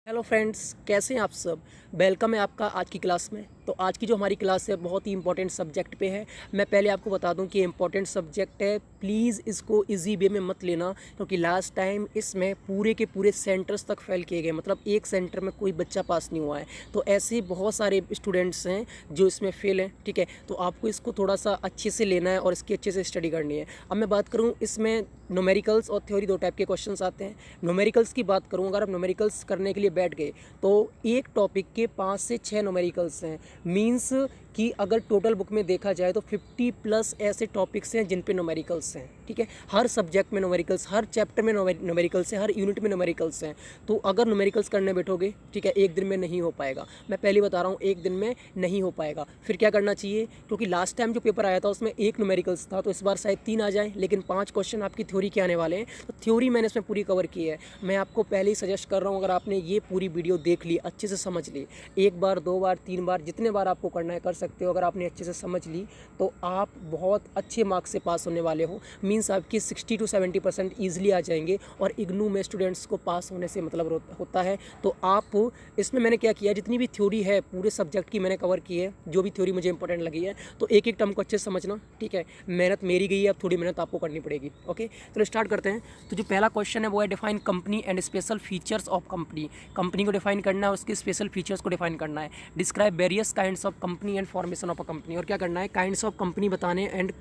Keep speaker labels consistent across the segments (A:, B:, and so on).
A: Hello friends, कैसे हैं आप सब। वेलकम है आपका आज की क्लास में। तो आज की जो हमारी क्लास है बहुत ही इंपॉर्टेंट सब्जेक्ट पे है। मैं पहले आपको बता दूं कि इंपॉर्टेंट सब्जेक्ट है, प्लीज़ इसको इजी वे में मत लेना, क्योंकि लास्ट टाइम इसमें पूरे के पूरे सेंटर्स तक फेल किए गए, मतलब एक सेंटर में कोई बच्चा पास नहीं हुआ है। तो ऐसे बहुत सारे स्टूडेंट्स हैं जो इसमें फेल हैं, ठीक है। तो आपको इसको थोड़ा सा अच्छे से लेना है और इसकी अच्छे से स्टडी करनी है। अब मैं बात करूँ, इसमें न्यूमेरिकल्स और थ्योरी दो टाइप के क्वेश्चंस आते हैं। न्यूमेरिकल्स की बात करूँ, अगर आप न्यूमेरिकल्स करने के लिए बैठ गए तो एक टॉपिक के 5 से 6 न्यूमेरिकल्स हैं। मींस कि अगर टोटल बुक में देखा जाए तो 50 प्लस ऐसे टॉपिक्स हैं जिन पे न्यूमेरिकल्स हैं, ठीक है। हर सब्जेक्ट में न्यूमेरिकल्स, हर चैप्टर में न्यूमेरिकल्स हैं, हर यूनिट में न्यूमेरिकल्स हैं। तो अगर न्यूमेरिकल्स करने बैठोगे, ठीक है, एक दिन में नहीं हो पाएगा। मैं पहले बता रहा हूँ, एक दिन में नहीं हो पाएगा। फिर क्या करना चाहिए, क्योंकि लास्ट टाइम जो पेपर आया था उसमें एक न्यूमेरिकल्स था, तो इस बार शायद 3 आ जाए, लेकिन 5 क्वेश्चन आपकी थ्योरी के आने वाले हैं। तो थ्योरी मैंने इसमें पूरी कवर की है। मैं आपको पहले ही सजेस्ट कर रहा हूँ, अगर आपने ये पूरी वीडियो देख ली, अच्छे से समझ ली, एक बार, 2 बार, 3 बार, जितने बार आपको करना है कर सकते हो। अगर आपने अच्छे से समझ ली तो आप बहुत अच्छे मार्क्स से पास होने वाले हो। मीन्स आपकी 60 to 70% ईजिली आ जाएंगे, और इग्नू में स्टूडेंट्स को पास होने से मतलब होता है। तो आप इसमें मैंने क्या किया, जितनी भी थ्योरी है पूरे सब्जेक्ट की मैंने कवर की है, जो भी थ्योरी मुझे इंपॉर्टेंट लगी है। तो एक एक टर्म को अच्छे से समझना, ठीक है। मेहनत मेरी गई है, अब थोड़ी मेहनत आपको करनी पड़ेगी। ओके, तो स्टार्ट करते हैं। तो जो पहला क्वेश्चन है वो है define company and special features of company. Company को डिफाइन करना है, उसके स्पेशल फीचर्स को डिफाइन करना है। Describe various kinds of company and formation of a company, और क्या करना है, काइंड्स ऑफ कंपनी बताने एंड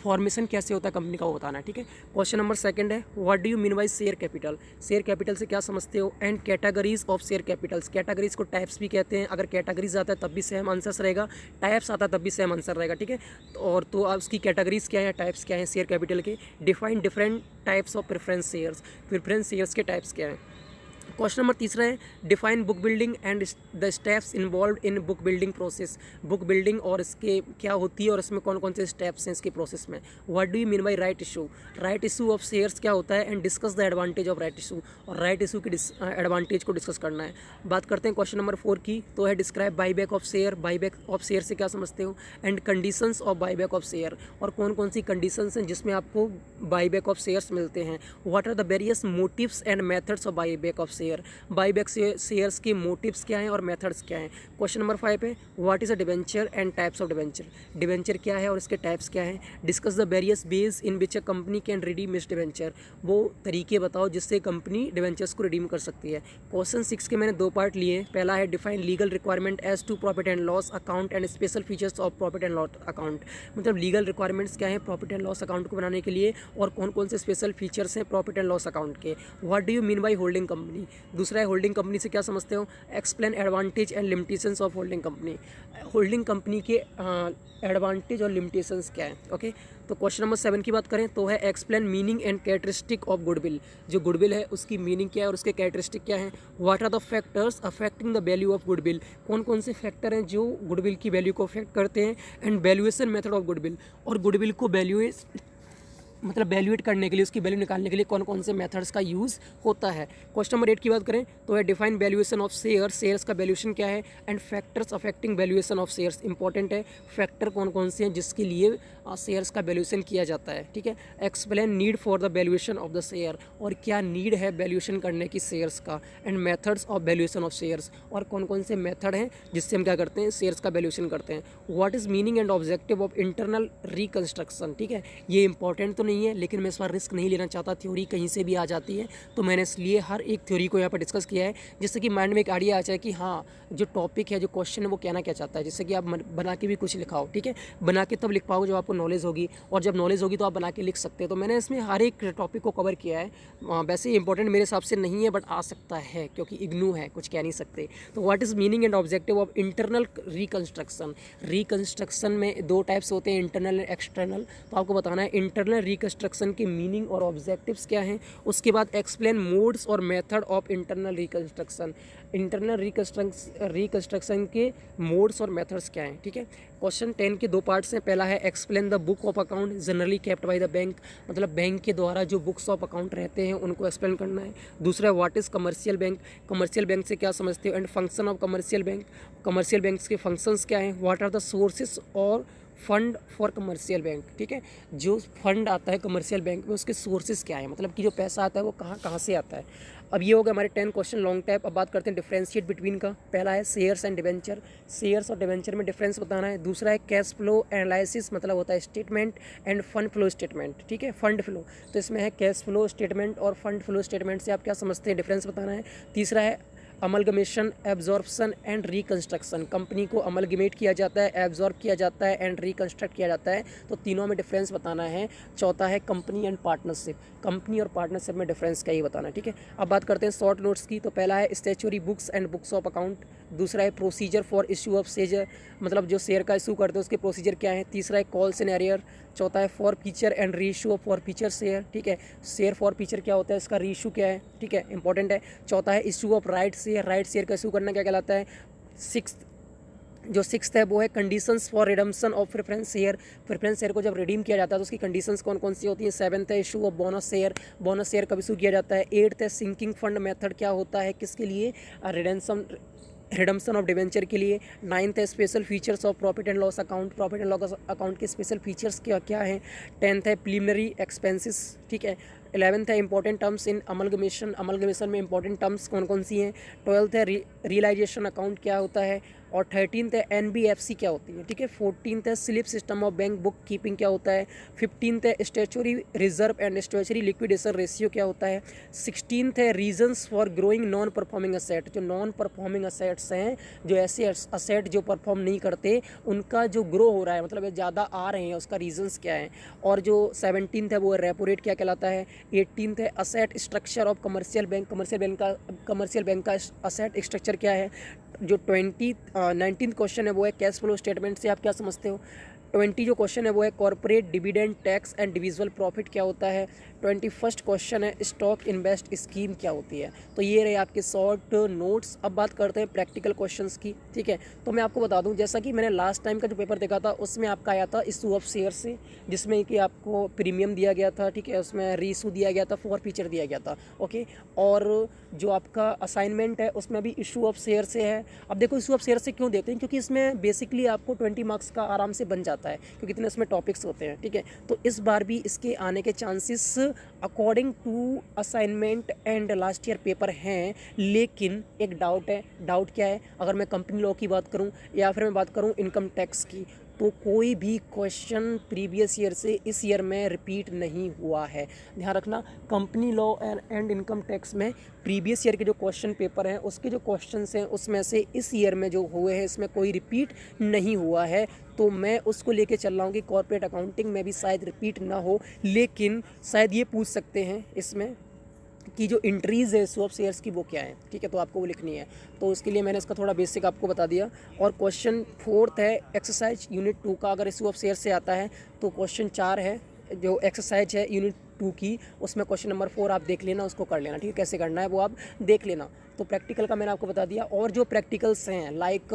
A: फॉर्मेशन कैसे होता है कंपनी का वो बताना है, ठीक है। क्वेश्चन नंबर सेकंड है, what do you mean by share capital. Share capital से क्या समझते हो, and categories of share Capitals. Categories को टाइप्स भी कहते हैं। अगर कैटेगरीज आता है तब भी सेम आंसर रहेगा, टाइप्स आता है तब भी सेम आंसर रहेगा, ठीक है। और तो अब उसकी कैटेगरीज क्या है, टाइप्स क्या है शेयर कैपिटल के। Define different types of preference shares. Preference shares के टाइप्स क्या हैं। क्वेश्चन नंबर तीसरा है, define book building and the steps involve in book building process. Book building और इसके क्या होती है और इसमें कौन कौन से स्टेप्स हैं इसके प्रोसेस में। What do you mean by right issue. Right issue of shares क्या होता है, and discuss the advantage of right issue. और राइट इशू की एडवांटेज को डिस्कस करना है। बात करते हैं क्वेश्चन नंबर 4 की, तो है describe buyback of share. Buyback of share से क्या समझते हो, and conditions of buyback of share, और कौन कौन सी कंडीशंस हैं जिसमें आपको बाईबैक ऑफ शेयर्स मिलते हैं। What are the various motives and methods of buyback of share. Buyback shares के मोटिव्स क्या हैं और मेथड्स क्या हैं। क्वेश्चन नंबर 5 है, what is a debenture and types of debenture. Debenture क्या है और इसके टाइप्स क्या हैं। Discuss the various ways in which a company can redeem it's debenture. वो तरीके बताओ जिससे कंपनी डिबेंचर्स को रिडीम कर सकती है। क्वेश्चन 6 के मैंने 2 पार्ट लिए हैं। पहला है, define legal requirement as to profit and loss account and special features of profit and loss account. मतलब लीगल रिक्वायरमेंट्स क्या है प्रॉफिट एंड लॉस अकाउंट को बनाने के लिए, और कौन कौन से स्पेशल फीचर्स हैं प्रॉफिट एंड लॉस अकाउंट के। What do you mean by holding company. दूसरा है, होल्डिंग कंपनी से क्या समझते हो, explain advantage and limitations of holding company. Holding company के एडवांटेज और लिमिटेशंस क्या है। ओके, तो क्वेश्चन नंबर 7 की बात करें तो है, explain meaning and characteristic of goodwill. जो गुडविल है उसकी मीनिंग क्या है और उसके कैरेक्टरिस्टिक क्या है। What are the factors affecting the value of goodwill. कौन कौन से फैक्टर हैं जो गुडविल की वैल्यू को अफेक्ट करते हैं। And valuation method of goodwill, और गुडविल को मतलब वैल्यूएट करने के लिए, उसकी वैल्यू निकालने के लिए कौन कौन से मेथड्स का यूज़ होता है। क्वेश्चन नंबर 8 की बात करें तो है, define valuation of shares. Shares का वैल्यूएशन क्या है, and factors affecting valuation of shares. Important है, फैक्टर कौन कौन से हैं जिसके लिए शेयर्स का वैल्यूएशन किया जाता है, ठीक है। Explain need for the valuation of the share, और क्या नीड है वैल्यूएशन करने की शेयर्स का। And methods of valuation of shares, और कौन कौन से मेथड हैं जिससे हम क्या करते हैं, शेयर्स का वैल्यूएशन करते हैं। What is meaning and objective of internal reconstruction, ठीक है। ये इंपॉर्टेंट तो नहीं है, लेकिन मैं इस बार रिस्क नहीं लेना चाहता, थ्योरी कहीं से भी आ जाती है, तो मैंने इसलिए हर एक थ्योरी को यहाँ पर डिस्कस किया है, जिससे कि माइंड में एक आइडिया आ जाए कि हाँ, जो टॉपिक है, जो क्वेश्चन है, वो कहना क्या चाहता है, जिससे कि आप बना के भी कुछ लिखाओ, ठीक है। बना के तब लिख पाओगे जब आपको नॉलेज होगी, और जब नॉलेज होगी तो आप बना के लिख सकते हैं। तो मैंने इसमें हर एक टॉपिक को कवर किया है। वैसे इंपॉर्टेंट मेरे हिसाब से नहीं है, बट आ सकता है क्योंकि इग्नू है, कुछ कह नहीं सकते। तो what is meaning and objective of internal reconstruction. Reconstruction में 2 टाइप्स होते हैं, इंटरनल एंड एक्सटर्नल। तो आपको बताना है इंटरनल रिकंस्ट्रक्शन की मीनिंग और ऑब्जेक्टिव्स क्या हैं। उसके बाद एक्सप्लेन मोड्स और method of internal reconstruction. Internal reconstruction के मोड्स और मेथड्स क्या हैं, ठीक है। क्वेश्चन 10 के 2 पार्ट्स हैं। पहला है, explain the book of account generally kept by the bank. मतलब बैंक के द्वारा जो बुक्स ऑफ अकाउंट रहते हैं उनको एक्सप्लेन करना है। दूसरा है, what is commercial bank. Commercial bank से क्या समझते हो, and function of commercial bank. Commercial bank के फंक्शंस क्या हैं। व्हाट आर द सोर्सेस और फंड फॉर कमर्शियल बैंक, ठीक है। जो फंड आता है कमर्शियल बैंक में उसके सोर्सेज क्या है, मतलब कि जो पैसा आता है वो कहाँ कहाँ से आता है। अब ये हो गए हमारे 10 क्वेश्चन लॉन्ग टाइप। अब बात करते हैं डिफरेंशिएट बिटवीन का। पहला है शेयर्स एंड डिवेंचर, शेयर्स और डिवेंचर में डिफरेंस बताना है। दूसरा है कैश फ्लो एनालिसिस, मतलब होता है statement end fund flow statement, ठीक है, फंड फ्लो। तो इसमें है कैश फ्लो स्टेटमेंट और फंड फ्लो स्टेटमेंट से आप क्या समझते हैं, डिफरेंस बताना है। तीसरा है amalgamation, absorption and reconstruction, company को अमलगमेट किया जाता है, एब्जॉर्ब किया जाता है एंड रिकंस्ट्रक्ट किया जाता है, तो तीनों में डिफरेंस बताना है। चौथा है कंपनी एंड पार्टनरशिप, कंपनी और पार्टनरशिप में डिफरेंस क्या ही बताना है, ठीक है। अब बात करते हैं शॉर्ट नोट्स की। तो पहला है statutory books and books of account. दूसरा है procedure for issue of share, मतलब जो शेयर का इशू करते हैं उसके प्रोसीजर क्या है। तीसरा है कॉल सिनेरियर। चौथा है for feature and re issue for feature share, ठीक है, शेयर फॉर फीचर क्या होता है, इसका री इशू क्या है, ठीक है, इंपॉर्टेंट है। चौथा है issue of right share, right share का इशू करना क्या कहलाता है। सिक्स्थ है वो है conditions for redemption of preference share, preference share को जब रिडीम किया जाता है तो उसकी कंडीशंस कौन कौन सी होती हैं। सेवन्थ है issue of bonus share, bonus share कब इशू किया जाता है। एट्थ है सिंकिंग फंड मेथड क्या होता है, किसके लिए, रिडम्पशन ऑफ डिवेंचर के लिए। नाइन्थ है special features of profit and loss account, profit and loss account के स्पेशल फीचर्स क्या क्या हैं। टेंथ है प्रीलिमिनरी एक्सपेंसेस, ठीक है। 11th है important terms in amalgamation, amalgamation में इंपॉर्टेंट टर्म्स कौन कौन सी हैं। 12th है रियलाइजेशन अकाउंट क्या होता है। और 13th है NBFC क्या होती है, ठीक है। 14th है slip system of bank book keeping क्या होता है। 15th है statutory reserve and statutory liquidation ratio क्या होता है। 16th है reasons for growing non performing asset, जो नॉन परफॉर्मिंग असेट्स हैं, जो ऐसे असेट जो परफॉर्म नहीं करते उनका जो ग्रो हो रहा है, मतलब ज़्यादा आ रहे हैं, उसका रीजंस क्या है। और जो 17th है वो रेपो रेट क्या कहलाता है। 18th है asset structure of commercial bank, commercial bank का असेट स्ट्रक्चर क्या है। जो 19th क्वेश्चन है वो है कैश फ्लो स्टेटमेंट से आप क्या समझते हो। 20 जो क्वेश्चन है वो है corporate dividend tax and divisible profit क्या होता है। 21st क्वेश्चन है स्टॉक इन्वेस्ट स्कीम क्या होती है। तो ये रहे आपके शॉर्ट नोट्स। अब बात करते हैं प्रैक्टिकल क्वेश्चंस की, ठीक है। तो मैं आपको बता दूं, जैसा कि मैंने लास्ट टाइम का जो पेपर देखा था उसमें आपका आया था इशू ऑफ शेयर से, जिसमें कि आपको प्रीमियम दिया गया था, ठीक है, उसमें रीइशू दिया गया था, फॉर फीचर दिया गया था, ओके। और जो आपका असाइनमेंट है उसमें भी इशू ऑफ शेयर से है। अब देखो इशू ऑफ शेयर से क्यों देते हैं, क्योंकि इसमें बेसिकली आपको 20 मार्क्स का आराम से बन जाता है, क्योंकि इतने इसमें टॉपिक्स होते हैं, ठीक है। तो इस बार भी इसके आने के chances according to assignment and last year paper हैं, लेकिन एक डाउट है। डाउट क्या है, अगर मैं कंपनी लॉ की बात करूं या फिर मैं बात करूं इनकम टैक्स की, तो कोई भी क्वेश्चन प्रीवियस ईयर से इस ईयर में रिपीट नहीं हुआ है। ध्यान रखना, company law and income tax में प्रीवियस ईयर के जो क्वेश्चन पेपर हैं उसके जो क्वेश्चंस हैं उसमें से इस ईयर में जो हुए हैं इसमें कोई रिपीट नहीं हुआ है। तो मैं उसको लेके चल रहा हूँ कि कॉर्पोरेट अकाउंटिंग में भी शायद रिपीट ना हो, लेकिन शायद ये पूछ सकते हैं इसमें कि जो एंट्रीज़ है इशू ऑफ शेयर्स की वो क्या है, ठीक है, तो आपको वो लिखनी है। तो उसके लिए मैंने इसका थोड़ा बेसिक आपको बता दिया। और क्वेश्चन 4th है एक्सरसाइज यूनिट 2 का, अगर इशू ऑफ शेयर से आता है तो क्वेश्चन 4 है जो एक्सरसाइज है यूनिट 2 की, उसमें क्वेश्चन नंबर 4 आप देख लेना, उसको कर लेना, ठीक है, कैसे करना है वो आप देख लेना। तो प्रैक्टिकल का मैंने आपको बता दिया। और जो प्रैक्टिकल्स हैं लाइक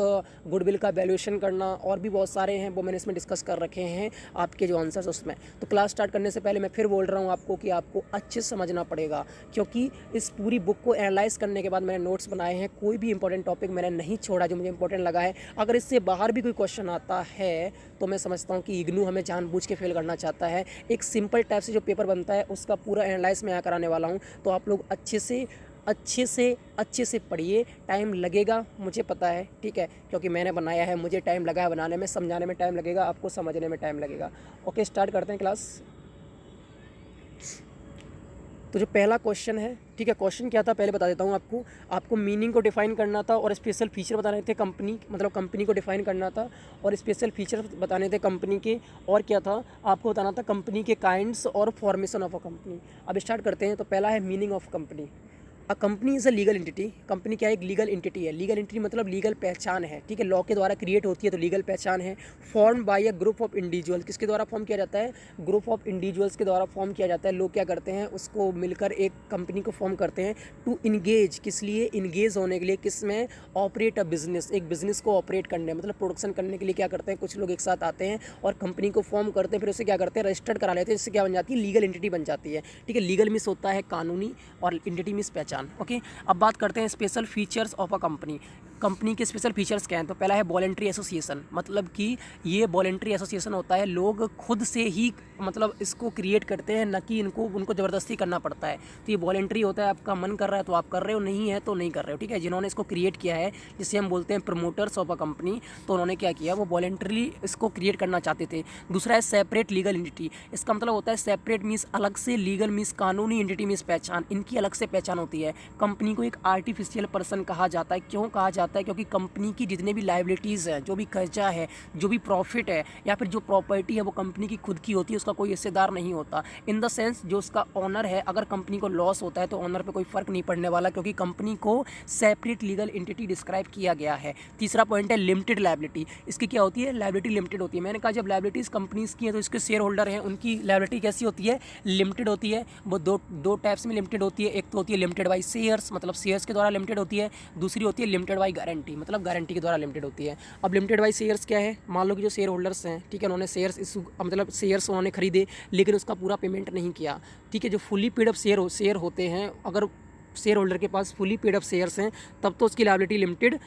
A: गुडविल का वैल्यूएशन करना और भी बहुत सारे हैं, वो मैंने इसमें डिस्कस कर रखे हैं आपके जो आंसर्स उसमें। तो क्लास स्टार्ट करने से पहले मैं फिर बोल रहा हूँ आपको कि आपको अच्छे से समझना पड़ेगा, क्योंकि इस पूरी बुक को एनालाइज करने के बाद मैंने नोट्स बनाए हैं, कोई भी इंपॉर्टेंट टॉपिक मैंने नहीं छोड़ा जो मुझे इंपॉर्टेंट लगा है। अगर इससे बाहर भी कोई क्वेश्चन आता है तो मैं समझता हूँ कि इग्नू हमें जानबूझ के फेल करना चाहता है। एक सिंपल टाइप से जो पेपर बनता है उसका पूरा एनालाइज मैं यहाँ कराने वाला हूँ। तो आप लोग अच्छे से पढ़िए, टाइम लगेगा मुझे पता है, ठीक है, क्योंकि मैंने बनाया है, मुझे टाइम लगा है बनाने में, समझाने में टाइम लगेगा, आपको समझने में टाइम लगेगा। ओके, स्टार्ट करते हैं क्लास। तो जो पहला क्वेश्चन है, ठीक है, क्वेश्चन क्या था पहले बता देता हूँ आपको मीनिंग को डिफाइन करना था और स्पेशल फीचर बताने थे कंपनी, मतलब कंपनी को डिफाइन करना था और स्पेशल फीचर बताने थे कंपनी के। और क्या था, आपको बताना था कंपनी के काइंड्स और फॉर्मेशन ऑफ अ कंपनी। अब स्टार्ट करते हैं। तो पहला है meaning of company. A company is a legal entity. Company क्या है, एक लीगल एंटिटी है। लीगल एंटिटी मतलब लीगल पहचान है, ठीक है, लॉ के द्वारा क्रिएट होती है तो लीगल पहचान है। Form by a group of individual, किसके द्वारा फॉर्म किया जाता है, ग्रुप ऑफ इंडिविजुअल्स के द्वारा फॉर्म किया जाता है। लोग क्या करते हैं, उसको मिलकर एक कंपनी को फॉर्म करते हैं। टू इंगेज, किस लिए, इंगेज होने के लिए, किस में, ऑपरेट अ बिजनेस, एक बिजनेस को ऑपरेट करने, मतलब प्रोडक्शन करने के लिए क्या करते हैं, कुछ लोग एक साथ आते हैं और कंपनी को फॉर्म करते हैं, फिर उसे क्या करते हैं, रजिस्टर्ड करा लेते हैं, जिससे क्या बन जाती है, लीगल एंटिटी बन जाती है, ठीक है। लीगल मिस होता है कानूनी और एंटिटी मिस पहचान। ओके, अब बात करते हैं special features of a company. Company के स्पेशल फीचर्स क्या हैं? तो पहला है वॉलंटरी एसोसिएशन, मतलब कि ये वॉलंटरी एसोसिएशन होता है, लोग खुद से ही मतलब इसको क्रिएट करते हैं, न कि उनको ज़बरदस्ती करना पड़ता है। तो ये वॉलंटरी होता है, आपका मन कर रहा है तो आप कर रहे हो, नहीं है तो नहीं कर रहे हो, ठीक है। जिन्होंने इसको क्रिएट किया है, जिसे हम बोलते हैं प्रमोटर्स ऑफ अ कंपनी, तो उन्होंने क्या किया, वो वॉलंटरीली इसको क्रिएट करना चाहते थे। दूसरा है सेपरेट लीगल एंटिटी। इसका मतलब होता है सेपरेट मीन्स अलग से, लीगल मीन्स कानूनी, एंटिटी मीन्स पहचान, इनकी अलग से पहचान होती है। कंपनी को एक आर्टिफिशियल पर्सन कहा जाता है। क्यों कहा जाता है? क्योंकि कंपनी की जितने भी लायबिलिटीज़ हैं, जो भी कर्जा है, जो भी प्रॉफिट है, या फिर जो प्रॉपर्टी है, वो कंपनी की खुद की होती है, उसका कोई हिस्सेदार नहीं होता। इन द सेंस जो उसका ऑनर है, अगर कंपनी को लॉस होता है तो ऑनर पे कोई फ़र्क नहीं पड़ने वाला, क्योंकि कंपनी को सेपरेट लीगल एंटिटी डिस्क्राइब किया गया है। तीसरा पॉइंट है लिमिटेड लायबिलिटी। इसकी क्या होती है? लायबिलिटी लिमिटेड होती है। मैंने कहा जब लायबिलिटीज़ कंपनीज़ की हैं तो इसके शेयर होल्डर हैं, उनकी लायबिलिटी कैसी होती है? लिमिटेड होती है। वो दो टाइप्स में लिमिटेड होती है। एक तो होती है लिमिटेड बाई शेयर्स, मतलब शेयर्स के द्वारा लिमिटेड होती है। दूसरी होती है लिमिटेड बाई गारंटी, मतलब गारंटी के द्वारा लिमिटेड होती है। अब लिमिटेड बाई शेयर्स क्या है? मान लो कि जो शेयर होल्डर्स हैं, ठीक है, उन्होंने शेयर्स इस मतलब शेयर्स उन्होंने खरीदे, लेकिन उसका पूरा पेमेंट नहीं किया, ठीक है। जो फुली पेड अप शेयर होते हैं, अगर शेयर होल्डर के पास फुली पेड अप शेयर्स हैं, तब तो उसकी लायबिलिटी लिमिटेड,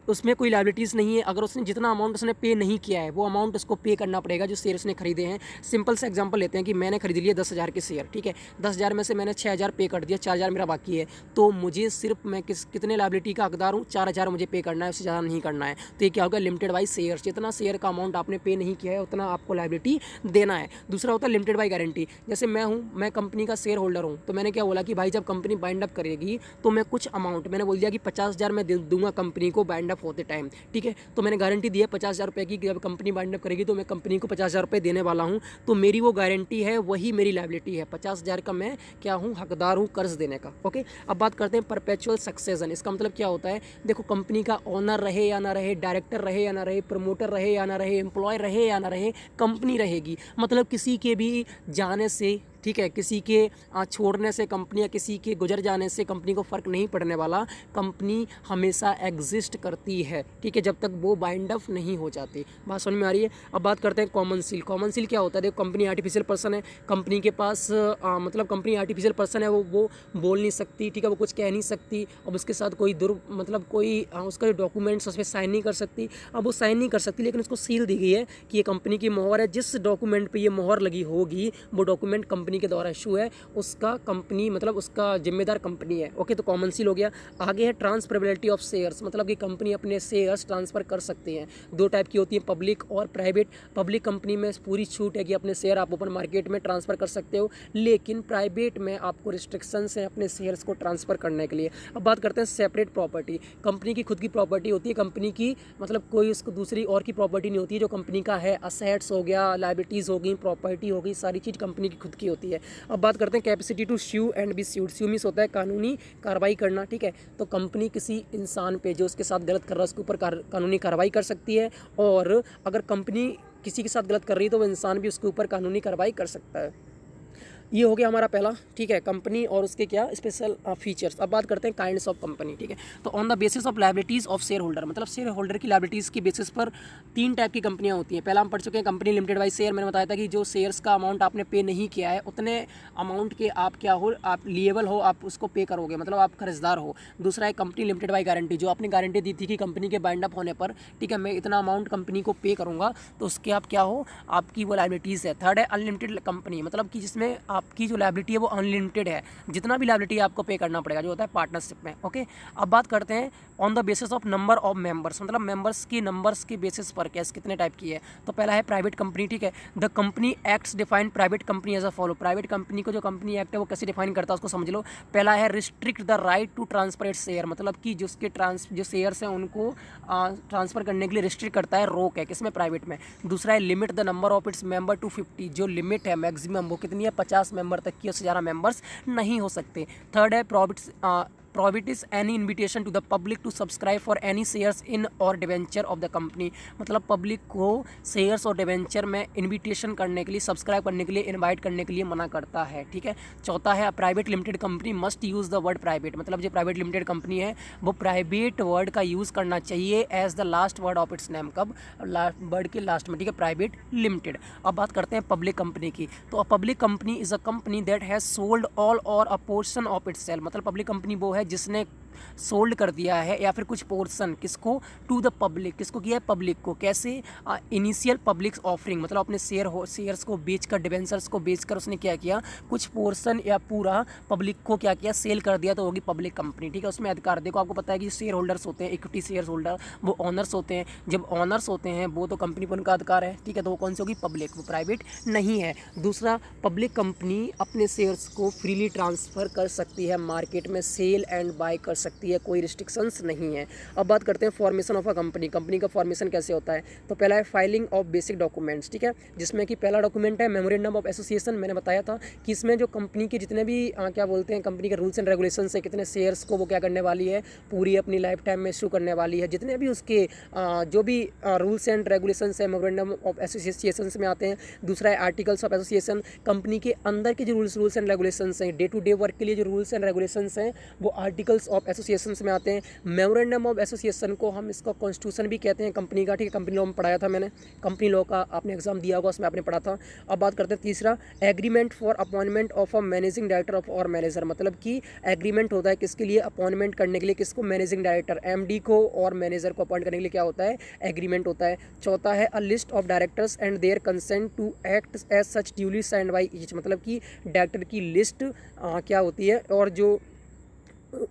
A: उसमें कोई लायबिलिटीज़ नहीं है। अगर उसने जितना अमाउंट उसने पे नहीं किया है, वो अमाउंट उसको पे करना पड़ेगा जो शेयर उसने खरीदे हैं। सिंपल सा एग्जांपल लेते हैं कि मैंने खरीद लिए 10,000 के शेयर, ठीक है। 10,000 में से मैंने 6,000 पे कर दिया, 4,000 मेरा बाकी है, तो मुझे सिर्फ मैं कितने लायबिलिटी का हकदार हूँ? 4,000 मुझे पे करना है, उससे ज़्यादा नहीं करना है। तो ये क्या होगा? Limited by shares. जितना शेयर का अमाउंट आपने पे नहीं किया है, उतना आपको लायबिलिटी देना है। दूसरा होता है लिमिटेड बाई गारंटी। जैसे मैं कंपनी का शेयर होल्डर हूँ, तो मैंने क्या बोला कि भाई जब कंपनी बाइंड अप करेगी तो मैं कुछ अमाउंट, मैंने बोल दिया कि 50,000 मैं दे दूंगा कंपनी को बाइंड अप होते टाइम, ठीक है। तो मैंने गारंटी दी है 50,000 रुपये की कि जब कंपनी बाइंड अप करेगी तो मैं कंपनी को 50,000 रुपये देने वाला हूँ। तो मेरी वो गारंटी है, वही मेरी लायबिलिटी है। 50,000 का मैं क्या हूँ? हकदार हूँ कर्ज देने का। ओके, अब बात करते हैं परपेचुअल सक्सेशन। इसका मतलब क्या होता है? देखो, कंपनी का ओनर रहे या ना रहे, डायरेक्टर रहे या ना रहे, प्रमोटर रहे या ना रहे, एम्प्लॉय रहे या ना रहे, कंपनी रहेगी। मतलब किसी के भी जाने से, ठीक है, किसी के छोड़ने से कंपनी या किसी के गुजर जाने से कंपनी को फ़र्क नहीं पड़ने वाला। कंपनी हमेशा एग्जिस्ट करती है, ठीक है, जब तक वो बाइंड अप नहीं हो जाती। बात समझ में आ रही है? अब बात करते हैं कॉमन सील। कॉमन सील क्या होता है? देखो, कंपनी आर्टिफिशियल पर्सन है, कंपनी के पास मतलब कंपनी आर्टिफिशियल पर्सन है, वो बोल नहीं सकती, ठीक है, वो कुछ कह नहीं सकती। अब उसके साथ कोई मतलब कोई उसका जो डॉक्यूमेंट्स उस पर साइन नहीं कर सकती। अब वो साइन नहीं कर सकती, लेकिन उसको सील दी गई है कि ये कंपनी की मोहर है। जिस डॉक्यूमेंट पर ये मोहर लगी होगी, वो डॉक्यूमेंट कंपनी के द्वारा इशू है, उसका कंपनी मतलब उसका जिम्मेदार कंपनी है। ओके, तो कॉमन सील हो गया। आगे है ट्रांसफरेबिलिटी ऑफ शेयर्स, मतलब कि कंपनी अपने शेयर्स ट्रांसफ़र कर सकती हैं। दो टाइप की होती है, पब्लिक और प्राइवेट। पब्लिक कंपनी में पूरी छूट है कि अपने शेयर आप ओपन मार्केट में ट्रांसफ़र कर सकते हो, लेकिन प्राइवेट में आपको रिस्ट्रिक्शंस हैं अपने शेयर्स को ट्रांसफ़र करने के लिए। अब बात करते हैं सेपरेट प्रॉपर्टी। कंपनी की खुद की प्रॉपर्टी होती है, कंपनी की मतलब कोई उसको दूसरी और की प्रॉपर्टी नहीं होती है। जो कंपनी का है, असेट्स हो गया, लायबिलिटीज़ हो गई, प्रॉपर्टी हो गई, सारी चीज़ कंपनी की खुद की होती है। अब बात करते हैं capacity to sue and be sued. Sue means होता है कानूनी कार्रवाई करना, ठीक है। तो कंपनी किसी इंसान पे जो उसके साथ गलत कर रहा है उसके ऊपर कानूनी कार्रवाई कर सकती है, और अगर कंपनी किसी के साथ गलत कर रही है तो वो इंसान भी उसके ऊपर कानूनी कार्रवाई कर सकता है। ये हो गया हमारा पहला, ठीक है, कंपनी और उसके क्या स्पेशल फीचर्स। अब बात करते हैं काइंड्स ऑफ कंपनी, ठीक है। तो on the basis of liabilities of share holder, मतलब शेयर होल्डर की लायबिलिटीज़ की बेसिस पर 3 टाइप की कंपनियां होती हैं। पहला हम पढ़ चुके हैं कंपनी लिमिटेड बाई शेयर। मैंने बताया था कि जो शेयर्स का अमाउंट आपने पे नहीं किया है, उतने अमाउंट के आप क्या हो, आप लिएबल हो, आप उसको पे करोगे, मतलब आप कर्जदार हो। दूसरा है कंपनी लिमिटेड बाई गारंटी, जो आपने गारंटी दी थी कि कंपनी के बाइंड अप होने पर, ठीक है, मैं इतना अमाउंट कंपनी को पे करूँगा, तो उसके आप क्या हो, आपकी वो लायबिलिटीज़ है। थर्ड है अनलिमिटेड कंपनी, मतलब कि जिसमें आपकी जो लायबिलिटी है वो अनलिमिटेड है, जितना भी लायबिलिटी आपको पे करना पड़ेगा, जो होता है पार्टनरशिप में। ओके, अब बात करते हैं on the basis of number of members, मतलब मेंबर्स के बेसिस पर कैसे कितने टाइप की है। तो पहला है प्राइवेट कंपनी, ठीक है। The company acts define private company as a follow. Private company को जो कंपनी एक्ट है वो कैसे डिफाइन करता है उसको समझ लो। पहला है restrict the right to transfer its share, मतलब कि जो शेयर्स हैं उनको ट्रांसफर करने के लिए रिस्ट्रिक्ट करता है, रोक है, किसमें? प्राइवेट में। दूसरा है limit the number of its member to 50, जो लिमिट है मैक्सिमम वो कितनी है? 50 मेंबर तक की, उससे ज़्यादा मेंबर्स नहीं हो सकते। थर्ड है prohibits any invitation to the public to subscribe for any shares in or debenture of the company, मतलब पब्लिक को शेयर्स और डिवेंचर में इन्विटेशन करने के लिए, सब्सक्राइब करने के लिए, इनवाइट करने के लिए मना करता है, ठीक है। चौथा है private limited company must use the word private, मतलब जो प्राइवेट लिमिटेड कंपनी है वो प्राइवेट वर्ड का यूज़ करना चाहिए as the last word of its name, कब? वर्ड के लास्ट में, ठीक है, प्राइवेट लिमिटेड। अब बात करते हैं पब्लिक कंपनी की। तो a public company is a company that has sold all or a portion of itself, मतलब पब्लिक कंपनी वो है जिसने सोल्ड कर दिया है या फिर कुछ पोर्शन किसको, टू द पब्लिक, किसको किया है, पब्लिक को। कैसे, इनिशियल पब्लिक ऑफरिंग, मतलब अपने शेयर्स को बेचकर, डिबेंचर्स को बेचकर उसने क्या किया, कुछ पोर्शन या पूरा पब्लिक को क्या किया, सेल कर दिया, तो होगी पब्लिक कंपनी। ठीक है, उसमें अधिकार देखो, आपको पता है कि शेयर होल्डर्स होते हैं, इक्विटी शेयर होल्डर, वो ऑनर्स होते हैं। जब ऑनर्स होते हैं वो तो कंपनी पर उनका अधिकार है। ठीक है, तो वो कौन सी होगी, पब्लिक, वो प्राइवेट नहीं है। दूसरा, पब्लिक कंपनी अपने शेयर्स को फ्रीली ट्रांसफ़र कर सकती है, मार्केट में सेल एंड बाय कर सकती है, कोई रिस्ट्रिक्शंस नहीं है। अब बात करते हैं formation of a company. Company का फॉर्मेशन कैसे होता है, तो पहला है फाइलिंग ऑफ बेसिक डॉक्यूमेंट्स। ठीक है, जिसमें कि पहला डॉक्यूमेंट है मेमोरेंडम ऑफ एसोसिएशन। मैंने बताया था कि इसमें जो कंपनी के जितने भी क्या बोलते हैं, कंपनी के रूल्स एंड रेगुलेशंस है, कितने शेयर्स को वो क्या करने वाली है, पूरी अपनी लाइफ टाइम में इशू करने वाली है, जितने भी उसके जो भी रूल्स एंड रेगुलेशंस है मेमोरेंडम ऑफ एसोसिएशन में आते हैं। दूसरा है आर्टिकल्स ऑफ एसोसिएशन, कंपनी के अंदर के जो रूल्स एंड रेगुलेशंस हैं, डे टू डे वर्क के लिए जो रूल्स एंड रेगुलेशंस हैं, वो आर्टिकल्स ऑफ एसोसिएशन में आते हैं। मेमोरेंडम ऑफ एसोसिएशन को हम इसका कॉन्स्टिट्यूशन भी कहते हैं कंपनी का। ठीक है, कंपनी लॉ में पढ़ाया था मैंने, कंपनी लॉ का आपने एग्जाम दिया होगा, उसमें आपने पढ़ा था। अब बात करते हैं तीसरा, agreement for appointment of a managing director of और मैनेजर, मतलब कि एग्रीमेंट होता है किसके लिए, अपॉइंटमेंट करने के लिए, किसको, मैनेजिंग डायरेक्टर एमडी को और मैनेजर को अपॉइंट करने के लिए क्या होता है, एग्रीमेंट होता है। चौथा है a list of directors and their consent to act as such duly signed by each, मतलब कि डायरेक्टर की लिस्ट क्या होती है और जो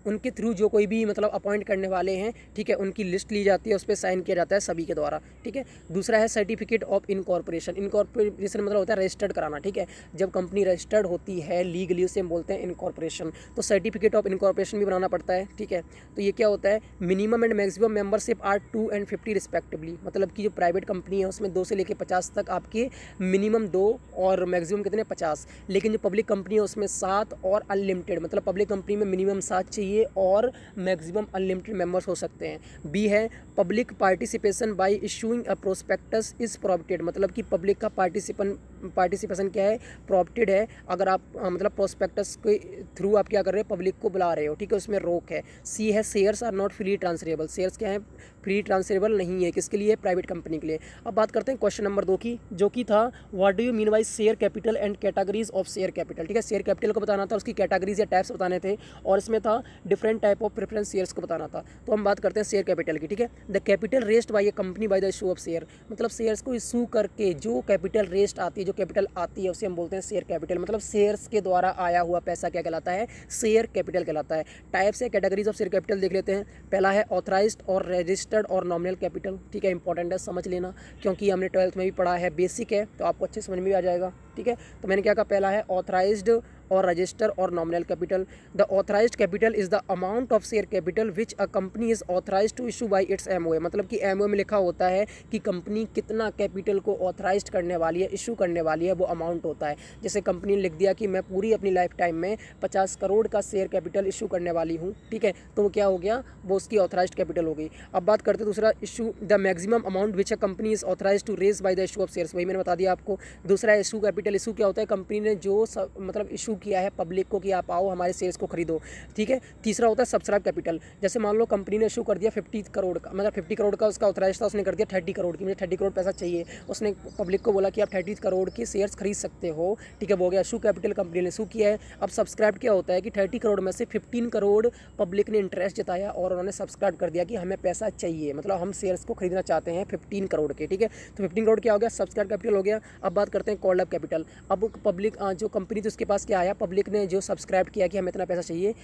A: उनके थ्रू जो कोई भी मतलब अपॉइंट करने वाले हैं, ठीक है, उनकी लिस्ट ली जाती है, उस पर साइन किया जाता है सभी के द्वारा। ठीक है, दूसरा है सर्टिफिकेट ऑफ इनकॉर्पोरेशन। इनकॉर्पोरेशन मतलब होता है रजिस्टर्ड कराना। ठीक है, जब कंपनी रजिस्टर्ड होती है लीगली, उसे हम बोलते हैं इनकॉर्पोरेशन, तो सर्टिफिकेट ऑफ इनकॉर्पोरेशन भी बनाना पड़ता है। ठीक है, तो ये क्या होता है, minimum and maximum membership are 2 and 50 respectively, मतलब कि जो प्राइवेट कंपनी है उसमें 2 से लेकर 50 तक आपके मिनिमम 2 और मैक्सिमम कितने, 50। लेकिन जो पब्लिक कंपनी है उसमें 7 और अनलिमिटेड, मतलब पब्लिक कंपनी में मिनिमम 7 चाहिए और मैक्सिमम अनलिमिटेड मेंबर्स हो सकते हैं। बी है public participation bye issuing a prospectus is prohibited, मतलब कि पब्लिक का पार्टिसिपेशन क्या है, प्रोहिबिटेड है। अगर आप मतलब प्रोस्पेक्टस के थ्रू आप क्या कर रहे हो, पब्लिक को बुला रहे हो, ठीक है, उसमें रोक है। सी है shares are not free transferable, shares क्या है, फ्री ट्रांसफरेबल नहीं है, किसके लिए, प्राइवेट कंपनी के लिए। अब बात करते हैं क्वेश्चन नंबर 2 की, जो कि था what do you mean by share capital and categories of share capital. ठीक है, शेयर कैपिटल को बताना था, उसकी कैटेगरीज या टाइप्स बताने थे, और इसमें था different type of preference shares को बताना था। तो हम बात करते हैं शेयर कैपिटल की। ठीक है, the capital raised by a company by the issue of share, मतलब शेयर्स को इशू करके जो कैपिटल रेस्ट आती है, जो कैपिटल आती है, उसे हम बोलते हैं शेयर कैपिटल, मतलब शेयर्स के द्वारा आया हुआ पैसा क्या कहलाता है, शेयर कैपिटल कहलाता है। टाइप्स या कैटेगरीज ऑफ शेयर कैपिटल देख लेते हैं। पहला है ऑथराइज्ड और रजिस्टर्ड और नॉमिनल कैपिटल। ठीक है, इंपॉर्टेंट है, समझ लेना, क्योंकि हमने 12th में भी पढ़ा है, बेसिक है, तो आपको अच्छे समझ में भी आ जाएगा। ठीक है, तो मैंने क्या कहा, पहला है ऑथराइज्ड और रजिस्टर और nominal capital. The authorised capital is the amount of share capital which a company is authorised to issue by its MOA, मतलब कि एमओए में लिखा होता है कि कंपनी कितना कैपिटल को ऑथराइज्ड करने वाली है, इशू करने वाली है, वो अमाउंट होता है। जैसे कंपनी ने लिख दिया कि मैं पूरी अपनी लाइफ टाइम में 50 करोड़ का शेयर कैपिटल इशू करने वाली हूँ, ठीक है, तो वो क्या हो गया, वो उसकी ऑथराइज्ड कैपिटल हो गई। अब बात करते हैं दूसरा issue, the maximum amount which a company is authorised to raise by the issue of shares, वही मैंने बता दिया आपको। दूसरा इशू कैपिटल, इशू क्या होता है, कंपनी ने जो मतलब इशू किया है पब्लिक को कि आप आओ हमारे शेयर्स को खरीदो। ठीक है, तीसरा होता है सब्सक्राइब कैपिटल, जैसे मान लो कंपनी ने इशू कर दिया 50 करोड़ का, मतलब 50 करोड़ का उसका ऑथराइज था, उसने कर दिया 30 करोड़ की, मुझे 30 करोड़ पैसा चाहिए, उसने पब्लिक को बोला कि आप 30 करोड़ के शेयर्स खरीद सकते हो। ठीक है, वो हो गया इशू कैपिटल, कंपनी ने इशू किया है। अब सब्सक्राइब क्या होता है कि 30 करोड़ में से 15 करोड़ पब्लिक ने इंटरेस्ट जताया और उन्होंने सब्सक्राइब कर दिया कि हमें पैसा चाहिए, मतलब हम शेयर्स को खरीदना चाहते हैं 15 करोड़ के। ठीक है, तो 15 करोड़ क्या हो गया, सब्सक्राइब कैपिटल हो गया। अब बात करते हैं कॉल्ड अप कैपिटल। अब पब्लिक जो कंपनी थी उसके पास क्या आया, पब्लिक ने जो सब्सक्राइब किया कि हमें इतना पैसा चाहिए,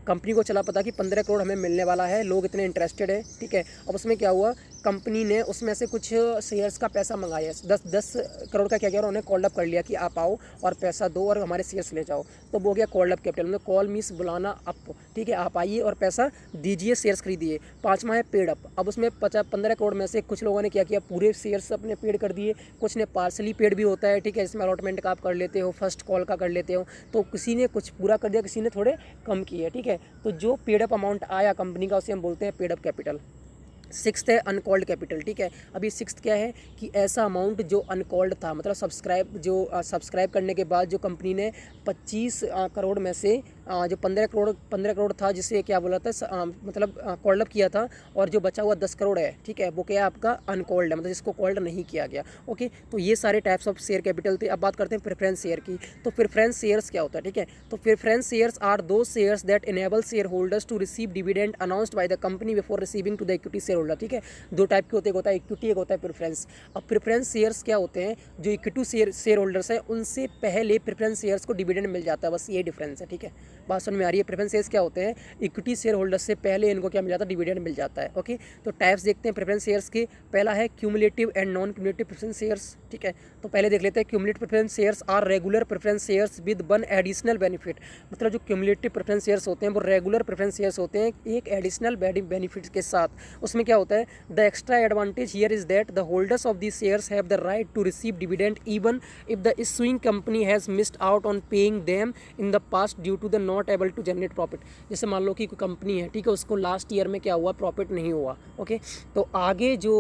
A: कंपनी को चला पता कि 15 करोड़ हमें मिलने वाला है, लोग इतने इंटरेस्टेड है। ठीक है, अब उसमें क्या हुआ, कंपनी ने उसमें से कुछ शेयर्स का पैसा मंगाया, 10 करोड़ का क्या किया, उन्होंने कॉल्ड अप कर लिया कि आप आओ और पैसा दो और हमारे शेयर्स ले जाओ, तो वो हो गया कॉल्ड अप कैपिटल। मतलब कॉल मीन्स बुलाना अप, ठीक है, आप आइए और पैसा दीजिए, शेयर्स खरीदिए। पाँचवा है पेड अप। अब उसमें 15 करोड़ में से कुछ लोगों ने क्या किया, पूरे शेयर्स अपने पेड कर दिए, कुछ ने पार्सली पेड भी होता है। ठीक है, इसमें अलॉटमेंट का आप कर लेते हो, फर्स्ट कॉल का कर लेते हो, तो किसी ने कुछ पूरा कर दिया, किसी ने थोड़े कम किए। ठीक है, तो जो पेड अप अमाउंट आया कंपनी का उसे हम बोलते हैं पेड अप कैपिटल। सिक्स्थ है अनकॉल्ड कैपिटल। ठीक है, अभी सिक्स्थ क्या है कि ऐसा अमाउंट जो अनकॉल्ड था, मतलब सब्सक्राइब करने के बाद जो कंपनी ने 25 करोड़ में से जो 15 करोड़ था जिसे क्या बोला था मतलब कॉल्ड अप किया था, और जो बचा हुआ 10 करोड़ है, ठीक है, वो क्या है आपका अनकॉल्ड है, मतलब जिसको कॉल्ड नहीं किया गया। ओके, तो ये सारे टाइप्स ऑफ शेयर कैपिटल थे। अब बात करते हैं प्रेफरेंस शेयर की। तो प्रेफरेंस शेयर्स क्या होता है, ठीक है, तो preference shares are those shares that enable share holders to receive dividend announced by the company before receiving to the equity share holder. ठीक है, दो टाइप के होते हैं, एक होता है इक्विटी, एक होता है प्रेफरेंस। अब प्रेफरेंस शेयर्स क्या होते हैं, जो इक्विटी शेयर होल्डर्स हैं उनसे पहले प्रेफरेंस शेयर्स को डिविडेंड मिल जाता है, बस ये डिफरेंस है। ठीक है, बात समझ में आ रही है। प्रेफरेंस शेयर्स क्या होते हैं, इक्विटी शेयर होल्डर्स से पहले इनको क्या मिल जाता है, डिविडेंड मिल जाता है। ओके, तो टाइप्स देखते हैं प्रेफरेंस शेयर्स के। पहला है cumulative and non cumulative preference shares. ठीक है, तो पहले देख लेते हैं। Cumulative preference shares are regular preference shares with one additional benefit. मतलब जो क्यूमुलेटिव प्रेफरेंस शेयर्स होते हैं वो रेगुलर प्रेफरेंस शेयर्स होते हैं एक एडिशनल बेनिफिट के साथ। उसमें क्या होता है, the extra advantage here is that the holders of the shares have the right to receive dividend even if the issuing company has missed out on paying them in the past due to the not able to generate profit. जैसे मान लो कि कोई company है, ठीक है, उसको last year में क्या हुआ, प्रॉफिट नहीं हुआ। ओके, तो आगे जो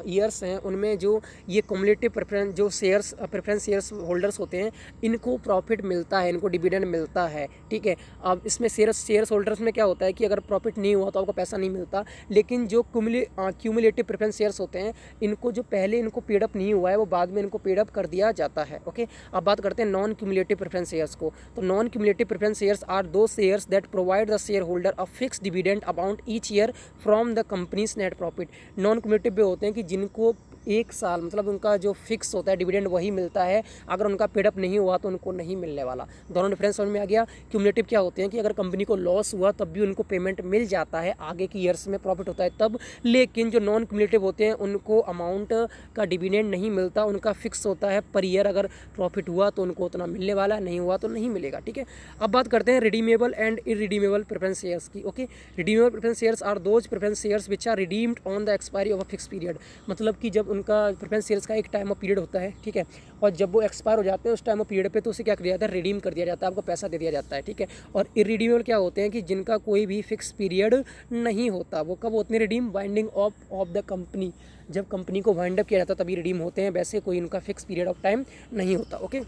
A: ईयर्स हैं उनमें जो ये क्यूमुलेटिव प्रेफरेंस जो शेयर्स प्रेफरेंस शेयर्स होल्डर्स होते हैं इनको प्रॉफिट मिलता है, इनको डिविडेंड मिलता है। ठीक है, अब इसमें शेयर्स होल्डर्स में क्या होता है कि अगर प्रॉफिट नहीं हुआ तो आपको पैसा नहीं मिलता, लेकिन जो क्यूमुलेटिव प्रेफरेंस शेयर्स होते हैं इनको जो पहले इनको पेड अप नहीं हुआ है वो बाद में इनको पेड अप कर दिया जाता है। ओके, अब बात करते हैं नॉन क्यूमुलेटिव प्रेफरेंस शेयर्स को। तो non cumulative preference shares are those shares that provide the share holder a fix dividend amount each year from the company's net profit. Non cumulative भी होते हैं कि जिनको एक साल मतलब उनका जो फिक्स होता है डिविडेंड वही मिलता है, अगर उनका पेडअप नहीं हुआ तो उनको नहीं मिलने वाला। दोनों डिफरेंस समझ में आ गया। क्यूमुलेटिव क्या होते हैं कि अगर कंपनी को लॉस हुआ तब भी उनको पेमेंट मिल जाता है, आगे की ईयर्स में प्रॉफिट होता है तब। लेकिन जो नॉन क्यूमुलेटिव होते हैं उनको अमाउंट का डिविडेंड नहीं मिलता, उनका फिक्स होता है पर ईयर, अगर प्रॉफिट हुआ तो उनको उतना मिलने वाला है, नहीं हुआ तो नहीं मिलेगा। ठीक है, अब बात करते हैं redeemable and irredeemable preference shares की। Okay, redeemable preference shares are those preference shares which are redeemed on the expiry of a fix period. मतलब कि जब उनका प्रेफरेंस शेयर्स का एक टाइम ऑफ पीरियड होता है, ठीक है, और जब वो एक्सपायर हो जाते हैं उस टाइम ऑफ पीरियड पे तो उसे क्या कर दिया जाता है, रिडीम कर दिया जाता है, आपको पैसा दे दिया जाता है। ठीक है, और इरिडीमेबल क्या होते हैं कि जिनका कोई भी फिक्स पीरियड नहीं होता, वो कब होते हैं redeem, winding of the company, जब कंपनी को वाइंड अप किया जाता है तभी रिडीम होते हैं, वैसे कोई उनका फिक्स पीरियड ऑफ टाइम नहीं होता। ओके,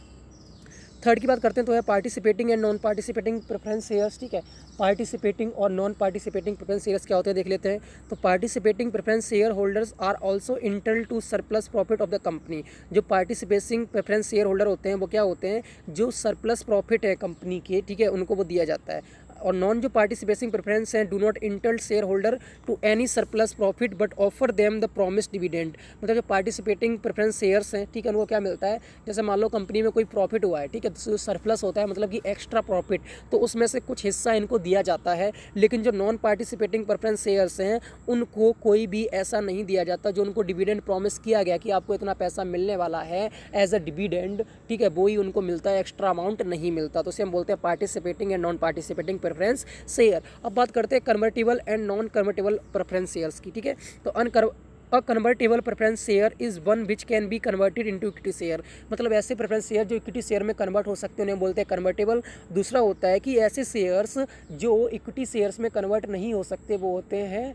A: थर्ड की बात करते हैं तो है participating and non participating preference shares. ठीक है, पार्टिसिपेटिंग और नॉन पार्टिसिपेटिंग प्रेफरेंस शेयर्स क्या होते हैं देख लेते हैं। तो participating preference share holders are also entitled to surplus profit of the company. जो पार्टिसिपेटिंग प्रेफरेंस शेयर होल्डर होते हैं वो क्या होते हैं, जो सरप्लस प्रॉफिट है कंपनी के, ठीक है, उनको वो दिया जाता है। और नॉन जो पार्टिसिपेटिंग प्रेफरेंस हैं do not entitle share holder to any surplus profit but offer them the promise dividend. मतलब जो पार्टिसिपेटिंग प्रेफरेंस शेयर्स हैं, ठीक है, उनको क्या मिलता है, जैसे मान लो कंपनी में कोई प्रॉफिट हुआ है, ठीक है, तो सरप्लस होता है मतलब कि एक्स्ट्रा प्रॉफिट, तो उसमें से कुछ हिस्सा इनको दिया जाता है। लेकिन जो नॉन पार्टिसिपेटिंग प्रेफरेंस शेयर्स हैं उनको कोई भी ऐसा नहीं दिया जाता, जो उनको डिविडेंड प्रॉमिस किया गया कि आपको इतना पैसा मिलने वाला है एज अ डिविडेंड, ठीक है, वो ही उनको मिलता है, एक्स्ट्रा अमाउंट नहीं मिलता। तो उसे हम बोलते हैं participating and non participating preference share. अब बात करते हैं convertible and non convertible preference shares की। ठीक है, तो a convertible preference share is one which can be converted into equity share. मतलब ऐसे प्रेफरेंस शेयर जो इक्विटी शेयर में कन्वर्ट हो सकते हैं उन्हें बोलते हैं कन्वर्टेबल। दूसरा होता है कि ऐसे शेयर्स जो इक्विटी शेयर्स में कन्वर्ट नहीं हो सकते वो होते हैं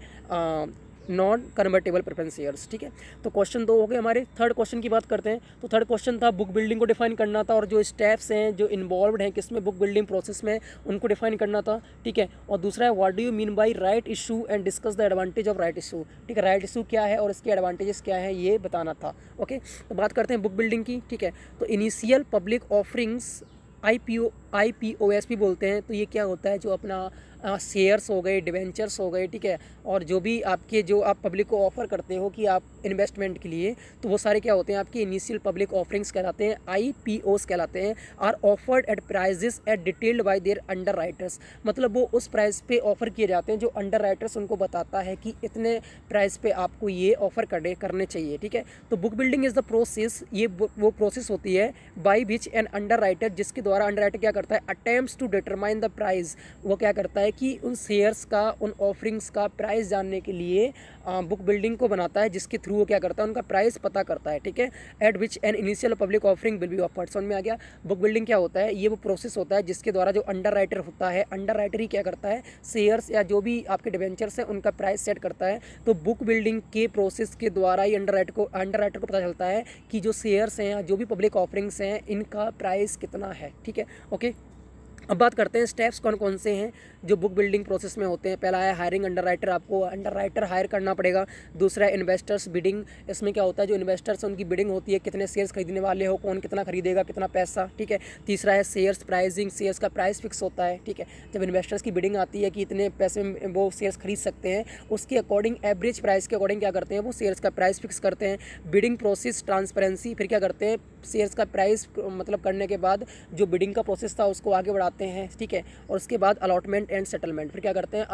A: नॉन कन्वर्टेबल प्रेफरेंस शेयर्स। ठीक है, तो क्वेश्चन 2 हो गए हमारे। थर्ड क्वेश्चन की बात करते हैं। तो थर्ड क्वेश्चन था बुक बिल्डिंग को डिफाइन करना था, और जो स्टेप्स हैं जो इन्वॉल्वड हैं किसमें, बुक बिल्डिंग प्रोसेस में, उनको डिफाइन करना था। ठीक है, और दूसरा है what do you mean by right issue and discuss the advantage of right issue. ठीक है, राइट इशू क्या है और इसके एडवांटेजेस क्या है ये बताना था। ओके, तो बात करते हैं बुक बिल्डिंग की। ठीक है, तो इनिशियल पब्लिक ऑफरिंग्स IPOs भी बोलते हैं। तो ये क्या होता है, जो अपना शेयर्स हो गए, डिवेंचर्स हो गए, ठीक है, और जो भी आपके जो आप पब्लिक को ऑफ़र करते हो कि आप इन्वेस्टमेंट के लिए, तो वो सारे क्या होते हैं आपके इनिशियल पब्लिक ऑफरिंग्स कहलाते हैं, IPOs कहलाते हैं। Are offered at prices at detailed by their underwriters. मतलब वो उस प्राइस पे ऑफ़र किए जाते हैं जो अंडर राइटर्स उनको बताता है कि इतने प्राइस पे आपको ये ऑफ़र करने चाहिए। ठीक है, तो book building is the process, ये वो प्रोसेस होती है by which an underwriter, जिसके द्वारा अंडर राइटर क्या करता है, attempts to determine the price. वो क्या करता है कि उन शेयर्स का, उन ऑफरिंग्स का प्राइस जानने के लिए बुक बिल्डिंग को बनाता है, जिसके थ्रू वो क्या करता है, उनका प्राइस पता करता है। ठीक है, eight which an initial public offering will be offered. समझ में आ गया। बुक बिल्डिंग क्या होता है, ये वो प्रोसेस होता है जिसके द्वारा जो अंडर राइटर होता है, अंडर राइटर ही क्या करता है, शेयर्स या जो भी आपके डिवेंचर्स हैं उनका प्राइस सेट करता है। तो बुक बिल्डिंग के प्रोसेस के द्वारा ही अंडर राइटर को पता चलता है कि जो शेयर्स हैं, जो भी पब्लिक ऑफरिंग्स हैं, इनका प्राइस कितना है। ठीक है, ओके। अब बात करते हैं स्टेप्स कौन कौन से हैं जो बुक बिल्डिंग प्रोसेस में होते हैं। पहला है हायरिंग अंडरराइटर, आपको अंडरराइटर हायर करना पड़ेगा। दूसरा है इन्वेस्टर्स बिडिंग, इसमें क्या होता है जो इन्वेस्टर्स उनकी बिडिंग होती है, कितने शेयर्स खरीदने वाले हो, कौन कितना खरीदेगा, कितना पैसा, ठीक है। तीसरा है शेयर्स प्राइसिंग, शेयर्स का प्राइस फिक्स होता है, ठीक है। जब इन्वेस्टर्स की बिडिंग आती है कि इतने पैसे में वो शेयर्स खरीद सकते हैं, उसके अकॉर्डिंग एवरेज प्राइस के अकॉर्डिंग क्या करते हैं वो शेयर्स का प्राइस फिक्स करते हैं। बिडिंग प्रोसेस ट्रांसपेरेंसी, फिर क्या करते हैं शेयर्स का प्राइस मतलब करने के बाद जो बिडिंग का प्रोसेस था उसको आगे बढ़ाते हैं, ठीक है। और उसके बाद अलॉटमेंट एंड सेटलमेंट, फिर क्या करते हैं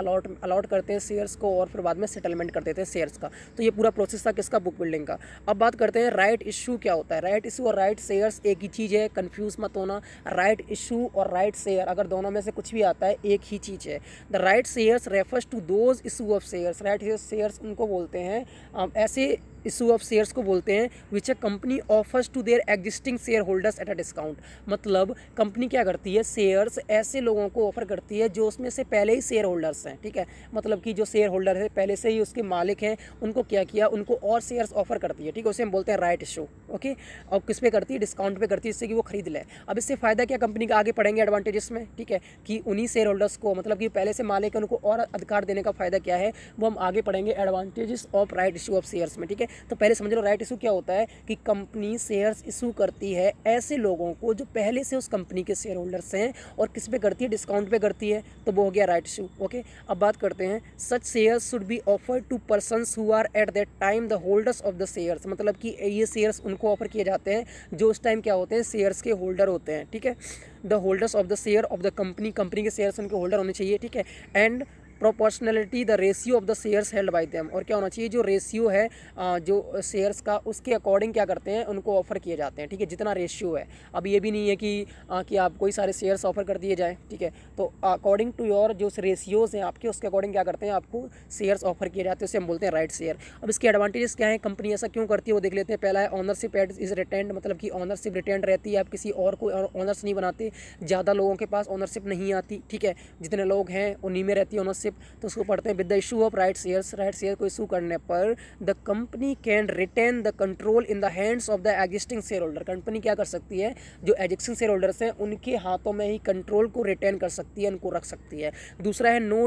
A: अलॉट करते हैं शेयर्स को और फिर बाद में सेटलमेंट कर देते हैं शेयर्स का। तो ये पूरा प्रोसेस था किसका, बुक बिल्डिंग का। अब बात करते हैं राइट इशू क्या होता है। राइट इशू और राइट शेयर्स एक ही चीज़ है, कंफ्यूज मत होना। राइट इशू और राइट शेयर अगर दोनों में से कुछ भी आता है एक ही चीज़ है। The right shares refers to those issue of shares, right shares उनको बोलते हैं ऐसे इशू ऑफ शेयर्स को बोलते हैं which a company offers to their existing share holders at a discount. मतलब कंपनी क्या करती है, शेयर्स ऐसे लोगों को ऑफर करती है जो उसमें से पहले ही शेयर होल्डर्स हैं, ठीक है। मतलब कि जो शेयर होल्डर है पहले से ही उसके मालिक हैं, उनको क्या किया, उनको और शेयर्स ऑफर करती है, ठीक है। उसे हम बोलते हैं राइट इशू, ओके। और किस पे करती है, डिस्काउंट पे करती है, जिससे कि वो खरीद ले। अब इससे फ़ायदा क्या, कंपनी का आगे पढ़ेंगे एडवांटेजेस में, ठीक है, कि उन्हीं शेयर होल्डर्स को मतलब कि पहले से मालिक है उनको और अधिकार देने का फ़ायदा क्या है वो हम आगे पढ़ेंगे advantages of right issue of shares में, ठीक है। तो पहले समझ लो राइट इशू क्या होता है कि कंपनी शेयर्स इशू करती है ऐसे लोगों को जो पहले से उस कंपनी के शेयर होल्डर्स हैं और किस पे करती है, डिस्काउंट पे करती है, तो वो हो गया राइट इशू, ओके। अब बात करते हैं such shares should be offered to persons who are at that time the holders of the shares. मतलब कि ये शेयर्स उनको ऑफर किए जाते हैं जो उस टाइम क्या होते हैं, शेयर्स के होल्डर होते हैं, ठीक है। The holders of the share of the company, company के शेयर्स उनके होल्डर होने चाहिए, ठीक है। And proportionality the ratio of the shares held by them, और क्या होना चाहिए जो रेशियो है जो शेयर्स का उसके अकॉर्डिंग क्या करते हैं उनको ऑफर किए जाते हैं, ठीक है, जितना रेशियो है। अब ये भी नहीं है कि आप कोई सारे शेयर्स ऑफर कर दिए जाएँ, ठीक है। तो अकॉर्डिंग टू योर जो रेशियोज़ हैं आपके उसके अकॉर्डिंग क्या करते हैं आपको शेयर्स ऑफर किए जाते हैं, उसे हम बोलते हैं राइट शेयर। अब इसके एडवांटेजेस क्या है, कंपनी ऐसा क्यों करती है वो देख लेते हैं। पहला है ऑनरशिप इज रिटेंड, मतलब कि ऑनरशिप रिटेंड रहती है, आप किसी और को ऑनर्स नहीं बनाते, ज़्यादा लोगों के पास ऑनरशिप नहीं आती, ठीक है, जितने लोग हैं उन्हीं में रहती है ऑनरशिप। तो उसको पढ़ते हैं with the issue of right shares, right share को इशू करने पर the company can retain the control in the hands of the existing share holder. Company क्या कर सकती है, जो एग्जिस्टिंग शेयर होल्डर्स हैं उनके हाथों में ही कंट्रोल को रिटेन कर सकती है, उनको रख सकती है। दूसरा है नो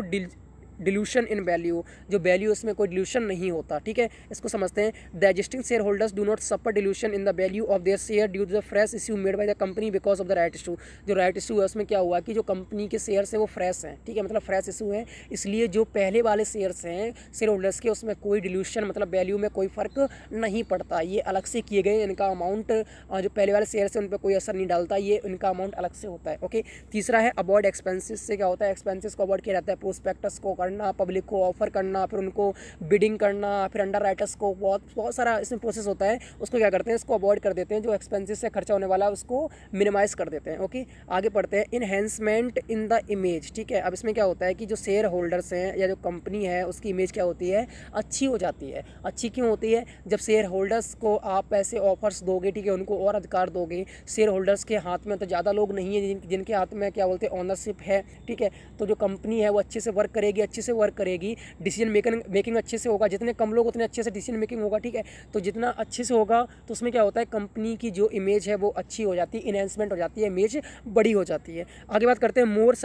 A: डिल्यूशन इन वैल्यू, जो वैल्यू उसमें कोई डिल्यूशन नहीं होता, ठीक है। इसको समझते हैं the existing share holders do not suffer dilution in the value of their share due to the fresh issue made by the company because of the right issue. जो राइट इशू है उसमें क्या हुआ कि जो कंपनी के shares हैं वो फ्रेश हैं, ठीक है, मतलब फ्रेश इशू है, इसलिए जो पहले वाले शेयर्स हैं शेयर होल्डर्स के उसमें कोई डिल्यूशन मतलब वैल्यू में कोई फ़र्क नहीं पड़ता, ये अलग से किए गए, इनका अमाउंट जो पहले वाले शेयर्स हैं उन पर कोई असर नहीं डालता, ये इनका अमाउंट अलग से होता है, ओके। तीसरा है अवॉइड एक्सपेंसेस, से क्या होता है एक्सपेंसेस को अवॉइड किया जाता है, प्रोस्पेक्टस को करना, पब्लिक को ऑफर करना, फिर उनको बिडिंग करना, फिर अंडर राइटर्स को बहुत सारा इसमें प्रोसेस होता है, उसको क्या करते हैं इसको अवॉइड कर देते हैं, जो एक्सपेंसेस से खर्चा होने वाला है उसको मिनिमाइज कर देते हैं, ओके। आगे पढ़ते हैं इनहेंसमेंट इन द इमेज, ठीक है। अब इसमें क्या होता है कि जो शेयर होल्डर्स हैं या जो कंपनी है उसकी इमेज क्या होती है, अच्छी हो जाती है। अच्छी क्यों होती है, जब शेयर होल्डर्स को आप ऐसे ऑफर्स दोगे, ठीक है, उनको और अधिकार दोगे, शेयर होल्डर्स के हाथ में तो ज़्यादा लोग नहीं है जिनके हाथ में क्या बोलते हैं ऑनरशिप है, ठीक है। तो जो कंपनी है वो अच्छे से वर्क करेगी, अच्छे से वर्क करेगी, डिसीजन मेकिंग अच्छे से होगा, जितने कम लोग उतने अच्छे से डिसीजन मेकिंग होगा, ठीक है। तो जितना अच्छे से होगा तो उसमें क्या होता है कंपनी की जो इमेज है वो अच्छी हो जाती है, इनहेंसमेंट हो जाती है, इमेज बड़ी हो जाती है। आगे बात करते हैं मोर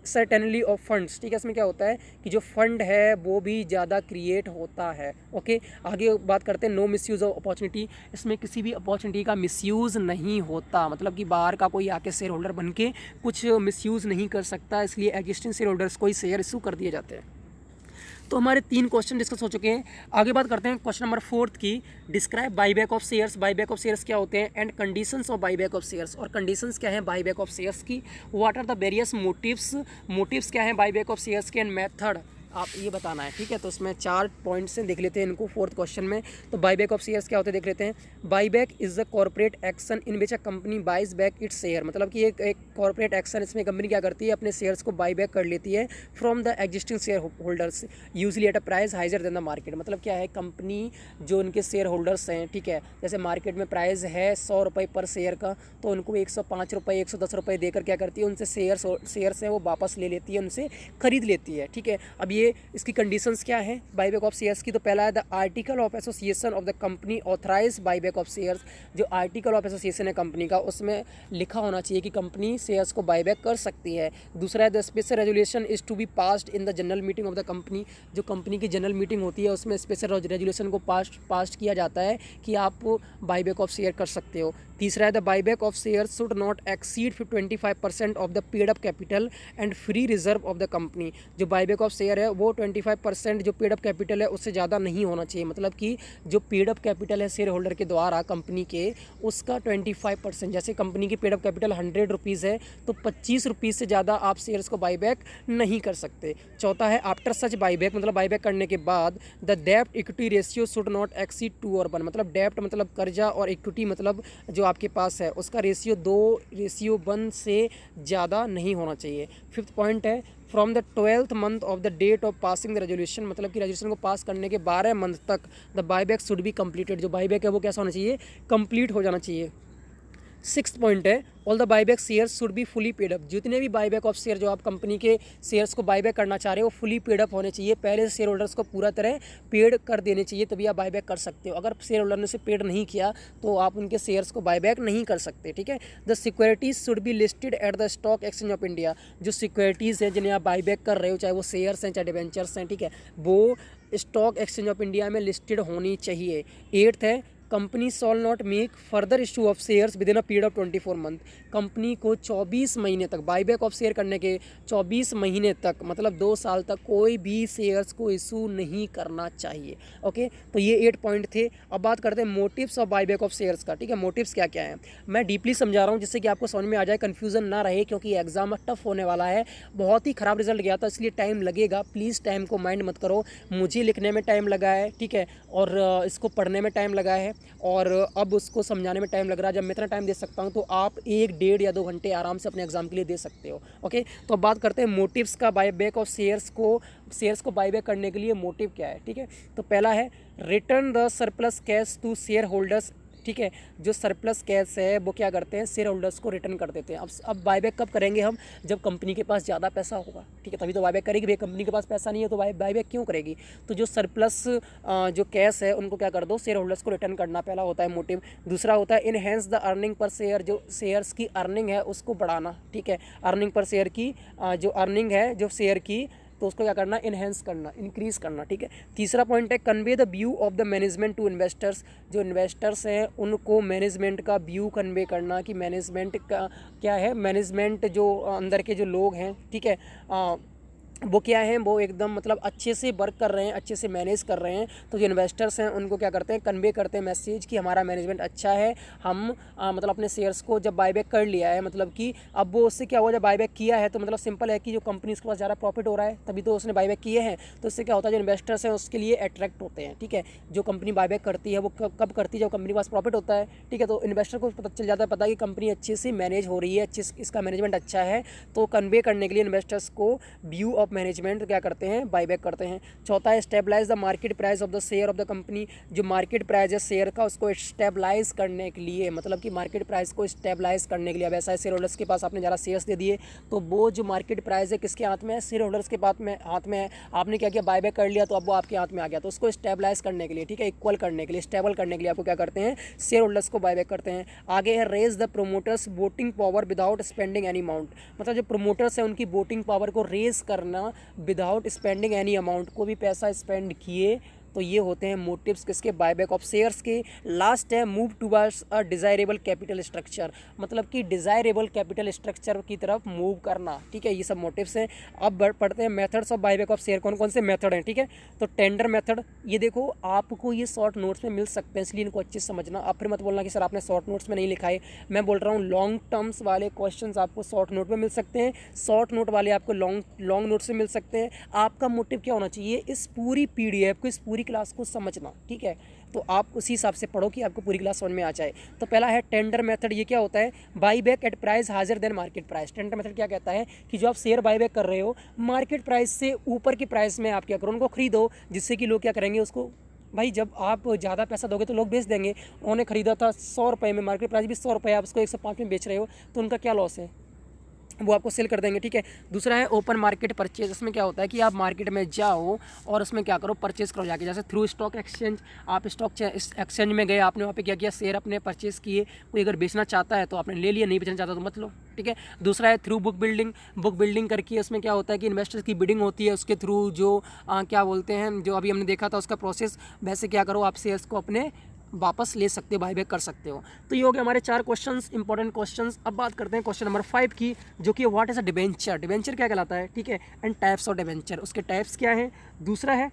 A: सर्टेनली ऑफ फंड्स, ठीक है। इसमें क्या होता है कि जो फंड है वो भी ज़्यादा क्रिएट होता है, ओके। आगे बात करते हैं नो मिसयूज़ ऑफ अपॉर्चुनिटी, इसमें किसी भी अपॉर्चुनिटी का मिसयूज़ नहीं होता, मतलब कि बाहर का कोई आके शेयर होल्डर बन के कुछ मिसयूज़ नहीं कर सकता, इसलिए एग्जिस्टिंग शेयर होल्डर्स को ही शेयर इशू कर दिए जाते हैं। तो हमारे 3 क्वेश्चन डिस्कस हो चुके हैं। आगे बात करते हैं क्वेश्चन नंबर 4 की, describe buyback of shares. Buyback of shares क्या होते हैं and conditions of buyback of shares, और कंडीशंस क्या है बाईबैक ऑफ शेयर्स की। What are the various motives क्या है बाईबैक ऑफ शेयर्स के, एंड मेथड आप ये बताना है, ठीक है। तो इसमें 4 पॉइंट्स हैं, देख लेते हैं इनको 4th क्वेश्चन में। तो बाईबैक ऑफ शेयर्स क्या होते हैं देख लेते हैं। Buyback is the corporate action in which a company buys back its share, मतलब कि एक कॉर्पोरेट एक्शन, इसमें कंपनी क्या करती है अपने शेयर्स को बाई बैक कर लेती है from the existing share holders usually at a price higher than the market. मतलब क्या है, कंपनी जो उनके शेयर होल्डर्स हैं, ठीक है, जैसे मार्केट में प्राइस है 100 रुपये पर शेयर का, तो उनको 105 रुपये 110 रुपये देकर क्या करती है उनसे शेयर्स हैं वो वापस ले लेती है, उनसे खरीद लेती है, ठीक है। अब ये देखिए इसकी कंडीशंस क्या है बाईबैक ऑफ शेयर्स की। तो पहला है the article of association of the company authorise buyback of shares. जो आर्टिकल ऑफ एसोसिएशन है कंपनी का, उसमें लिखा होना चाहिए कि कंपनी शेयर्स को बाईबैक कर सकती है। दूसरा है the special resolution is to be passed in the general meeting of the company. जो कंपनी की जनरल मीटिंग होती है उसमें स्पेशल रेजुलेशन को पास किया जाता है कि आप बाईबैक ऑफ शेयर कर सकते हो। तीसरा है the buyback of share should not exceed 25% of the paid up capital and free reserve of the company. जो बाईबैक ऑफ शेयर है वो 25% जो पेड अप कैपिटल है उससे ज़्यादा नहीं होना चाहिए। मतलब कि जो पेड अप कैपिटल है शेयर होल्डर के द्वारा कंपनी के, उसका 25%, जैसे कंपनी की पेड अप कैपिटल 100 रुपीज़ है तो 25 रुपीज़ से ज़्यादा आप शेयर्स को बाईबैक नहीं कर सकते। चौथा है आफ्टर सच बाईबैक, मतलब बाईबैक करने के बाद द डेब्ट equity ratio should not exceed 2 और 1। मतलब डेब्ट मतलब कर्जा और इक्विटी मतलब जो आपके पास है उसका रेशियो 2:1 से ज़्यादा नहीं होना चाहिए। फिफ्थ पॉइंट है from the 12th month of the date of passing the resolution, मतलब कि रेजोल्यूशन को पास करने के 12 मंथ तक the buyback should be completed. जो बाईबैक है वो कैसा होना चाहिए, कंप्लीट हो जाना चाहिए। सिक्स्थ पॉइंट है all the buyback shares should be fully paid up. जितने भी बाईबैक ऑफ शेयर जो आप कंपनी के शेयर्स को बाईबैक करना चाह रहे हो फुली पेड अप होने चाहिए। पहले से शेयर होल्डर्स को पूरा तरह पेड कर देने चाहिए तभी आप बाईबैक कर सकते हो। अगर शेयर होल्डर ने से पेड नहीं किया तो आप उनके शेयर्स को बाईबैक नहीं कर सकते। ठीक है। The securities should be listed at the stock exchange of India. जो सिक्योरिटीज़ हैं जिन्हें आप बाईबैक कर रहे हो, चाहे वो शेयर्स हैं चाहे डिबेंचर्स हैं, ठीक है, वो स्टॉक एक्सचेंज ऑफ इंडिया में लिस्टेड होनी चाहिए। एट्थ है company shawl not make further issue of shares with in a period of 24 month. Company को 24 महीने तक बाईबैक ऑफ शेयर करने के 24 महीने तक, मतलब 2 साल तक कोई भी शेयर्स को इशू नहीं करना चाहिए। ओके, तो ये 8 पॉइंट थे। अब बात करते हैं motives of buyback of shares का। ठीक है, मोटिव्स क्या क्या है मैं डीपली समझा रहा हूँ जिससे कि आपको समझ में आ जाए, कन्फ्यूजन ना रहे, क्योंकि एग्जाम टफ होने वाला है। बहुत ही ख़राब रिजल्ट गया था इसलिए टाइम लगेगा। प्लीज़ टाइम को माइंड मत करो। मुझे लिखने में टाइम लगा है, ठीक है, और इसको पढ़ने में टाइम लगा है, और अब उसको समझाने में टाइम लग रहा है। जब मैं इतना टाइम दे सकता हूँ तो आप 1, 1.5 या 2 घंटे आराम से अपने एग्जाम के लिए दे सकते हो। ओके, तो अब बात करते हैं मोटिव्स का बाईबैक ऑफ शेयर्स को बाईबैक करने के लिए मोटिव क्या है। ठीक है, तो पहला है return the surplus cash to share holders. ठीक है, जो सरप्लस कैश है वो क्या करते हैं, शेयर होल्डर्स को रिटर्न कर देते हैं। अब बाईबैक कब करेंगे हम, जब कंपनी के पास ज़्यादा पैसा होगा। ठीक है, तभी तो बाईबैक करेगी। भाई कंपनी के पास पैसा नहीं है तो बाईबैक क्यों करेगी। तो जो सरप्लस जो कैश है उनको क्या कर दो, शेयर होल्डर्स को रिटर्न करना पहला होता है मोटिव। दूसरा होता है enhance the earning per share. जो शेयर्स की अर्निंग है उसको बढ़ाना। ठीक है, अर्निंग पर शेयर की जो अर्निंग है जो शेयर की, तो उसको क्या करना, इनहेंस करना, इंक्रीज़ करना। ठीक है, तीसरा पॉइंट है convey the view of the management to investors. जो इन्वेस्टर्स हैं उनको मैनेजमेंट का व्यू कन्वे करना कि मैनेजमेंट का क्या है, मैनेजमेंट जो अंदर के जो लोग हैं, ठीक है, वो क्या है, वो एकदम मतलब अच्छे से वर्क कर रहे हैं, अच्छे से मैनेज कर रहे हैं। तो जो इन्वेस्टर्स हैं उनको क्या करते हैं, कन्वे करते हैं मैसेज कि हमारा मैनेजमेंट अच्छा है। हम मतलब अपने शेयर्स को जब बाईबैक कर लिया है, मतलब कि अब वो उससे क्या हुआ, जब बाईबैक किया है तो मतलब सिंपल है कि जो कंपनी के पास ज़्यादा प्रॉफिट हो रहा है तभी तो उसने बाईबैक किए हैं। तो इससे क्या होता है, जो इन्वेस्टर्स हैं उसके लिए अट्रैक्ट होते हैं। ठीक है, जो कंपनी बाईबैक करती है वो कब करती है, जब कंपनी के पास प्रॉफिट होता है। ठीक है, तो इन्वेस्टर को पता चल जाता है, पता है कि कंपनी अच्छे से मैनेज हो रही है, इसका मैनेजमेंट अच्छा है। तो कन्वे करने के लिए इन्वेस्टर्स को व्यू ऑफ मैनेजमेंट क्या करते हैं, बाईबैक करते हैं। चौथा है stabilise the market price of the share of the company. जो मार्केट प्राइस है शेयर का उसको स्टेबलाइज करने के लिए, मतलब कि मार्केट प्राइस को स्टेबलाइज करने के लिए। अब ऐसा है शेयर होल्डर्स के पास आपने ज़्यादा शेयर्स दे दिए तो वो जो मार्केट प्राइस है किसके हाथ में है, शेयर होल्डर्स के हाथ में है। आपने क्या किया, बाईबैक कर लिया तो अब वो आपके हाथ में आ गया। तो उसको स्टेबलाइज करने के लिए, ठीक है, इक्वल करने के लिए, स्टेबल करने के लिए आपको क्या करते हैं, शेयर होल्डर्स को बाईबैक करते हैं। आगे है raise the promoters voting power without spending any amount. मतलब जो प्रोमोटर्स हैं उनकी वोटिंग पावर को रेज करना विदाउट स्पेंडिंग एनी अमाउंट, को भी पैसा स्पेंड किए। तो ये होते हैं मोटिव्स किसके, बाईबैक ऑफ शेयर्स के। लास्ट है move towards a desirable capital structure, मतलब कि डिज़ायरेबल कैपिटल स्ट्रक्चर की तरफ मूव करना। ठीक है, ये सब मोटिव्स हैं। अब पढ़ते हैं methods of buyback of share, कौन कौन से मेथड हैं। ठीक है, तो टेंडर मेथड, ये देखो आपको ये शॉर्ट नोट्स में मिल सकते हैं इसलिए इनको अच्छे से समझना। आप फिर मत बोलना कि सर आपने शॉर्ट नोट्स में नहीं लिखा है। मैं बोल रहा हूँ लॉन्ग टर्म्स वाले क्वेश्चंस आपको शॉर्ट नोट में मिल सकते हैं, शॉर्ट नोट वाले आपको लॉन्ग नोट से मिल सकते हैं। आपका मोटिव क्या होना चाहिए, इस पूरी PDF को, इस पूरी क्लास को समझना। ठीक है, तो आप उसी हिसाब से पढ़ो कि आपको पूरी क्लास समझ में आ जाए। तो पहला है टेंडर मेथड। ये क्या होता है, buyback at price higher than market price. Tender method क्या कहता है कि जो आप शेयर बाईबैक कर रहे हो मार्केट प्राइस से ऊपर की प्राइस में आप क्या करो, उनको खरीदो, जिससे कि लोग क्या करेंगे, उसको भाई जब आप ज़्यादा पैसा दोगे तो लोग बेच देंगे। उन्होंने खरीदा था 100 रुपये में, मार्केट प्राइस भी 100 रुपये, आप उसको 105 में बेच रहे हो तो उनका क्या लॉस है, वो आपको सेल कर देंगे, ठीक है। दूसरा है ओपन मार्केट परचेज। इसमें क्या होता है कि आप मार्केट में जाओ और उसमें क्या करो, परचेज करो जाके, जैसे थ्रू स्टॉक एक्सचेंज। आप स्टॉक एक्सचेंज में गए, आपने वहाँ पे क्या किया, शेयर अपने परचेज किए। कोई अगर बेचना चाहता है तो आपने ले लिया, नहीं बेचना चाहता तो मत लो, ठीक है। दूसरा है through book building. Book building करके उसमें क्या होता है कि इन्वेस्टर्स की बिडिंग होती है, उसके थ्रू जो क्या बोलते हैं, जो अभी हमने देखा था उसका प्रोसेस, वैसे क्या करो, आप शेयर्स को अपने वापस ले सकते हो, बाईबैक कर सकते हो। तो ये हो गया हमारे 4 क्वेश्चंस, इंपॉर्टेंट क्वेश्चंस। अब बात करते हैं क्वेश्चन नंबर 5 की, जो कि what is a debenture. Debenture क्या कहलाता है, ठीक है, एंड टाइप्स ऑफ डिबेंचर, उसके टाइप्स क्या है। दूसरा है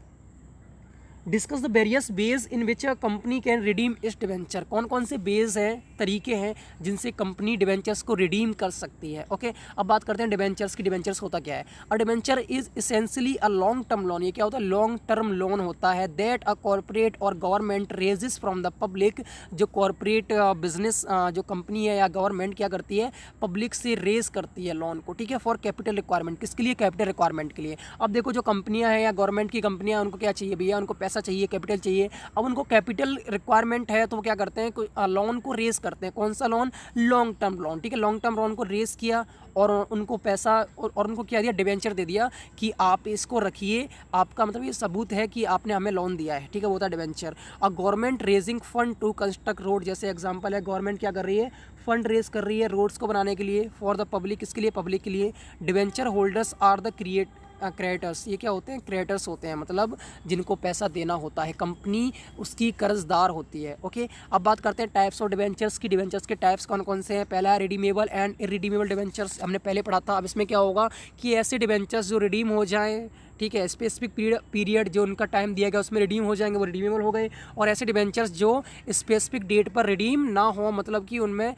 A: discuss the various ways in which a company can redeem its debenture. कौन कौन से बेज हैं, तरीके हैं जिनसे कंपनी डिवेंचर्स को रिडीम कर सकती है। ओके, अब बात करते हैं डिवेंचर्स की। डिवेंचर्स होता क्या है। A debenture is essentially a long term loan. ये क्या होता है, लॉन्ग टर्म लोन होता है that a corporate or government raises from the public. जो कॉर्पोरेट बिजनेस जो कंपनी है या गवर्नमेंट क्या करती है, पब्लिक से रेज करती है लोन को, ठीक है, फॉर कैपिटल रिक्वायरमेंट। किसके लिए, कैपिटल रिक्वायरमेंट के लिए। अब देखो जो कंपनियां हैं या गवर्नमेंट की कंपनियां, उनको क्या चाहिए भैया, उनको पैसा चाहिए, कैपिटल चाहिए। अब उनको कैपिटल रिक्वायरमेंट है तो वो क्या करते हैं, लोन को रेस करते हैं। कौन सा लोन, लॉन्ग टर्म लोन, ठीक है। लॉन्ग टर्म लोन को रेस किया और उनको पैसा और उनको क्या दिया, डिवेंचर दे दिया कि आप इसको रखिए, आपका मतलब ये सबूत है कि आपने हमें लोन दिया है, ठीक है, वो होता है डिवेंचर। और government raising fund to construct road, जैसे एग्जांपल है, गवर्नमेंट क्या कर रही है, फंड रेज कर रही है रोड्स को बनाने के लिए, फॉर द पब्लिक। किसके लिए, पब्लिक के लिए। Debenture holders are the creditors. ये क्या होते हैं, क्रेडिटर्स होते हैं, मतलब जिनको पैसा देना होता है, कंपनी उसकी कर्जदार होती है। ओके, अब बात करते हैं टाइप्स ऑफ डिवेंचर्स की। डिवेंचर्स के टाइप्स कौन कौन से हैं। पहला है रिडीमेबल एंड इरिडीमेबल डिवेंचर्स, हमने पहले पढ़ा था। अब इसमें क्या होगा कि ऐसे डिवेंचर्स जो रिडीम हो जाएं, ठीक है, स्पेसिफिक पीरियड जो उनका टाइम दिया गया उसमें रिडीम हो जाएंगे, वो रिडीमेबल हो गए। और ऐसे डिवेंचर्स जो स्पेसिफिक डेट पर रिडीम ना हो, मतलब कि उनमें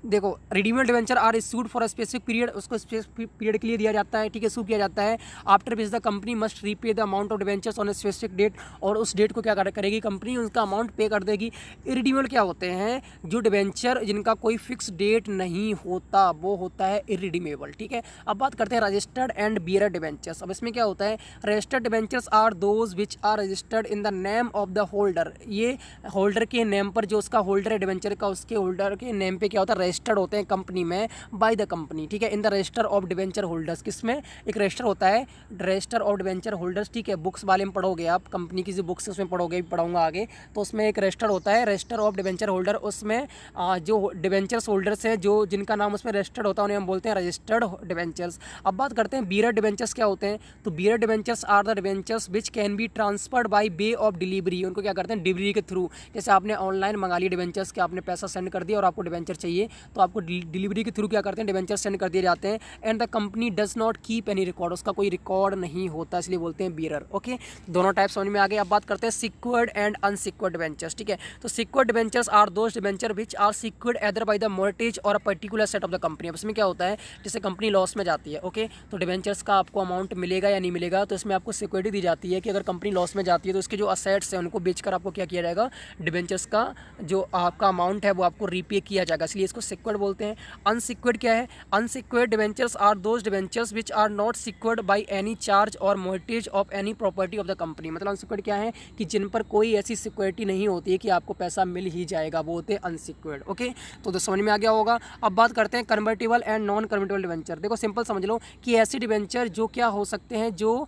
A: देखो, redeemable debenture are issued for a specific period, उसको स्पेसिफिक पीरियड के लिए दिया जाता है, ठीक है, इशू किया जाता है। After which the company must repay the amount of debentures on a specific date, और उस डेट को क्या करेगी कंपनी, उसका अमाउंट पे कर देगी। इरिडीमेबल क्या होते हैं, जो डिवेंचर जिनका कोई फिक्स डेट नहीं होता, वो होता है इरिडीमेबल, ठीक है। अब बात करते हैं रजिस्टर्ड एंड बियरर डिवेंचर्स। अब इसमें क्या होता है, registered debentures are those which are registered in the name of the holder. ये होल्डर के नेम पर, जो उसका होल्डर है डिवेंचर का, उसके होल्डर के नेम पे क्या होता है, रजिस्टर्ड होते हैं कंपनी में, बाय द कंपनी, ठीक है, in the register of debenture holders. किसमें, एक रजिस्टर होता है, रजिस्टर ऑफ डिवेंचर होल्डर्स, ठीक है। बुक्स वाले में पढ़ोगे आप, कंपनी की जो बुक्स उसमें पढ़ोगे, पढ़ाऊंगा आगे, तो उसमें एक रजिस्टर होता है, रजिस्टर ऑफ डिवेंचर होल्डर। उसमें जो डिवेंचर्स होल्डर्स हैं, जो जिनका नाम उसमें रजिस्टर्ड होता है, उन्हें हम बोलते हैं रजिस्टर्ड डिवेंचर्स। अब बात करते हैं बियरर डिवेंचर्स क्या होते हैं। तो bearer debentures are the debentures which can be transferred by way of delivery. उनको क्या करते हैं, डिलीवरी के थ्रू, जैसे आपने ऑनलाइन मंगा लिया डिवेंचर्स के, आपने पैसा सेंड कर दिया और आपको डिवेंचर चाहिए, तो आपको डिलीवरी के थ्रू क्या करते हैं, डिवेंचर सेंड कर दिए जाते हैं। And the company does not keep any record, उसका कोई रिकॉर्ड नहीं होता, इसलिए बोलते हैं बियरर। ओके, दोनों टाइप समझ में आ गए। अब बात करते हैं सिक्योर्ड एंड अनसिक्योर्ड डिवेंचर्स, ठीक है। तो secured debentures are those debenture which are secured either by the mortgage or a particular set of the company. अब इसमें क्या होता है, जैसे कंपनी लॉस में जाती है, ओके, तो डिवेंचर्स का आपको अमाउंट मिलेगा या नहीं मिलेगा, तो इसमें आपको सिक्योरिटी दी जाती है कि अगर कंपनी लॉस में जाती है तो उसके जो असेट्स हैं उनको बेचकर आपको क्या किया जाएगा, डिवेंचर्स का जो आपका अमाउंट है वो आपको रीपे किया जाएगा, इसलिए इसको सिक्योर्ड बोलते हैं। अनसिक्योर्ड क्या है, unsecured debentures are those debentures which are not secured by any charge or mortgage of any property of the company. मतलब अनसिक्योर्ड क्या है कि जिन पर कोई ऐसी सिक्योरिटी नहीं होती है कि आपको पैसा मिल ही जाएगा, वो होते हैं अनसिक्योर्ड। ओके, तो समझ में आ गया होगा। अब बात करते हैं convertible and non convertible debenture. देखो सिंपल समझ लो कि ऐसे डिवेंचर जो क्या हो सकते हैं, जो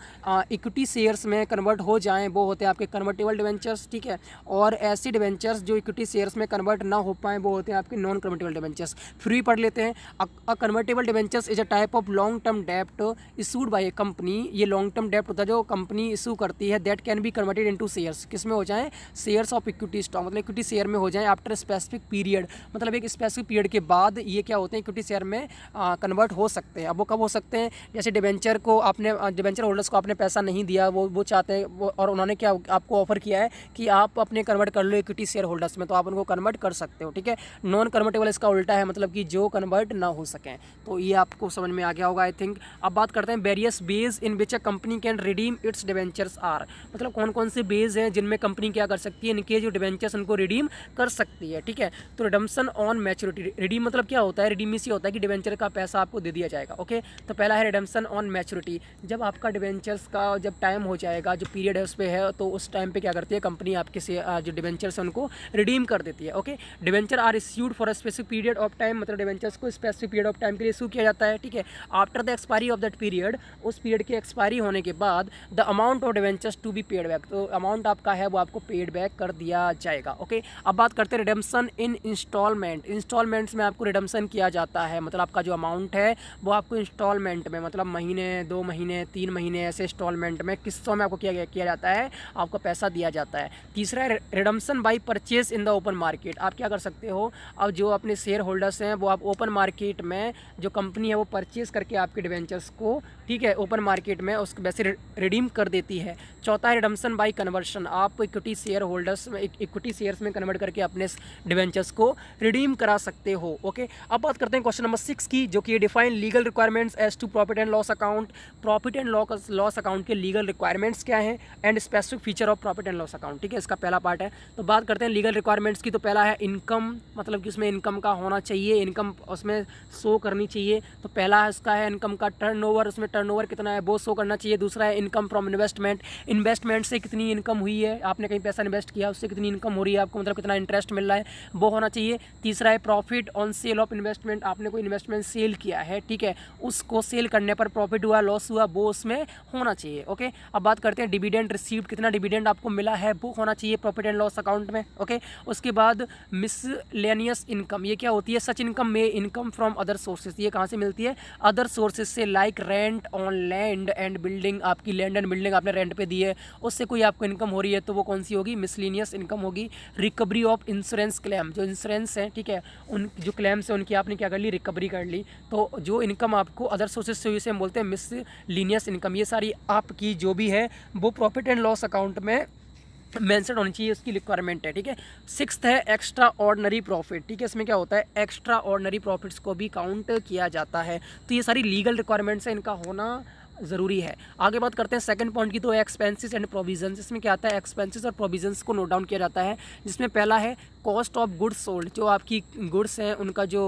A: इक्विटी शेयर्स में कन्वर्ट हो जाएं, वो होते हैं आपके कन्वर्टेबल डिवेंचर्स, ठीक है। और ऐसे डिवेंचर्स जो इक्विटी शेयर्स में कन्वर्ट ना हो पाएँ, वो होते हैं आपके नॉन कन्वर्टेबल डिवेंचर्स। फिर भी पढ़ लेते हैं। A convertible debentures is a type of long term डेप्ट इशूड बाय ए कंपनी। ये लॉन्ग टर्म डेप्ट होता है जो कंपनी इशू करती है, that can be converted into shares. किस में हो जाए, शेयर्स ऑफ इक्विटी स्टॉक, मतलब इक्विटी शेयर में हो जाए आफ्टर स्पेसिफिक पीरियड, मतलब एक स्पेसिफिक पीरियड के बाद ये क्या होते हैं, इक्विटी शेयर में कन्वर्ट हो सकते हैं। अब वो कब हो सकते हैं, जैसे डिवेंचर को आपने, डिवेंचर होल्डर्स को आपने पैसा नहीं दिया, वो चाहते हैं वो, और उन्होंने क्या आपको ऑफर किया है कि आप अपने कन्वर्ट कर लो इक्विटी शेयर होल्डर्स में, तो आप उनको कन्वर्ट कर सकते हो, ठीक है। नॉन कन्वर्टेबल इसका उल्टा है, मतलब कि जो कन्वर्ट ना हो सकें। तो ये आपको समझ में आ गया होगा आई थिंक। अब बात करते हैं various ways in which a company can redeem its debentures are, मतलब कौन कौन से बेज हैं जिनमें कंपनी क्या कर सकती है, इनके जो डिवेंचर्स उनको रिडीम कर सकती है, ठीक है। तो रिडम्पशन ऑन मैच्योरिटी, रिडीम मतलब क्या होता है, रिडीम इसी होता है कि डिवेंचर का पैसा आपको दे दिया जाएगा। ओके, तो पहला है रिडम्पशन ऑन मैच्योरिटी, जब आपका डिवेंचर्स का जब टाइम हो जाएगा, जो पीरियड है उस पर है, तो उस टाइम पे क्या करती है कंपनी, आपके से जो डिवेंचर्स है उनको रिडीम कर देती है। Okay, debenture are issued for a specific period, period of time, मतलब डिवेंचर्स को स्पेसिफिक पीरियड ऑफ टाइम के लिए इशू किया जाता है, ठीक है। After the expiry of that period, उस पीरियड की एक्सपायरी होने के बाद the amount of debentures to be paid back, तो अमाउंट आपका है वो आपको पेड बैक कर दिया जाएगा, ओके। अब बात करते हैं रिडेम्पशन इन इंस्टॉलमेंट। इंस्टॉलमेंट्स में आपको रिडेम्पशन किया जाता है, मतलब आपका जो अमाउंट है वो आपको इंस्टॉलमेंट में, मतलब महीने, 2 महीने, 3 महीने, ऐसे इंस्टॉलमेंट में, किस्तों में आपको किया जाता है, आपको पैसा दिया जाता है। तीसरा है redemption by purchase in the open market. आप क्या कर सकते हो, अब जो अपने शेयर होल्डर्स हैं वो आप ओपन मार्केट में, जो कंपनी है वो परचेज करके आपके डिवेंचर्स को, ठीक है, ओपन मार्केट में उसको वैसे रिडीम कर देती है। चौथा है रिडेम्पशन बाय कन्वर्शन। आप इक्विटी शेयर होल्डर्स में, इक्विटी शेयर्स में कन्वर्ट करके अपने डिवेंचर्स को रिडीम करा सकते हो, ओके। अब बात करते हैं क्वेश्चन नंबर 6 की, जो कि define legal requirements as to profit and loss account. Profit and loss account के लीगल रिक्वायरमेंट्स क्या हैं and specific feature of profit and loss account, ठीक है, इसका पहला पार्ट है। तो बात करते हैं लीगल रिक्वायरमेंट्स की। तो पहला है इनकम, मतलब कि उसमें इनकम का होना चाहिए, इनकम उसमें शो करनी चाहिए। तो पहला है उसका है इनकम का टर्नओवर, उसमें टर्नओवर कितना है वो शो करना चाहिए। दूसरा है इनकम फ्रॉम इन्वेस्टमेंट, इन्वेस्टमेंट से कितनी इनकम हुई है, आपने कहीं पैसा इन्वेस्ट किया उससे कितनी इनकम हो रही है आपको, मतलब कितना इंटरेस्ट मिल रहा है, वो होना चाहिए। तीसरा है profit on sale of investment, आपने कोई इन्वेस्टमेंट सेल किया है, ठीक है, उसको सेल करने पर प्रॉफिट हुआ, लॉस हुआ, वो उसमें होना चाहिए, ओके। अब बात करते हैं डिविडेंड रिसीव्ड, कितना डिविडेंड आपको मिला है वो होना चाहिए प्रॉफिट एंड लॉस अकाउंट में, ओके। उसके बाद मिसलेनियस इनकम, ये क्या होती है, सच इनकम में इनकम फ्रॉम अदर सोर्सेज, ये कहाँ से मिलती है, अदर सोर्सेज से, like rent on land and building, आपकी लैंड एंड बिल्डिंग आपने रेंट पे दी है, उससे कोई आपको इनकम हो रही है तो वो कौन सी होगी, मिसलेनियस इनकम होगी। रिकवरी ऑफ इंश्योरेंस क्लेम, जो इंश्योरेंस है, ठीक है, उन जो क्लेम्स है उनकी आपने क्या कर ली, रिकवरी कर ली, तो जो इनकम आपको अदर सोर्सेज से हुई उसे हम बोलते हैं मिसलेनियस इनकम। ये सारी आपकी जो भी है वो प्रॉफिट एंड लॉस अकाउंट में मेंशन होनी चाहिए, उसकी रिक्वायरमेंट है, ठीक है। सिक्स्थ है एक्स्ट्रा ऑर्डनरी प्रॉफिट, ठीक है, इसमें क्या होता है, एक्स्ट्रा ऑर्डनरी प्रॉफिट्स को भी काउंट किया जाता है। तो ये सारी लीगल रिक्वायरमेंट्स हैं, इनका होना ज़रूरी है। आगे बात करते हैं सेकंड पॉइंट की, तो एक्सपेंसेस एंड प्रोविजंस। इसमें क्या आता है, एक्सपेंसेस और प्रोविजंस को नोट डाउन किया जाता है, जिसमें पहला है कॉस्ट ऑफ गुड्स सोल्ड, जो आपकी गुड्स हैं उनका जो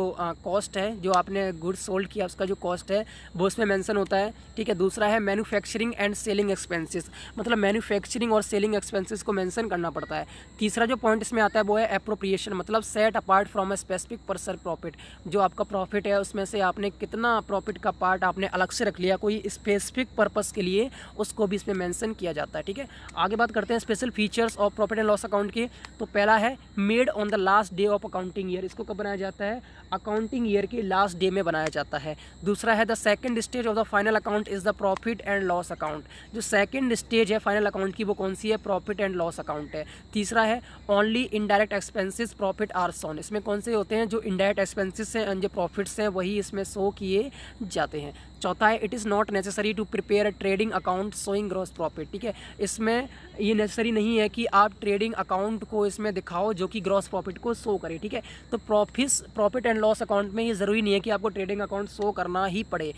A: कॉस्ट है, जो आपने गुड्स सोल्ड किया उसका जो कॉस्ट है वो उसमें मेंशन होता है, ठीक है। दूसरा है मैन्युफैक्चरिंग एंड सेलिंग एक्सपेंसेस, मतलब मैन्युफैक्चरिंग और सेलिंग एक्सपेंसेस को मेंशन करना पड़ता है। तीसरा जो पॉइंट इसमें आता है वो है एप्रोप्रिएशन, मतलब set apart from a specific person profit, जो आपका प्रॉफिट है उसमें से आपने कितना प्रॉफिट का पार्ट आपने अलग से रख लिया कोई स्पेसिफिक पर्पस के लिए, उसको भी इसमें मेंशन किया जाता है, ठीक है। आगे बात करते हैं special features of profit and loss account के। तो पहला है made on the last day of accounting year, इसको कब बनाया जाता है, अकाउंटिंग ईयर के लास्ट डे में बनाया जाता है। दूसरा है the second stage of the final account is the profit and loss account, जो सेकंड स्टेज है फाइनल अकाउंट की वो कौन सी है, प्रॉफिट एंड लॉस अकाउंट है। तीसरा है only indirect expenses profit are shown, इसमें कौन से होते हैं, जो इनडायरेक्ट एक्सपेंसेस हैं, जो प्रॉफिट्स हैं वही इसमें शो किए जाते हैं। चौथा है it is not necessary to prepare a trading account showing gross profit, ठीक है, इसमें ये नेसेसरी नहीं है कि आप ट्रेडिंग अकाउंट को इसमें दिखाओ जो कि ग्रॉस प्रॉफिट को शो करे, ठीक है। तो प्रॉफिट एंड लॉस अकाउंट में ये ज़रूरी नहीं है कि आपको ट्रेडिंग अकाउंट शो करना ही पड़े।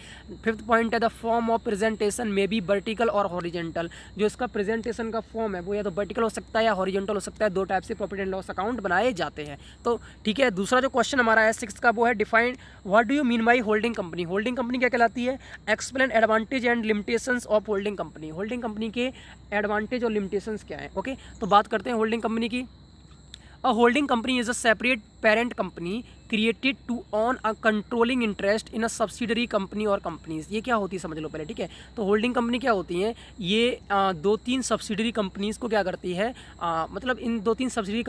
A: फिफ्थ पॉइंट है the form of presentation may be vertical और हॉरिजेंटल, जो इसका प्रेजेंटेशन का फॉर्म है वो या तो वर्टिकल हो सकता है या हॉरिजेंटल हो सकता है, दो टाइप से प्रॉफिट एंड लॉस अकाउंट बनाए जाते हैं। तो ठीक है, दूसरा जो क्वेश्चन हमारा है सिक्स्थ का वो है define what do you mean by holding company. Holding company क्या कहलाती है, explain advantage and limitations of holding company, holding company के एडवांटेज और लिमिटेशंस क्या है, ओके। तो बात करते हैं होल्डिंग कंपनी की। A holding company is a separate parent company created to own a controlling interest in a subsidiary company और कंपनीज। ये क्या होती है समझ लो पहले, ठीक है। तो होल्डिंग कंपनी क्या होती हैं, ये 2-3 सब्सिडरी कंपनीज़ को क्या करती है, मतलब इन 2-3 सब्सिडरी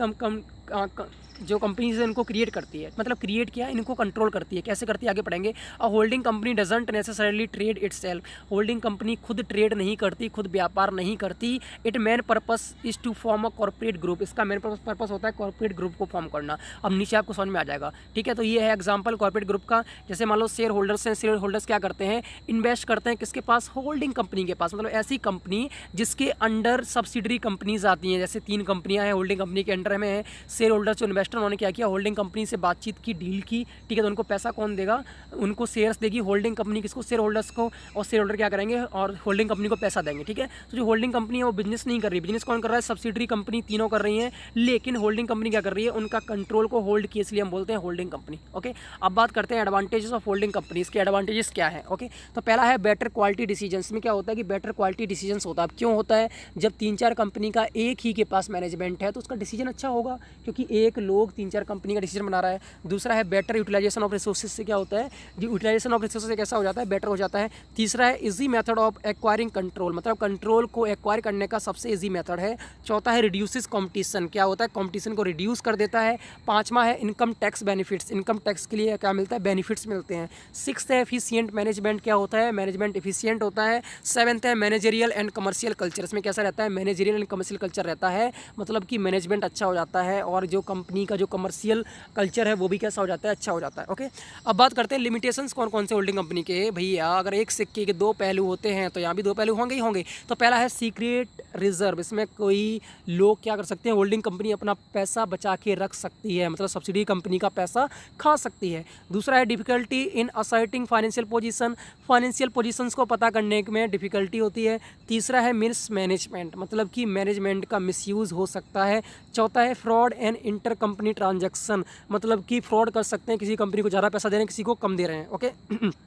A: जो कंपनीज है इनको क्रिएट करती है, मतलब क्रिएट किया इनको कंट्रोल करती है, कैसे करती है आगे पढ़ेंगे। A holding company doesn't necessarily trade itself, holding company खुद ट्रेड नहीं करती, खुद व्यापार नहीं करती। It main purpose is to form a corporate group, इसका मेन पर्पस होता है कॉर्पोरेट ग्रुप को फॉर्म करना। अब नीचे आपको समझ में आ जाएगा, ठीक है। तो ये है एग्जांपल कॉर्पोरेट ग्रुप का। जैसे मान लो शेयर होल्डर्स हैं, शेयर होल्डर्स क्या करते हैं, इन्वेस्ट करते हैं किसके पास, होल्डिंग कंपनी के पास, मतलब ऐसी कंपनी जिसके अंडर सब्सिडरी कंपनीज आती हैं। जैसे 3 कंपनियां हैं होल्डिंग कंपनी के अंडर में है, शेयर होल्डर्स जो इन्वेस्टर उन्होंने क्या किया, होल्डिंग कंपनी से बातचीत की, डील की, ठीक है। तो उनको पैसा कौन देगा, उनको शेयर्स देगी होल्डिंग कंपनी, किसको, शेयर होल्डर्स को, और शेयर होल्डर क्या करेंगे और होल्डिंग कंपनी को पैसा देंगे, ठीक है। तो जो होल्डिंग कंपनी है वो बिजनेस नहीं कर रही, बिजनेस कौन कर रहा है, सब्सिडरी कंपनी तीनों कर रही हैं, लेकिन होल्डिंग कंपनी क्या कर रही है, उनका कंट्रोल को होल्ड की, इसलिए हम बोलते हैं होल्डिंग कंपनी। ओके, अब बात करते हैं एडवांटेजेस ऑफ होल्डिंग कंपनी। इसके एडवांटेजेस क्या है? ओके, तो पहला है बेटर क्वालिटी डिसीजंस। में क्या होता है कि बेटर क्वालिटी डिसीजंस होता है। अब क्यों होता है? जब 3-4 कंपनी का एक ही के पास मैनेजमेंट है तो उसका डिसीजन अच्छा होगा, क्योंकि एक लोग 3-4 कंपनी का डिसीजन बना रहा है। दूसरा है बेटर यूटिलाइजेशन ऑफ रिसोर्सेज। से क्या होता है, जो यूटिलाइजेशन ऑफ रिसोर्सेज कैसा हो जाता है, बेटर हो जाता है। तीसरा है easy method of acquiring control, मतलब कंट्रोल को एक्वायर करने का सबसे इजी मेथड है। चौथा है रिड्यूसेस कंपटीशन, क्या होता है, कंपटीशन को रिड्यूस कर देता है। पांचवा है income tax benefits, income tax के लिए क्या मिलता है, बेनिफिट्स मिलते हैं। सिक्स्थ है एफिशिएंट मैनेजमेंट, क्या होता है, मैनेजमेंट एफिशिएंट होता है। सेवन्थ है मैनेजरियल एंड कमर्शियल कल्चर, इसमें कैसा रहता है, मैनेजरियल एंड कमर्शियल कल्चर रहता है, मतलब कि मैनेजमेंट अच्छा हो जाता है और जो कंपनी का जो कमर्शियल कल्चर है वो भी कैसा हो जाता है, अच्छा हो जाता है। ओके, अब बात करते हैं लिमिटेशंस कौन कौन से होल्डिंग कंपनी के। भैया अगर एक सिक्के के दो पहलू होते हैं तो यहाँ भी दो पहलू होंगे ही होंगे। तो पहला है सीक्रेट रिजर्व, इसमें कोई लोग क्या कर सकते हैं, होल्डिंग कंपनी अपना पैसा बचा के रख सकती है, मतलब सब्सिडी कंपनी का पैसा खा सकती है। दूसरा है difficulty in asserting financial position, financial positions को पता करने में डिफिकल्टी होती है। तीसरा है मिस मैनेजमेंट, मतलब कि मैनेजमेंट का मिसयूज़ हो सकता है। चौथा है fraud and inter company transaction, मतलब कि फ्रॉड कर सकते हैं, किसी कंपनी को ज़्यादा पैसा दे रहे हैं, किसी को कम दे रहे हैं। ओके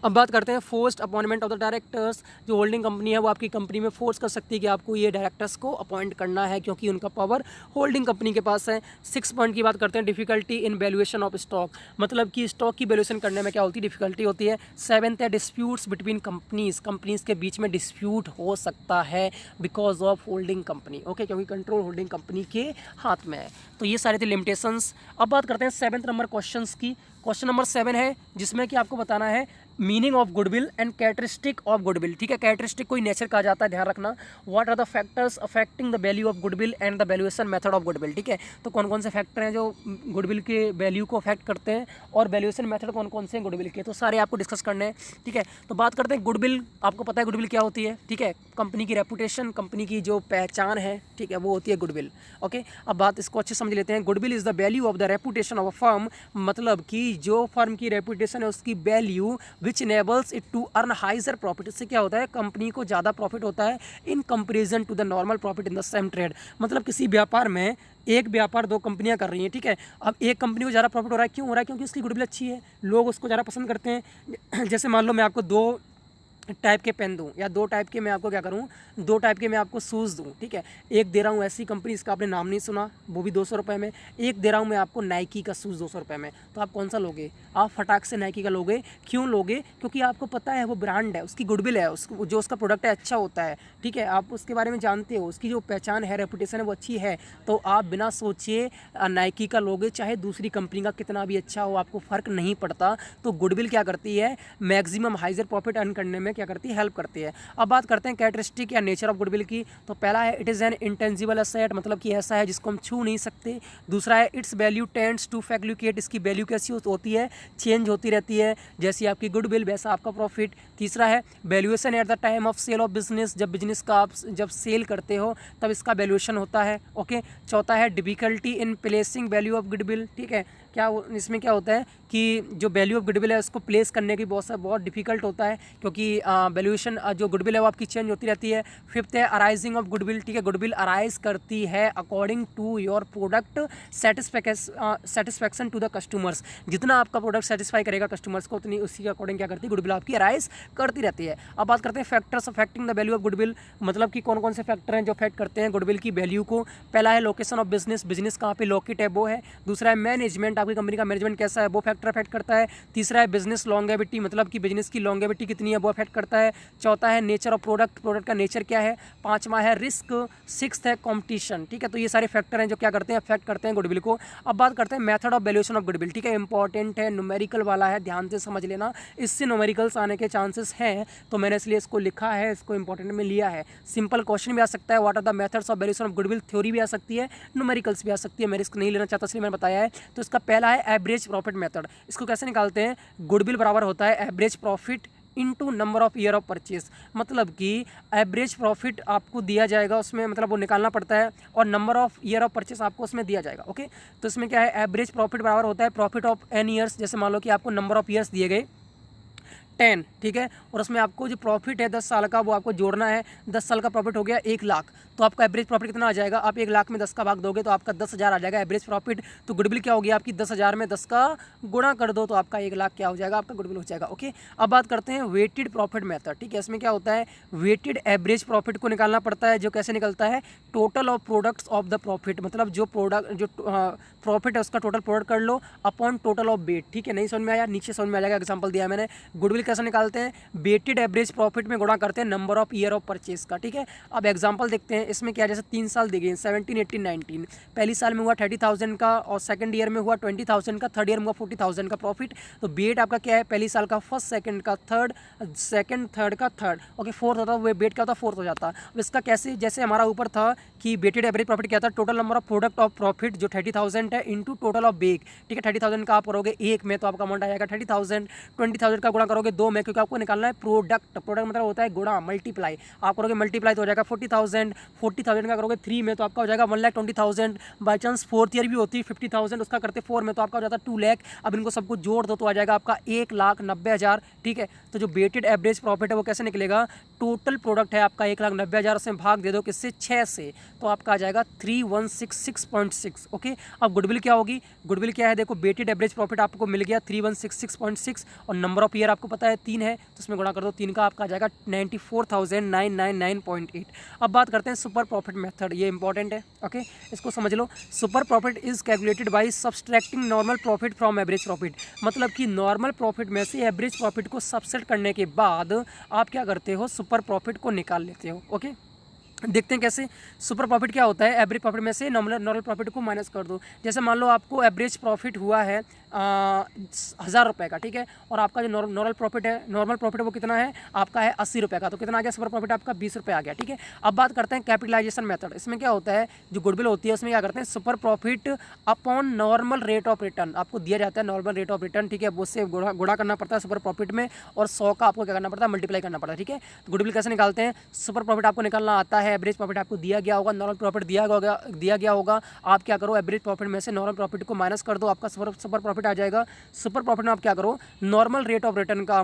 A: अब बात करते हैं forced appointment of the directors. जो होल्डिंग कंपनी है वो आपकी कंपनी में फोर्स कर सकती है कि आपको ये डायरेक्टर्स को अपॉइंट करना है, क्योंकि उनका पावर होल्डिंग कंपनी के पास है। 6 पॉइंट की बात करते हैं difficulty in valuation of stock, मतलब कि स्टॉक की वैल्यूएशन करने में क्या होती है, डिफिकल्टी होती है। 7th है डिस्प्यूट्स बिटवीन कंपनीज के बीच में डिस्प्यूट हो सकता है because of holding company. Okay, क्योंकि कंट्रोल होल्डिंग कंपनी के हाथ में है। तो ये सारे थे लिमिटेशंस। अब बात करते हैं 7th नंबर क्वेश्चन की। क्वेश्चन नंबर 7 है जिसमें कि आपको बताना है meaning of goodwill and characteristic of goodwill. ठीक है, कैरेक्टरिस्टिक कोई नेचर कहा जाता है, ध्यान रखना। What are the factors affecting the value of goodwill and the valuation method of goodwill. ठीक है, तो कौन कौन से फैक्टर हैं जो गुडविल के वैल्यू को अफेक्ट करते हैं और वैल्यूएशन मेथड कौन कौन से हैं गुडविल के, तो सारे आपको डिस्कस करने हैं। ठीक है, तो बात करते हैं गुडविल। आपको पता है गुडविल क्या होती है, ठीक है, कंपनी की रेपुटेशन, कंपनी की जो पहचान है, ठीक है, वो होती है गुडविल। ओके, अब बात इसको अच्छे समझ लेते हैं। Goodwill is the value of the reputation of a firm, मतलब कि जो फर्म की रेपुटेशन है उसकी value which enables it to earn higher profit. इससे क्या होता है, कंपनी को ज़्यादा प्रॉफिट होता है in comparison to the normal profit in the same trade. मतलब किसी व्यापार में एक व्यापार दो कंपनियां कर रही हैं, ठीक है, अब एक कंपनी को ज़्यादा प्रॉफिट हो रहा है, क्यों हो रहा है, क्योंकि उसकी गुडविल अच्छी है, लोग उसको ज़्यादा पसंद करते हैं। जैसे मान लो मैं आपको 2 टाइप के पेन दूं या 2 टाइप के मैं आपको क्या करूं, 2 टाइप के मैं आपको शूज़ दूं, ठीक है, एक दे रहा हूं ऐसी कंपनी इसका आपने नाम नहीं सुना, वो भी 200 रुपये में, एक दे रहा हूं मैं आपको नाइकी का शूज़ 200 रुपये में। तो आप कौन सा लोगे, आप फटाक से नाइकी का लोगे। क्यों लोगे, क्योंकि आपको पता है वो ब्रांड है, उसकी गुडविल है, उसको जो उसका प्रोडक्ट है अच्छा होता है, ठीक है, आप उसके बारे में जानते हो, उसकी जो पहचान है, रेपुटेशन है वो अच्छी है, तो आप बिना सोचे नाइकी का लोगे, चाहे दूसरी कंपनी का कितना भी अच्छा हो, आपको फ़र्क नहीं पड़ता। तो गुडविल क्या करती है, मैक्सिमम हाइजर प्रॉफिट अर्न करने में क्या करती है, हेल्प करती है। अब बात करते हैं कैरेक्टरिस्टिक या नेचर ऑफ गुडविल की। तो पहला है it is an intangible asset, मतलब कि ऐसा है जिसको हम छू नहीं सकते। दूसरा है its value tends to fluctuate, इसकी वैल्यू कैसी होती है, चेंज होती रहती है, जैसी आपकी गुडविल वैसा आपका प्रॉफिट। तीसरा है valuation at the time of sale of business, जब बिजनेस का आप जब सेल करते हो तब इसका वैल्यूएशन होता है। ओके, चौथा है difficulty in placing value of goodwill, ठीक है, क्या इसमें क्या होता है कि जो वैल्यू ऑफ गुडविल है उसको प्लेस करने की बहुत डिफिकल्ट होता है, क्योंकि वैल्यूएशन जो गुडविल है वो आपकी चेंज होती रहती है। फिफ्थ है अराइजिंग ऑफ गुडविल, ठीक है, गुडविल अराइज करती है according to your product satisfaction to the customers, जितना आपका प्रोडक्ट सेटिस्फाई करेगा कस्टमर्स को उतनी उसी के अकॉर्डिंग क्या करती है, गुडविल आपकी अराइज करती रहती है। अब बात करते हैं factors affecting the value of goodwill, मतलब कि कौन कौन से फैक्टर हैं जो अफेक्ट करते हैं गुडविल की वैल्यू को। पहला है लोकेशन ऑफ बिजनेस, बिजनेस कहाँ पे लोकेट है वो है। दूसरा है मैनेजमेंट, आपकी कंपनी का मैनेजमेंट कैसा है वो फैक्टर अफेक्ट करता है। तीसरा है बिजनेस लॉन्गेविटी, मतलब कि बिजनेस की लॉन्गेविटी कितनी है वो अफेक्ट करता है। चौथा है नेचर ऑफ प्रोडक्ट, प्रोडक्ट का नेचर क्या है। पांचवा है रिस्क। सिक्स्थ है कॉम्पिटिशन, ठीक है, तो ये सारे फैक्टर हैं जो क्या करते हैं, अफेक्ट करते हैं गुडविल को। अब बात करते हैं method of valuation of goodwill, ठीक है, इंपॉर्टेंट है, न्यूमेरिकल वाला है, ध्यान से समझ लेना, इससे न्यूमेरिकल्स आने के चांसेस हैं, तो मैंने इसलिए इसको लिखा है, इसको इंपॉर्टेंट में लिया है। सिंपल क्वेश्चन भी आ सकता है, what are the methods of valuation of goodwill, theory भी आ सकती है, न्यूमेरिकल्स भी आ सकती है, मैं रिस्क नहीं लेना चाहता इसलिए मैंने बताया है। तो इसका पहला है एवरेज प्रॉफिट मेथड, इसको कैसे निकालते हैं, गुडविल बराबर होता है average profit into number of year of purchase, मतलब कि एवरेज प्रॉफिट आपको दिया जाएगा उसमें, मतलब वो निकालना पड़ता है, और number of year of purchase आपको उसमें दिया जाएगा। ओके, तो इसमें क्या है, एवरेज प्रॉफिट बराबर होता है प्रॉफिट ऑफ एन ईयर्स, जैसे मान लो कि आपको नंबर ऑफ ईयर्स दिए गए 10, ठीक है, और उसमें आपको जो प्रॉफिट है 10 साल का वो आपको जोड़ना है। 10 साल का प्रॉफिट हो गया 1 लाख, तो आपका एवरेज प्रॉफिट कितना आ जाएगा? आप 1 लाख में 10 का भाग दोगे तो आपका 10,000 आ जाएगा एवरेज प्रॉफिट। तो गुडविल क्या होगी आपकी? 10,000 में 10 का गुणा कर दो तो आपका 1 लाख क्या हो जाएगा? आपका गुडविल हो जाएगा। ओके, अब बात करते हैं वेटेड प्रॉफिट मेथड। ठीक है, इसमें क्या होता है? वेटेड एवरेज प्रॉफिट को निकालना पड़ता है, जो कैसे निकलता है? Total of products of the profit, मतलब जो प्रोडक्ट जो प्रॉफिट है उसका टोटल प्रोडक्ट कर लो अपॉन टोटल ऑफ वेट। ठीक है, नहीं समझ में आया? नीचे समझ में आ जाएगा, एग्जांपल दिया है मैंने। गुडविल कैसे निकालते हैं? वेटेड एवरेज प्रॉफिट में गुणा करते हैं number of year of purchase का। ठीक है, अब एग्जांपल देखते हैं इसमें क्या है। जैसे 3 साल दिए गए, 17, 18, 19। पहली साल में हुआ 30,000 का, और सेकंड ईयर में हुआ 20,000 का, थर्ड ईयर में हुआ 40,000 का प्रॉफिट। तो वेट आपका क्या है? पहली साल का फर्स्ट, सेकंड का थर्ड, सेकंड थर्ड का थर्ड, ओके, फोर्थ होता है। वेट क्या होता है? फोर्थ हो जाता है। अब इसका कैसे? जैसे हमारा ऊपर था कि वेटेड एवरेज प्रॉफिट क्या था? Total number of product of profit जो 30,000 है इंटू टोटल ऑफ बेक। ठीक है, 30,000 का आप करोगे 1 में तो आपका अमाउंट आ जाएगा 30,000। 20,000 का गुणा करोगे 2 में, क्योंकि आपको निकालना है प्रोडक्ट। प्रोडक्ट मतलब होता है गुणा, मल्टीप्लाई। आप करोगे मल्टीप्लाई तो हो जाएगा 40,000। 40,000 का करोगे 3 में तो आपका हो जाएगा 1,20,000। बाई चांस फोर्थ ईयर भी होती है 50,000, उसका करते 4 में तो आपका हो जाता है 2 लाख। अब इनको सबको जोड़ दो तो आ जाएगा आपका 1,90,000। ठीक है, तो जो वेटेड एवरेज प्रॉफिट है वो कैसे निकलेगा? टोटल प्रोडक्ट है आपका 1,90,000, उसमें भाग दे दो किससे? 6 से, तो आपका आ जाएगा 3166.6। ओके, अब गुडविल क्या होगी? गुडविल क्या है? देखो, वेटेड एवरेज प्रॉफिट आपको मिल गया 3166.6, और नंबर ऑफ ईयर आपको पता है 3 है, तो उसमें गुणा कर दो 3 का, आपका आ जाएगा 94,999.8। अब बात करते हैं सुपर प्रॉफिट मेथड, ये इंपॉर्टेंट है। ओके, इसको समझ लो। Super profit is calculated by subtracting normal profit from average profit, मतलब कि नॉर्मल प्रॉफिट में से एवरेज प्रॉफिट को सबसेट करने के बाद आप क्या करते हो? सुपर प्रॉफिट को निकाल लेते हो। ओके, देखते हैं कैसे। सुपर प्रॉफिट क्या होता है? एवरेज प्रॉफिट में से नॉर्मल प्रॉफिट को माइनस कर दो। जैसे मान लो आपको एवरेज प्रॉफिट हुआ है 1,000 रुपये का, ठीक है, और आपका जो नॉर्मल प्रॉफिट है वो कितना है? आपका है 80 रुपये का, तो कितना आ गया? सुपर प्रॉफिट आपका 20 रुपये आ गया। ठीक है, अब बात करते हैं कैपिटलाइजेशन मेथड। इसमें क्या होता है? जो गुडविल होती है उसमें क्या करते हैं? Super profit upon normal rate of return आपको दिया जाता है, नॉर्मल रेट ऑफ रिटर्न। ठीक है, वो उससे गुणा करना पड़ता है सुपर प्रॉफिट में, और 100 का आपको क्या करना पड़ता है? मल्टीप्लाई करना पड़ता है। ठीक है, तो गुडविल कैसे निकालते हैं? सुपर प्रॉफिट आपको निकालना आता है, एवरेज प्रॉफिट आपको दिया गया होगा, नॉर्मल प्रॉफिट दिया गया होगा। आप क्या करो? एवरेज प्रॉफिट में से नॉर्मल प्रॉफिट को माइनस कर दो, आपका सुपर प्रॉफिट आ जाएगा। सुपर प्रॉफिट में आप क्या करो? नॉर्मल रेट ऑफ रिटर्न का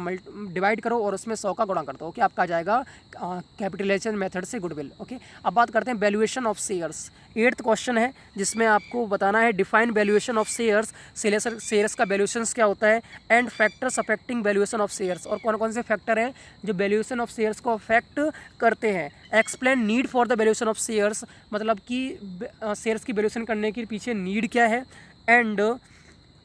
A: डिवाइड करो और उसमें 100 का गुणा कर दो। ओके, आपका आ जाएगा कैपिटलाइजेशन मेथड से गुडविल। ओके, अब बात करते हैं valuation of shares. 8th question है जिसमें आपको बताना है define valuation of shares. Shares का वैल्यूएशन क्या होता है? And factors affecting valuation of shares, और कौन कौन से फैक्टर हैं जो वैल्यूएशन ऑफ शेयर्स को अफेक्ट करते हैं। Explain need for the valuation of shares, मतलब कि शेयर्स की वैल्यूएशन करने के पीछे नीड क्या है। And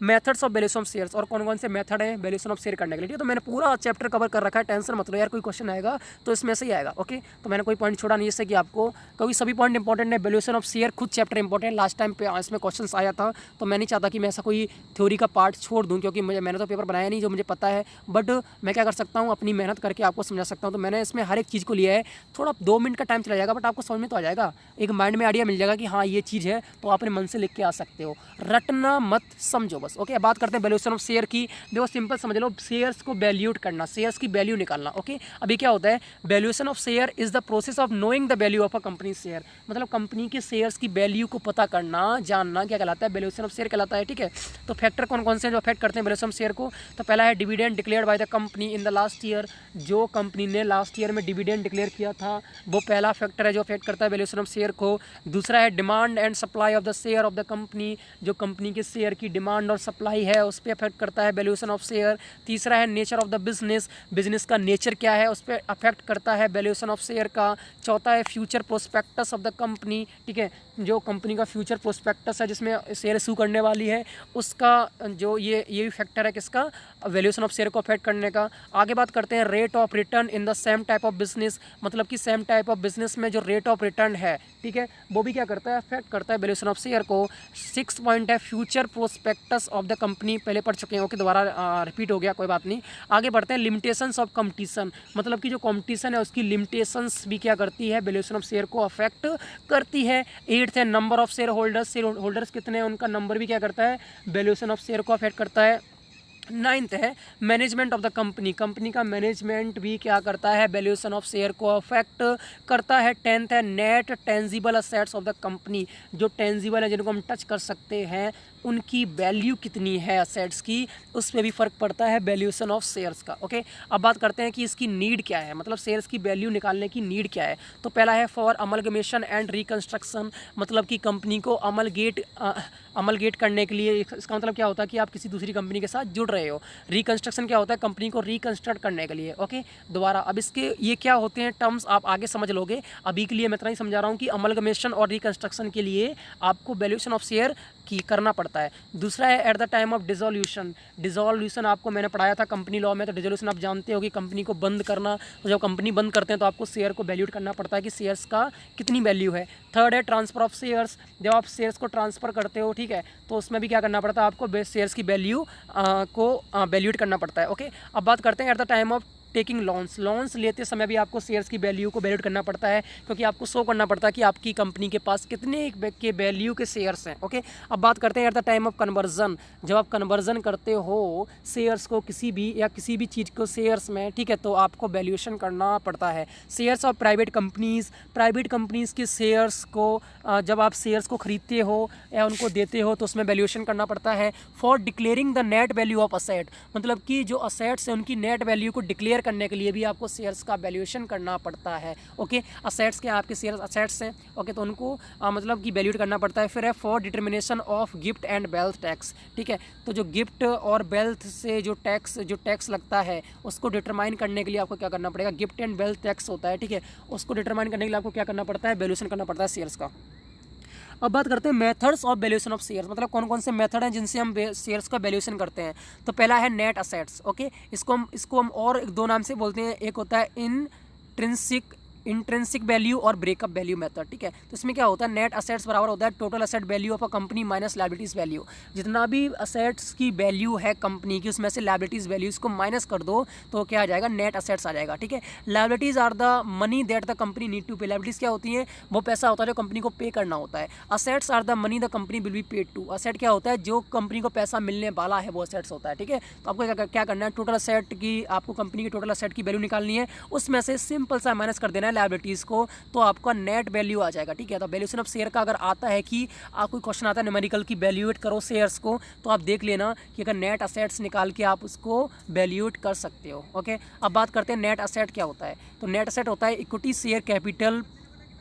A: methods of valuation of shares, और कौन कौन से मेथड है वैल्यूएशन ऑफ शेयर करने के लिए। तो मैंने पूरा चैप्टर कवर कर रखा है, टेंशन मत लो यार, कोई क्वेश्चन आएगा तो इसमें से ही आएगा। ओके, तो मैंने कोई पॉइंट छोड़ा नहीं जिससे कि आपको, क्योंकि सभी पॉइंट इंपॉर्टेंट है। वैल्यूएशन ऑफ शेयर खुद चैप्टर इंपॉर्टेंट, लास्ट टाइम पे इसमें क्वेश्चन आया था, तो मैं नहीं चाहता कि मैं ऐसा कोई थ्योरी का पार्ट छोड़ दूँ, क्योंकि मैंने तो पेपर बनाया नहीं, जो मुझे पता है, बट मैं क्या कर सकता हूँ? अपनी मेहनत करके आपको समझा सकता हूँ। तो मैंने इसमें हर एक चीज़ को लिया है। थोड़ा 2 मिनट का टाइम चला जाएगा, बट आपको समझ में तो आ जाएगा, एक माइंड में आइडिया मिल जाएगा कि हाँ ये चीज़ है, तो आप अपने मन से लिख के आ सकते हो, रटना मत, समझो बस। ओके, बात करते हैं वैल्यूएशन ऑफ शेयर की। देखो, सिंपल समझ लो, शेयर्स को वैल्यूट करना, शेयर्स की वैल्यू निकालना। ओके, अभी क्या होता है? Valuation of share is the process of knowing the value of a company share, मतलब कंपनी के शेयर्स की वैल्यू को पता करना, जानना, क्या कहलाता है? वैल्यूएशन ऑफ शेयर कहलाता है। ठीक है, तो फैक्टर कौन कौन से हैं जो अफेक्ट करते हैं वैल्यूएशन ऑफ शेयर को? तो पहला है dividend declared by the company in the last year, जो कंपनी ने लास्ट ईयर में डिविडेंड डिक्लेयर किया था, वो पहला फैक्टर है जो अफेक्ट करता है वैल्यूएशन ऑफ शेयर को। दूसरा है demand and supply of the share of the company, जो कंपनी के शेयर की डिमांड और सप्लाई है उस पर अफेक्ट करता है वैल्यूएशन ऑफ शेयर। तीसरा है nature of the business, business का नेचर क्या है उस पर अफेक्ट करता है वैल्यूएशन ऑफ शेयर का। चौथा है future prospectus of the company, ठीक है, जो कंपनी का फ्यूचर प्रोस्पेक्टस है जिसमें शेयर इशू करने वाली है, उसका जो ये भी फैक्टर है किसका? वैल्यूएशन ऑफ शेयर को अफेक्ट करने का। आगे बात करते हैं rate of return in the same type of business, मतलब कि सेम टाइप ऑफ बिजनेस में जो रेट ऑफ रिटर्न है, ठीक है, वो भी क्या करता है? अफेक्ट करता है वैल्यूएशन ऑफ शेयर को। 6 पॉइंट है future prospectus of the company, पहले पढ़ चुके हैं, ओके, दोबारा रिपीट हो गया, कोई बात नहीं। आगे बढ़ते हैं लिमिटेशंस ऑफ कंपटीशन, मतलब कि जो कंपटीशन है उसकी लिमिटेशंस भी क्या करती है? वैल्यूएशन ऑफ शेयर को अफेक्ट करती है। 8th है number of share holders, share holders कितने हैं उनका नंबर भी क्या करता है? वैल्यूएशन ऑफ शेयर को अफेक्ट करता है। नाइन्थ है management of the company, company का मैनेजमेंट भी क्या करता है, वैल्यूएशन ऑफ शेयर को अफेक्ट करता है। 10th है net tangible assets of the company, जो टेंजिबल है जिनको हम टच कर सकते हैं उनकी वैल्यू कितनी है असेट्स की, उस पर भी फ़र्क पड़ता है वैल्यूएशन ऑफ शेयर्स का। ओके, अब बात करते हैं कि इसकी नीड क्या है, मतलब शेयर्स की वैल्यू निकालने की नीड क्या है। तो पहला है फॉर अमलगमेशन एंड रिकंस्ट्रक्शन, मतलब कि कंपनी को अमलगेट करने के लिए, इसका मतलब क्या होता है कि आप किसी दूसरी कंपनी के साथ जुड़ रहे हो। रिकंस्ट्रक्शन क्या होता है, कंपनी को रिकंस्ट्रक्ट करने के लिए। ओके, दोबारा अब इसके ये क्या होते हैं टर्म्स आप आगे समझ लोगे, अभी के लिए मैं इतना ही समझा रहा हूँ कि अमलगमेशन और रिकंस्ट्रक्शन के लिए आपको वैल्यूएशन ऑफ शेयर की करना पड़ता है। दूसरा है eight the time of dissolution, dissolution आपको मैंने पढ़ाया था कंपनी लॉ में, तो डिसोल्यूशन आप जानते हो कि कंपनी को बंद करना, तो जब कंपनी बंद करते हैं तो आपको शेयर को वैल्यूट करना पड़ता है कि शेयर्स का कितनी वैल्यू है। थर्ड है ट्रांसफर ऑफ शेयर्स, जब आप शेयर्स को ट्रांसफ़र करते हो, ठीक है, तो उसमें भी क्या करना पड़ता है आपको शेयर्स की वैल्यू को वैल्यूट करना पड़ता है। ओके, अब बात करते हैं eight the time of taking loans लेते समय भी आपको शेयर्स की वैल्यू को वैल्यूट करना पड़ता है, क्योंकि आपको शो करना पड़ता है कि आपकी कंपनी के पास कितने के वैल्यू के शेयर्स हैं। ओके, अब बात करते हैं eight the time of conversion, जब आप कन्वर्जन करते हो शेयर्स को किसी भी चीज़ को शेयर्स में, ठीक है, तो आपको वैल्यूएशन करना पड़ता है। शेयर्स ऑफ प्राइवेट कंपनीज़ के शेयर्स को जब आप शेयर्स को खरीदते हो या उनको देते हो तो उसमें वैल्यूएशन करना पड़ता है। For declaring the net value of asset, मतलब कि जो असेट्स हैं उनकी नेट वैल्यू को डिक्लेयर करने के लिए भी आपको शेयर्स का वैल्यूएशन करना पड़ता है। ओके, असेट्स के आपके शेयर्स असेट्स हैं, ओके, तो उनको मतलब कि वैल्यूट करना पड़ता है। फिर है for determination of gift and wealth tax, ठीक है, तो जो गिफ्ट और वेल्थ से जो टैक्स लगता है उसको डिटरमाइन करने के लिए आपको क्या करना पड़ेगा, गिफ्ट एंड वेल्थ टैक्स होता है, ठीक है, उसको डिटरमाइन करने के लिए आपको क्या करना पड़ता है, वैल्यूएशन करना पड़ता है शेयर्स का। अब बात करते हैं methods of valuation of shares, मतलब कौन कौन से मेथड हैं जिनसे हम शेयर्स का वैल्यूएशन करते हैं। तो पहला है नेट असेट्स, ओके, इसको हम और दो नाम से बोलते हैं, एक होता है इंट्रिंसिक वैल्यू और ब्रेकअप वैल्यू मेथड, ठीक है। तो इसमें क्या होता है, नेट असेट्स बराबर होता है total asset value of a company minus liabilities value, जितना भी असेट्स की वैल्यू है कंपनी की उसमें से लायबिलिटीज़ वैल्यू इसको माइनस कर दो तो क्या आ जाएगा, नेट असेट्स आ जाएगा, ठीक है। Liabilities are the money that the company need to pay, liabilities क्या होती हैं, वो पैसा होता है जो कंपनी को पे करना होता है। Assets are the money the company will be paid to, asset क्या होता है, जो कंपनी को पैसा मिलने वाला है वो असेट्स होता है, ठीक है। तो आपको क्या करना है, टोटल असेट की, आपको कंपनी की टोटल असेट की वैल्यू निकालनी है, उसमें से सिंपल सा माइनस कर देना है लायबिलिटीज़ को, तो आपका नेट वैल्यू आ जाएगा, ठीक है। तो वैल्यूएशन ऑफ शेयर का अगर आता है कि आपको क्वेश्चन आता है न्यूमेरिकल की वैल्यूएट करो शेयर्स को, तो आप देख लेना कि अगर नेट असेट्स निकाल के आप उसको वैल्यूएट कर सकते हो। ओके, अब बात करते हैं नेट असेट क्या होता है। तो नेट असेट होता है equity share capital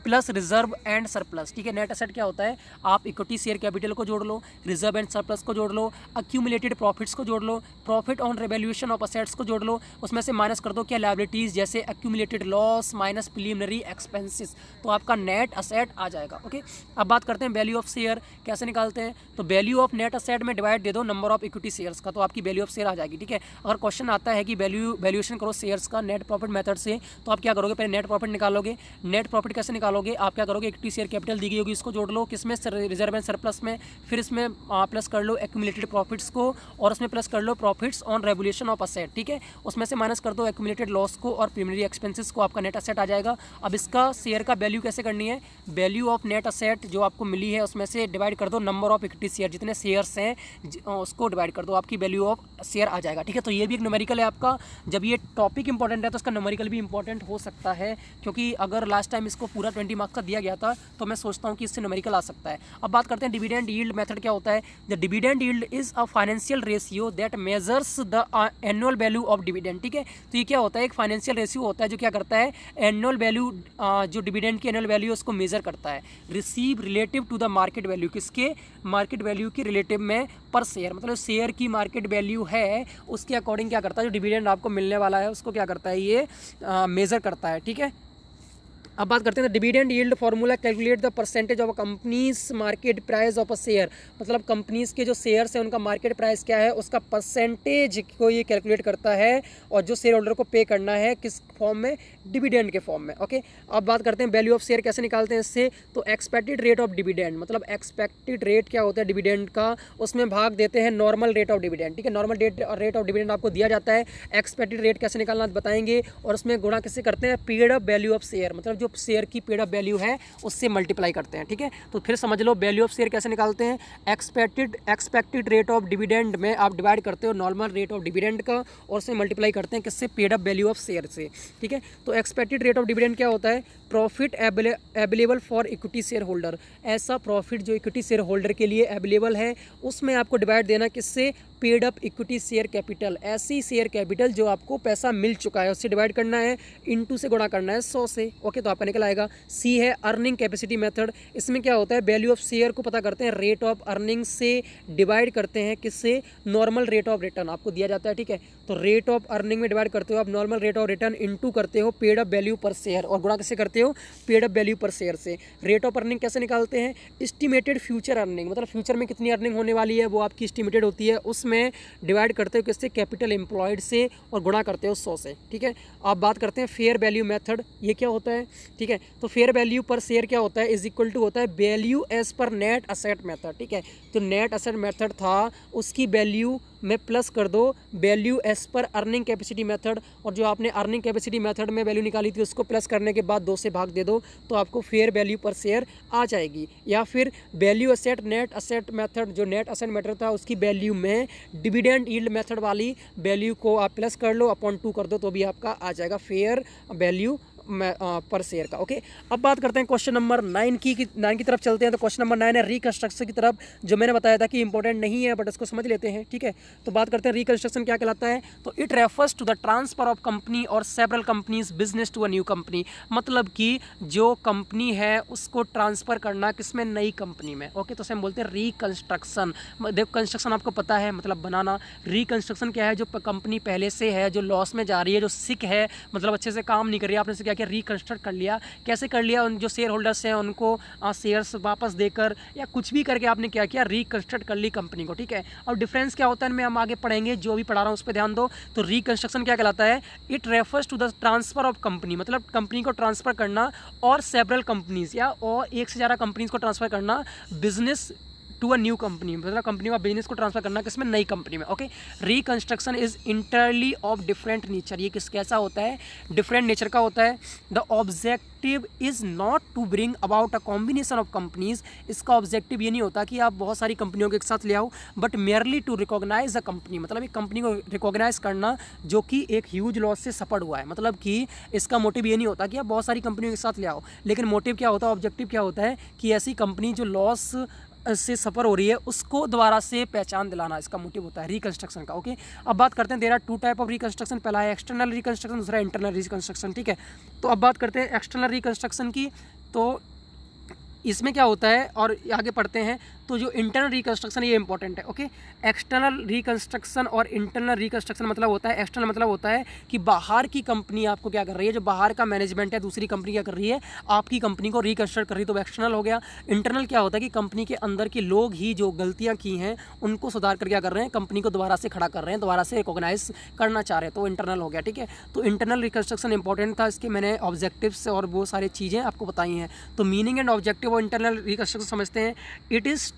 A: plus reserve and surplus, ठीक है। नेट असेट क्या होता है, आप इक्विटी शेयर कैपिटल को जोड़ लो, रिजर्व एंड सरप्लस को जोड़ लो, अक्यूमुलेटेड प्रॉफिट्स को जोड़ लो, profit on revaluation of assets को जोड़ लो, उसमें से माइनस कर दो क्या, लायबिलिटीज़, जैसे accumulated loss minus preliminary expenses, तो आपका नेट असेट आ जाएगा। ओके, अब बात करते हैं वैल्यू ऑफ शेयर कैसे निकालते हैं। तो वैल्यू ऑफ नेट असेट में डिवाइड दे दो नंबर ऑफ इक्विटी शेयर्स का, तो आपकी वैल्यू ऑफ शेयर आ जाएगी, ठीक है। अगर क्वेश्चन आता है कि वैल्यूएशन करो शेयर्स का नेट प्रॉफिट मेथड से, तो आप क्या करोगे, पहले नेट प्रॉफिट निकालोगे। नेट प्रॉफिट कैसे निकालोगे, आप क्या करोगे, इक्विटी शेयर कैपिटल दी गई होगी इसको जोड़ लो, किसमें, रिजर्व एंड सरप्लस में, फिर इसमें प्लस कर लो एक्यूमुलेटेड प्रॉफिट्स को, और उसमें प्लस कर लो profits on revolution of asset, ठीक है, उसमें से माइनस कर दो एक्यूमुलेटेड लॉस को और प्रीलिमिनरी एक्सपेंसेस को, आपका नेट असेट आ जाएगा। अब इसका शेयर का वैल्यू कैसे करनी है, वैल्यू ऑफ नेट असेट जो आपको मिली है उसमें से डिवाइड कर दो नंबर ऑफ इक्विटी शेयर, जितने शेयर्स हैं उसको डिवाइड कर दो, आपकी वैल्यू ऑफ शेयर आ जाएगा, ठीक है। तो ये भी एक न्यूमेरिकल है आपका, जब ये टॉपिक इंपॉर्टेंट है तो उसका न्यूमेरिकल भी इंपॉर्टेंट हो सकता है, क्योंकि अगर लास्ट टाइम इसको पूरा 20 मार्क्स का दिया गया था तो मैं सोचता हूँ कि इससे न्यूमेरिकल आ सकता है। अब बात करते हैं डिविडेंड यील्ड मेथड क्या होता है। The dividend yield is a financial ratio that measures the annual value of dividend, ठीक है। तो ये क्या होता है, एक फाइनेंशियल रेशियो होता है जो क्या करता है, एनुअल वैल्यू, जो डिविडेंड की एनुअल वैल्यू उसको मेजर करता है। Receive relative to the market value, किसके, मार्केट वैल्यू के रिलेटिव में पर शेयर, मतलब शेयर की मार्केट वैल्यू है उसके अकॉर्डिंग क्या करता है, जो डिविडेंड आपको मिलने वाला है उसको क्या करता है, ये मेजर करता है, ठीक है। अब बात करते हैं dividend yield formula calculate the percentage of a companies market price of a share, मतलब कंपनीज के जो शेयर्स हैं उनका मार्केट प्राइस क्या है उसका परसेंटेज को ये कैलकुलेट करता है, और जो शेयर होल्डर को पे करना है किस फॉर्म में, डिविडेंड के फॉर्म में। ओके, अब बात करते हैं वैल्यू ऑफ शेयर कैसे निकालते हैं इससे। तो एक्सपेक्टेड रेट ऑफ डिविडेंड, मतलब एक्सपेक्टेड रेट क्या होता है डिविडेंड का, उसमें भाग देते हैं नॉर्मल रेट ऑफ डिविडेंड, ठीक है। नॉर्मल रेट ऑफ डिविडेंड आपको दिया जाता है, एक्सपेक्टेड रेट कैसे निकालना बताएंगे, और उसमें गुणा कैसे करते हैं paid up value of share, मतलब जो शेयर की पेड अप वैल्यू है उससे मल्टीप्लाई करते हैं। ठीक है, तो फिर समझ लो वैल्यू ऑफ शेयर कैसे निकालते हैं। एक्सपेक्टेड रेट ऑफ डिविडेंड में आप डिवाइड करते हो नॉर्मल रेट ऑफ डिविडेंड का और उससे मल्टीप्लाई करते हैं किससे, paid up value of share से। ठीक है, तो एक्सपेक्टेड रेट ऑफ डिविडेंड क्या होता है, profit available for equity share holder. ऐसा प्रॉफिट जो इक्विटी शेयर होल्डर के लिए अवेलेबल है उसमें आपको डिवाइड देना किससे, paid up equity share capital. ऐसी शेयर कैपिटल जो आपको पैसा मिल चुका है उससे डिवाइड करना है, इनटू से गुणा करना है 100 से। ओके, तो आपका निकल आएगा। सी है अर्निंग कैपेसिटी मेथड। इसमें क्या होता है, वैल्यू ऑफ शेयर को पता करते हैं रेट ऑफ अर्निंग से डिवाइड करते हैं किससे, नॉर्मल रेट ऑफ रिटर्न आपको दिया जाता है। ठीक है, तो रेट ऑफ अर्निंग में डिवाइड करते हो आप normal rate of return into करते हो पेड अप वैल्यू पर शेयर और गुणा कैसे करते हो, पेड अप वैल्यू पर शेयर से। रेट ऑफ अर्निंग कैसे निकालते हैं, एस्टिमेटेड फ्यूचर अर्निंग, मतलब फ्यूचर में कितनी अर्निंग होने वाली है वो आपकी एस्टिमेटेड होती है, उसमें डिवाइड करते हो किससे, कैपिटल एम्प्लॉयड से और गुणा करते हो 100 से। ठीक है, आप बात करते हैं फेयर वैल्यू मेथड। ये क्या होता है, ठीक है, तो फेयर वैल्यू पर शेयर क्या होता है, इज इक्वल टू होता है value as per net asset method. ठीक है, तो नेट असेट मेथड था उसकी वैल्यू में प्लस कर दो value as per earning capacity method, और जो आपने अर्निंग कैपेसिटी मेथड में वैल्यू निकाली थी उसको प्लस करने के बाद 2 से भाग दे दो तो आपको फेयर वैल्यू पर शेयर आ जाएगी। या फिर value asset net asset method, जो नेट असेट मेथड था उसकी वैल्यू में डिविडेंड यील्ड मेथड वाली वैल्यू को आप प्लस कर लो अपॉन 2 कर दो तो भी आपका आ जाएगा फेयर वैल्यू पर शेयर का। ओके, अब बात करते हैं क्वेश्चन नंबर 9 की तरफ चलते हैं। तो क्वेश्चन नंबर 9 है रिकंस्ट्रक्शन की तरफ, जो मैंने बताया था कि इंपॉर्टेंट नहीं है बट इसको समझ लेते हैं। ठीक है, तो बात करते हैं रिकंस्ट्रक्शन क्या कहलाता है। तो it refers to the transfer of company or several companies business to a new company, मतलब कि जो कंपनी है उसको ट्रांसफर करना किसमें, नई कंपनी में। ओके, तो हम बोलते हैं रिकंस्ट्रक्शन। देखो कंस्ट्रक्शन आपको पता है मतलब बनाना, रिकंस्ट्रक्शन क्या है, जो कंपनी पहले से है जो लॉस में जा रही है, जो सिक है मतलब अच्छे से काम नहीं कर रही है, आपने से क्या रिकंस्ट्रक्ट कर लिया। कैसे कर लिया, उन जो शेयर होल्डर्स हैं उनको शेयर्स वापस देकर या कुछ भी करके आपने क्या किया, रिकंस्ट्रक्ट कर ली कंपनी को। ठीक है, और डिफरेंस क्या होता है इनमें हम आगे पढ़ेंगे, जो भी पढ़ा रहा हूँ उस पर ध्यान दो। तो रिकंस्ट्रक्शन क्या कहलाता है, it refers to the transfer of company, मतलब कंपनी को ट्रांसफर करना, और सेवरल कंपनीज या और एक से ज़्यादा कंपनीज को ट्रांसफर करना business to a new company, मतलब कंपनी का बिजनेस को ट्रांसफर करना किसमें, नई कंपनी में। Okay, reconstruction is entirely of different nature. ये कैसा होता है, डिफरेंट नेचर का होता है। The objective is not to bring about a combination of companies. इसका ऑब्जेक्टिव ये नहीं होता कि आप बहुत सारी कंपनियों के एक साथ ले आओ, but merely to recognise a company, मतलब एक कंपनी को रिकॉग्नाइज करना जो कि एक ह्यूज लॉस से सफर हुआ है। मतलब कि इसका मोटिव ये नहीं होता कि आप बहुत सारी कंपनियों के साथ ले आओ, लेकिन मोटिव क्या होता है, ऑब्जेक्टिव क्या होता है कि ऐसी कंपनी जो लॉस से सफ़र हो रही है उसको दोबारा से पहचान दिलाना, इसका मोटिव होता है रिकंस्ट्रक्शन का। ओके, अब बात करते हैं there are 2 type of reconstruction. पहला है एक्सटर्नल रिकंस्ट्रक्शन, दूसरा इंटरनल रिकंस्ट्रक्शन। ठीक है, तो अब बात करते हैं एक्सटर्नल रिकंस्ट्रक्शन की। तो इसमें क्या होता है और आगे पढ़ते हैं। तो जो इंटरनल रिकंस्ट्रक्शन ये इंपॉर्टेंट है। ओके, एक्सटर्नल रिकंस्ट्रक्शन और इंटरनल रिकंस्ट्रक्शन मतलब होता है, एक्सटर्नल मतलब होता है कि बाहर की कंपनी आपको क्या कर रही है, जो बाहर का मैनेजमेंट है दूसरी कंपनी क्या कर रही है, आपकी कंपनी को रिकंस्ट्रक्ट कर रही है, तो वो एक्सटर्नल हो गया। इंटरनल क्या होता है कि कंपनी के अंदर के लोग ही जो गलतियाँ की हैं उनको सुधार कर क्या कर रहे हैं, कंपनी को दोबारा से खड़ा कर रहे हैं, दोबारा से रिकॉग्नाइज करना चाह रहे हैं, तो इंटरनल हो गया। ठीक है, तो इंटरनल रिकंस्ट्रक्शन इंपॉर्टेंट था, इसके मैंने ऑब्जेक्टिव्स और वो सारी चीज़ें आपको बताई हैं। तो मीनिंग एंड ऑब्जेक्टिव और इंटरनल रिकंस्ट्रक्शन समझते हैं। It is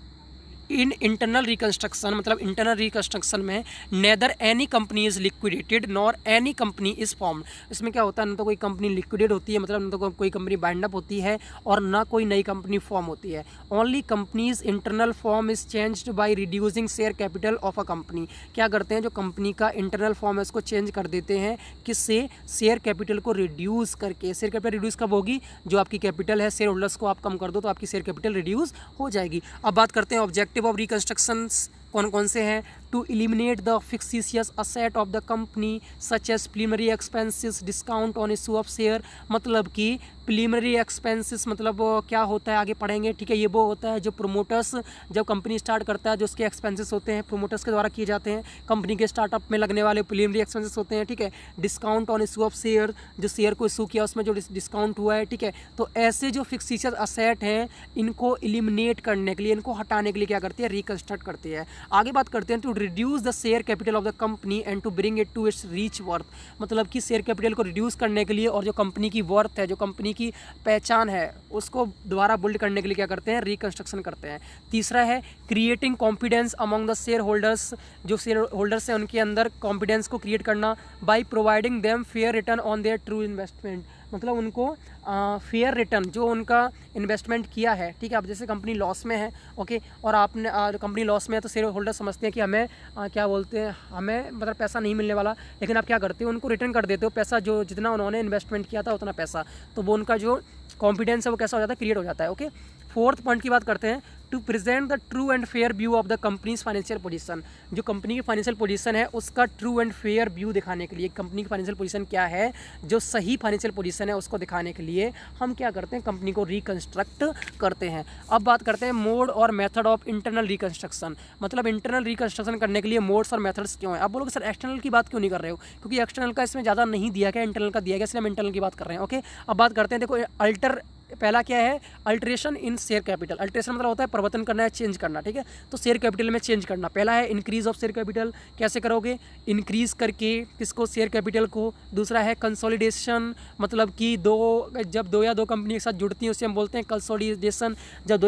A: in internal reconstruction, मतलब इंटरनल रिकंस्ट्रक्शन में neither any company is liquidated nor any company is formed. इसमें क्या होता है, न तो कोई कंपनी लिक्विडेट होती है, मतलब न तो कोई कंपनी बाइंड अप होती है, और ना कोई नई कंपनी फॉर्म होती है। Only companies internal form is changed by reducing share capital of a company. क्या करते हैं, जो कंपनी का इंटरनल फॉर्म है उसको चेंज कर देते हैं, किससे, शेयर कैपिटल को रिड्यूस करके। शेयर कैपिटल रिड्यूस कब होगी, जो आपकी कैपिटल है शेयर होल्डर्स को आप कम कर दो तो आपकी शेयर कैपिटल रिड्यूस हो जाएगी। अब बात करते हैं ऑब्जेक्टिव ऑफ रिकंस्ट्रक्शंस कौन कौन से हैं। To eliminate the fictitious asset of the company such as preliminary expenses, discount on issue of share, मतलब कि प्रीलिमिनरी एक्सपेंसेस मतलब क्या होता है आगे पढ़ेंगे। ठीक है, ये वो होता है जो प्रोमोटर्स जब कंपनी स्टार्ट करता है जो उसके एक्सपेंसेस होते हैं प्रोमोटर्स के द्वारा किए जाते हैं, कंपनी के स्टार्टअप में लगने वाले प्रीलिमिनरी एक्सपेंसेस होते हैं। ठीक है, discount on issue of share, जो शेयर को इशू किया उसमें जो डिस्काउंट हुआ है। ठीक है, तो ऐसे जो फिक्सिशियस असेट हैं इनको एलिमिनेट करने के लिए, इनको हटाने के लिए क्या करती है, रिकंस्ट्रक्ट करती है। आगे बात करते हैं to reduce the share capital of the company and to bring it to its reach worth, मतलब कि शेयर कैपिटल को रिड्यूस करने के लिए और जो कंपनी की वर्थ है, जो कंपनी की पहचान है, उसको दोबारा बिल्ड करने के लिए क्या करते हैं, रिकंस्ट्रक्शन करते हैं। तीसरा है creating confidence among the share holders, जो शेयर होल्डर्स हैं उनके अंदर कॉन्फिडेंस को क्रिएट करना by providing them fair return on their true investment, मतलब उनको फेयर रिटर्न जो उनका इन्वेस्टमेंट किया है, ठीक है। अब जैसे कंपनी लॉस में है, ओके, और आपने कंपनी लॉस में है तो शेयर होल्डर समझते हैं कि हमें क्या बोलते हैं, हमें मतलब पैसा नहीं मिलने वाला, लेकिन आप क्या करते हो, उनको रिटर्न कर देते हो पैसा, जो जितना उन्होंने इन्वेस्टमेंट किया था उतना पैसा, तो वो उनका जो कॉन्फिडेंस है वो कैसा हो जाता है, क्रिएट हो जाता है, ओके। फोर्थ पॉइंट की बात करते हैं, to present the true and fair view of the company's financial position. जो कंपनी की फाइनेंशियल पोजीशन है उसका ट्रू एंड फेयर व्यू दिखाने के लिए, कंपनी की फाइनेंशियल पोजीशन क्या है, जो सही फाइनेंशियल पोजीशन है उसको दिखाने के लिए हम क्या करते हैं, कंपनी को रिकंस्ट्रक्ट करते हैं। अब बात करते हैं मोड और मेथड ऑफ इंटरनल रिकंस्ट्रक्शन, मतलब इंटरनल रिकंस्ट्रक्शन करने के लिए मोड्स और मेथड्स क्यों है। आप बोलोगे सर एक्सटर्नल की बात क्यों नहीं कर रहे हो, क्योंकि एक्सटर्नल का इसमें ज़्यादा नहीं दिया गया, इंटरनल का दिया गया, इसलिए हम इंटरनल की बात कर रहे हैं, ओके। अब बात करते हैं, देखो पहला क्या है, अल्ट्रेशन इन शेयर कैपिटल। अल्ट्रेशन मतलब होता है परिवर्तन करना है, चेंज करना, ठीक है। तो शेयर कैपिटल में चेंज करना। पहला है इंक्रीज ऑफ शेयर कैपिटल, कैसे करोगे, इंक्रीज करके किसको, शेयर कैपिटल को। दूसरा है कंसोलिडेशन, मतलब कि जब दो या दो कंपनी एक साथ जुड़ती हैं उसे हम बोलते हैं कंसोलिडेशन। जब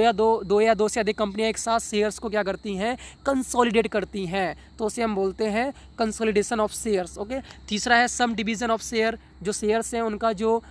A: दो या दो से अधिक कंपनियां एक साथ शेयर्स को क्या करती हैं, कंसोलिडेट करती हैं, तो उसे हम बोलते हैं कंसोलिडेशन ऑफ शेयर्स, ओके। तीसरा है सम डिवीजन ऑफ शेयर, जो शेयर्स हैं उनका जो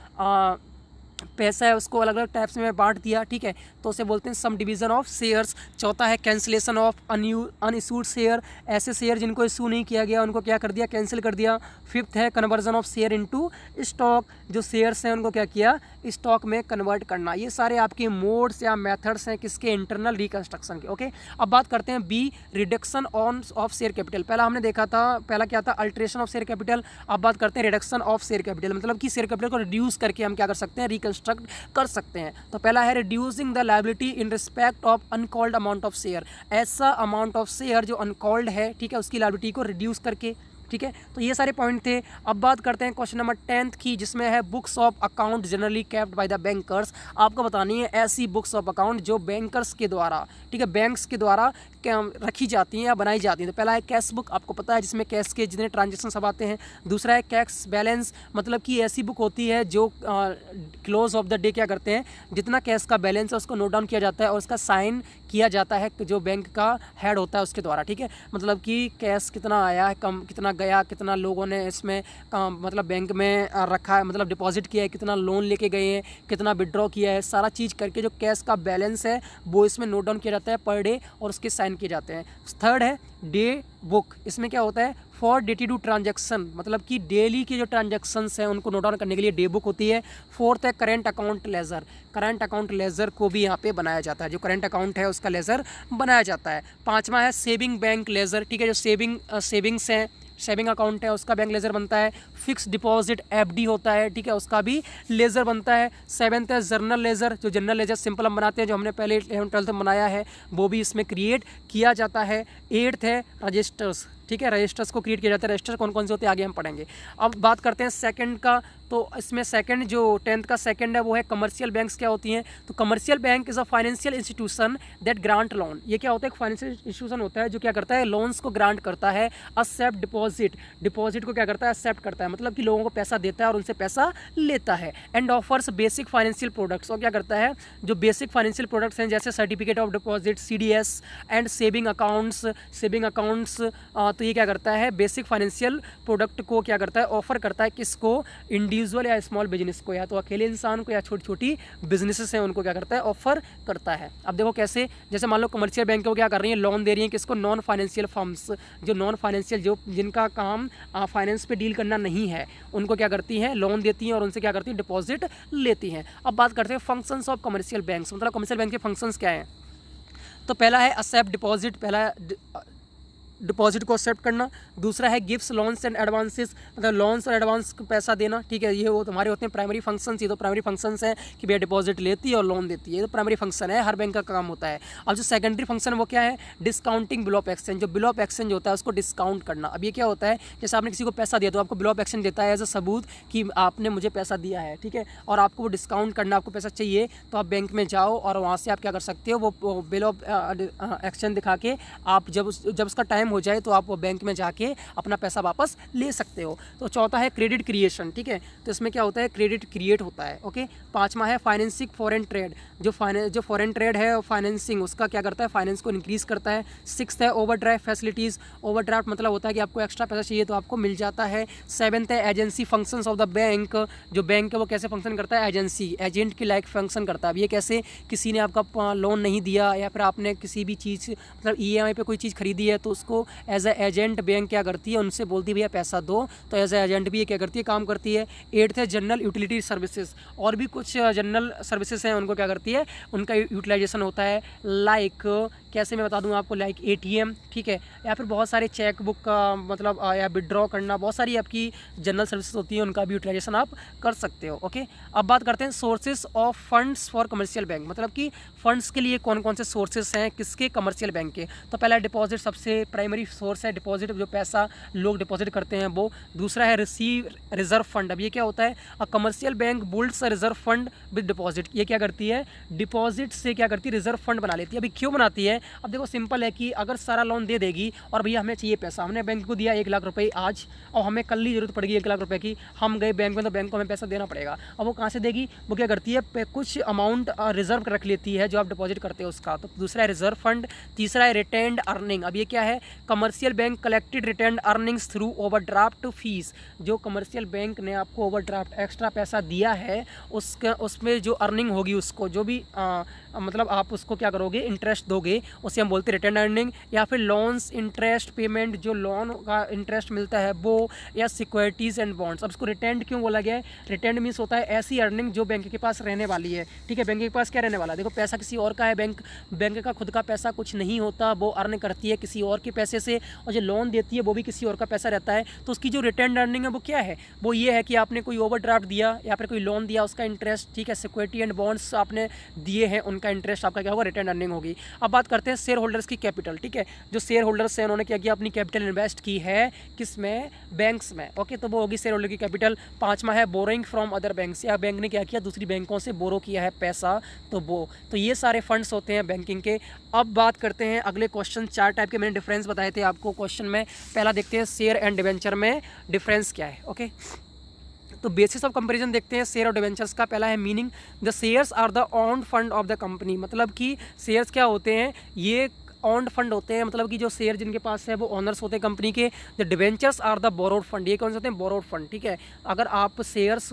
A: पैसा है उसको अलग अलग टाइप्स में बांट दिया, ठीक है, तो उसे बोलते हैं सम डिवीजन ऑफ शेयर्स। चौथा है कैंसिलेशन ऑफ अनइशूड शेयर, ऐसे शेयर जिनको इशू नहीं किया गया उनको क्या कर दिया, कैंसिल कर दिया। फिफ्थ है conversion of share into stock, जो शेयर्स हैं उनको क्या किया, स्टॉक में कन्वर्ट करना। ये सारे आपके मोड्स या मेथड्स हैं किसके, इंटरनल रिकंस्ट्रक्शन के, ओके। अब बात करते हैं B, reduction of share capital. पहला हमने देखा था, पहला क्या था, अल्ट्रेशन ऑफ शेयर कैपिटल। अब बात करते हैं रिडक्शन ऑफ शेयर कैपिटल, मतलब कि शेयर कैपिटल को रिड्यूस करके हम क्या कर सकते हैं, रिकंस्ट्रक्ट कर सकते हैं। तो पहला है reducing the liability in respect of uncalled amount of share, ऐसा अमाउंट ऑफ शेयर जो अनकॉल्ड है, ठीक है, उसकी लायबिलिटी को रिड्यूस करके, ठीक है। तो ये सारे पॉइंट थे। अब बात करते हैं क्वेश्चन नंबर 10th की, जिसमें है books of account generally kept by the bankers. आपको बतानी है ऐसी बुक्स ऑफ अकाउंट जो बैंकर्स के द्वारा, ठीक है, बैंक्स के द्वारा रखी जाती हैं या बनाई जाती हैं। तो पहला है कैश बुक, आपको पता है, जिसमें कैश के जितने ट्रांजेक्शन सब आते हैं। दूसरा है कैश बैलेंस, मतलब कि ऐसी बुक होती है जो क्लोज ऑफ द डे क्या करते हैं, जितना कैश का बैलेंस है उसको नोट डाउन किया जाता है और उसका साइन किया जाता है जो बैंक का हेड होता है उसके द्वारा, ठीक है। मतलब कि कैश कितना आया है, कम कितना गया, कितना लोगों ने इसमें मतलब बैंक में रखा है, मतलब डिपॉजिट किया है, कितना लोन लेके गए हैं, कितना विड्रॉ किया है, सारा चीज़ करके जो कैश का बैलेंस है वो इसमें नोट डाउन किया जाता है पर डे और उसके साइन किए जाते हैं। थर्ड है डे बुक, इसमें क्या होता है, फॉर डे टू ट्रांजेक्शन, मतलब कि डेली के जो ट्रांजेक्शन्स हैं उनको नोट डाउन करने के लिए डे बुक होती है। फोर्थ है current account laser, current account laser को भी यहाँ पे बनाया जाता है, जो करंट अकाउंट है उसका लेजर बनाया जाता है। पांचवा है सेविंग बैंक लेजर, ठीक है, जो सेविंग्स हैं, सेविंग अकाउंट है उसका बैंक लेजर बनता है। फिक्स डिपॉजिट एफडी होता है, ठीक है, उसका भी लेजर बनता है। सेवेंथ है जर्नल लेजर, जो जनरल लेजर सिंपल हम बनाते हैं, जो हमने पहले 11th 12th में बनाया है, वो भी इसमें क्रिएट किया जाता है। एट्थ है रजिस्टर्स, ठीक है, रजिस्टर्स को क्रिएट किया जाता है। रजिस्टर कौन कौन से होते हैं आगे हम पढ़ेंगे। अब बात करते हैं सेकंड का, तो इसमें सेकंड जो 10th का सेकंड है वो है कमर्शियल बैंक्स क्या होती हैं। तो commercial bank is a financial institution that grant loan, ये क्या होता है, एक फाइनेंशियल इंस्टीट्यूशन होता है जो क्या करता है, लोन्स को ग्रांट करता है। एक्सेप्ट डिपॉजिट को क्या करता है, एक्सेप्ट करता है, मतलब कि लोगों को पैसा देता है और उनसे पैसा लेता है। And offers basic financial products, और क्या करता है, जो बेसिक फाइनेंशियल प्रोडक्ट्स हैं जैसे certificate of deposit, CDS and saving accounts, तो ये क्या करता है, बेसिक फाइनेंशियल प्रोडक्ट को क्या करता है, ऑफर करता है, किसको, इंडिविजुअल या स्मॉल बिजनेस को, या तो अकेले इंसान को या छोटी छोटी बिजनेसेस हैं उनको क्या करता है, ऑफर करता है। अब देखो कैसे, जैसे मान लो कमर्शियल बैंक को क्या कर रही है, लोन दे रही है किसको, नॉन फाइनेंशियल फर्म्स, जो नॉन फाइनेंशियल, जो जिनका काम फाइनेंस पे डील करना नहीं है, उनको क्या करती हैं, लोन देती हैं और उनसे क्या करती हैं, डिपॉजिट लेती हैं। अब बात करते हैं फंक्शंस ऑफ कमर्शियल बैंक्स, मतलब कमर्शियल बैंक के फंक्शंस क्या हैं। तो पहला है एक्सेप्ट डिपॉजिट, पहला डिपॉजिट को एक्सेप्ट करना। दूसरा है गिफ्ट्स लोन्स एंड एडवांसेस, मतलब लोन्स और एडवांस को पैसा देना, ठीक है, ये वो तुम्हारे होते हैं प्राइमरी फंक्शंस। ये तो प्राइमरी फंक्शंस हैं कि भैया डिपॉजिट लेती है और लोन देती है, ये तो प्राइमरी फंक्शन है, हर बैंक का काम होता है। अब जो सेकेंडरी फंक्शन वो क्या है, डिस्काउंटिंग बिल ऑफ एक्सचेंज, जो बिल ऑफ एक्सचेंज होता है उसको डिस्काउंट करना। अब ये क्या होता है, जैसे आपने किसी को पैसा दिया तो आपको बिल ऑफ एक्सचेंज देता है एज अ सबूत कि आपने मुझे पैसा दिया है, ठीक है, और आपको वो डिस्काउंट करना, आपको पैसा चाहिए तो आप बैंक में जाओ और वहाँ से आप क्या कर सकते हो, वो बिल ऑफ एक्सचेंज दिखा के आप जब उसका टाइम हो जाए तो आप वो बैंक में जाके अपना पैसा वापस ले सकते हो। तो चौथा है क्रेडिट क्रिएशन, ठीक है, तो इसमें क्या होता है, क्रेडिट क्रिएट होता है। ओके, पाँचवा है फाइनेंसिंग फॉरेन ट्रेड, जो फॉरेन ट्रेड है फाइनेंसिंग उसका क्या करता है, फाइनेंस को इंक्रीज़ करता है। सिक्स्थ है ओवरड्राफ्ट फैसिलिटीज़, ओवरड्राफ्ट मतलब होता है कि आपको एक्स्ट्रा पैसा चाहिए तो आपको मिल जाता है। सेवन्थ है agency functions of the bank, जो बैंक है वो कैसे फंक्शन करता है, एजेंसी, एजेंट की लाइक फंक्शन करता है। अब ये कैसे, किसी ने आपका लोन नहीं दिया या फिर आपने किसी भी चीज़ मतलब EMI पे कोई चीज़ खरीदी है तो उसको एज ए एजेंट बैंक क्या करती है, उनसे बोलती है भैया पैसा दो, तो एज ए एजेंट भी ये क्या करती है, काम करती है। एट्थ है जनरल यूटिलिटी सर्विसेज, और भी कुछ जनरल सर्विसेज हैं उनको क्या करती है, उनका यूटिलाइजेशन होता है। लाइक कैसे मैं बता दूं आपको, लाइक ATM, ठीक है, या फिर बहुत सारे चेक बुक का मतलब या विड्रॉ करना, बहुत सारी आपकी जनरल सर्विसेज होती है, उनका भी यूटिलाइजेशन आप कर सकते हो। ओके, अब बात करते हैं sources of funds for commercial bank, मतलब कि फंड्स के लिए कौन कौन से सोर्सेज हैं किसके, कमर्शियल बैंक के। तो पहला डिपॉजिट, सबसे प्राइमरी सोर्स है डिपॉजिट, जो पैसा लोग डिपॉजिट करते हैं वो। दूसरा है रिसीव रिजर्व फंड, अब ये क्या होता है, a commercial bank builds a reserve fund with deposit, ये क्या करती है, डिपॉजिट से क्या करती है, रिजर्व फंड बना लेती है। अभी क्यों बनाती है, अब देखो सिंपल है कि अगर सारा लोन दे देगी और भैया हमें चाहिए पैसा, हमने बैंक को दिया 1 लाख रुपए आज और हमें कल ही जरूरत पड़ेगी 1 लाख रुपए की, हम गए बैंक में तो बैंक को हमें पैसा देना पड़ेगा। अब वो कहाँ से देगी, वो क्या करती है, कुछ अमाउंट रिजर्व रख लेती है जो आप डिपॉजिट करते हो उसका। तो दूसरा है रिजर्व फंड। तीसरा है रिटेन्ड अर्निंग, अब ये क्या है, commercial bank collected retained earnings through overdraft fees, जो कमर्शियल बैंक ने आपको ओवरड्राफ्ट एक्स्ट्रा पैसा दिया है उसका, उसमें जो अर्निंग होगी उसको, जो भी मतलब आप उसको क्या करोगे, इंटरेस्ट दोगे, उसे हम बोलते हैं रिटर्न अर्निंग। या फिर लोन्स इंटरेस्ट पेमेंट, जो लोन का इंटरेस्ट मिलता है वो, या सिक्योरिटीज़ एंड बॉन्ड्स। अब इसको रिटेंड क्यों बोला गया है, रिटेंड मीन्स होता है ऐसी अर्निंग जो बैंक के पास रहने वाली है, ठीक है, बैंक के पास क्या रहने वाला है, देखो पैसा किसी और का है, बैंक का खुद का पैसा कुछ नहीं होता, वो अर्न करती है किसी और के पैसे से, और जो लोन देती है वो भी किसी और का पैसा रहता है। तो उसकी जो रिटेंड अर्निंग है वो क्या है, वो ये है कि आपने कोई ओवरड्राफ्ट दिया या फिर कोई लोन दिया उसका इंटरेस्ट, ठीक है, सिक्योरिटी एंड बॉन्ड्स आपने दिए हैं उनका इंटरेस्ट आपका क्या होगा, रिटर्न अर्निंग होगी। अब बात करते हैं शेयर होल्डर्स की कैपिटल, ठीक है, जो शेयर होल्डर्स हैं उन्होंने क्या किया, अपनी कैपिटल इन्वेस्ट की है किस में, बैंक्स में। ओके, तो वो होगी शेयर होल्डर की कैपिटल। पांचवा है बोरोइंग फ्रॉम अदर बैंक्स, या बैंक ने क्या किया, दूसरी बैंकों से बोरो किया है पैसा, तो ये सारे फंड्स होते हैं बैंकिंग के। अब बात करते हैं अगले क्वेश्चन, 4 टाइप के मैंने डिफरेंस बताए थे आपको क्वेश्चन में। पहला देखते हैं शेयर एंड डिवेंचर में डिफरेंस क्या है। ओके, तो बेसिस ऑफ कंपैरिजन देखते हैं शेयर और डिवेंचर्स का। पहला है meaning, the shares are the owned fund of the company, मतलब कि शेयर्स क्या होते हैं, ये ओन्ड फंड होते हैं, मतलब कि जो शेयर जिनके पास है वो ओनर्स होते हैं कंपनी के। The debentures are the borrowed fund, ये कौन से होते हैं, बोरोड फंड, ठीक है। अगर आप शेयर्स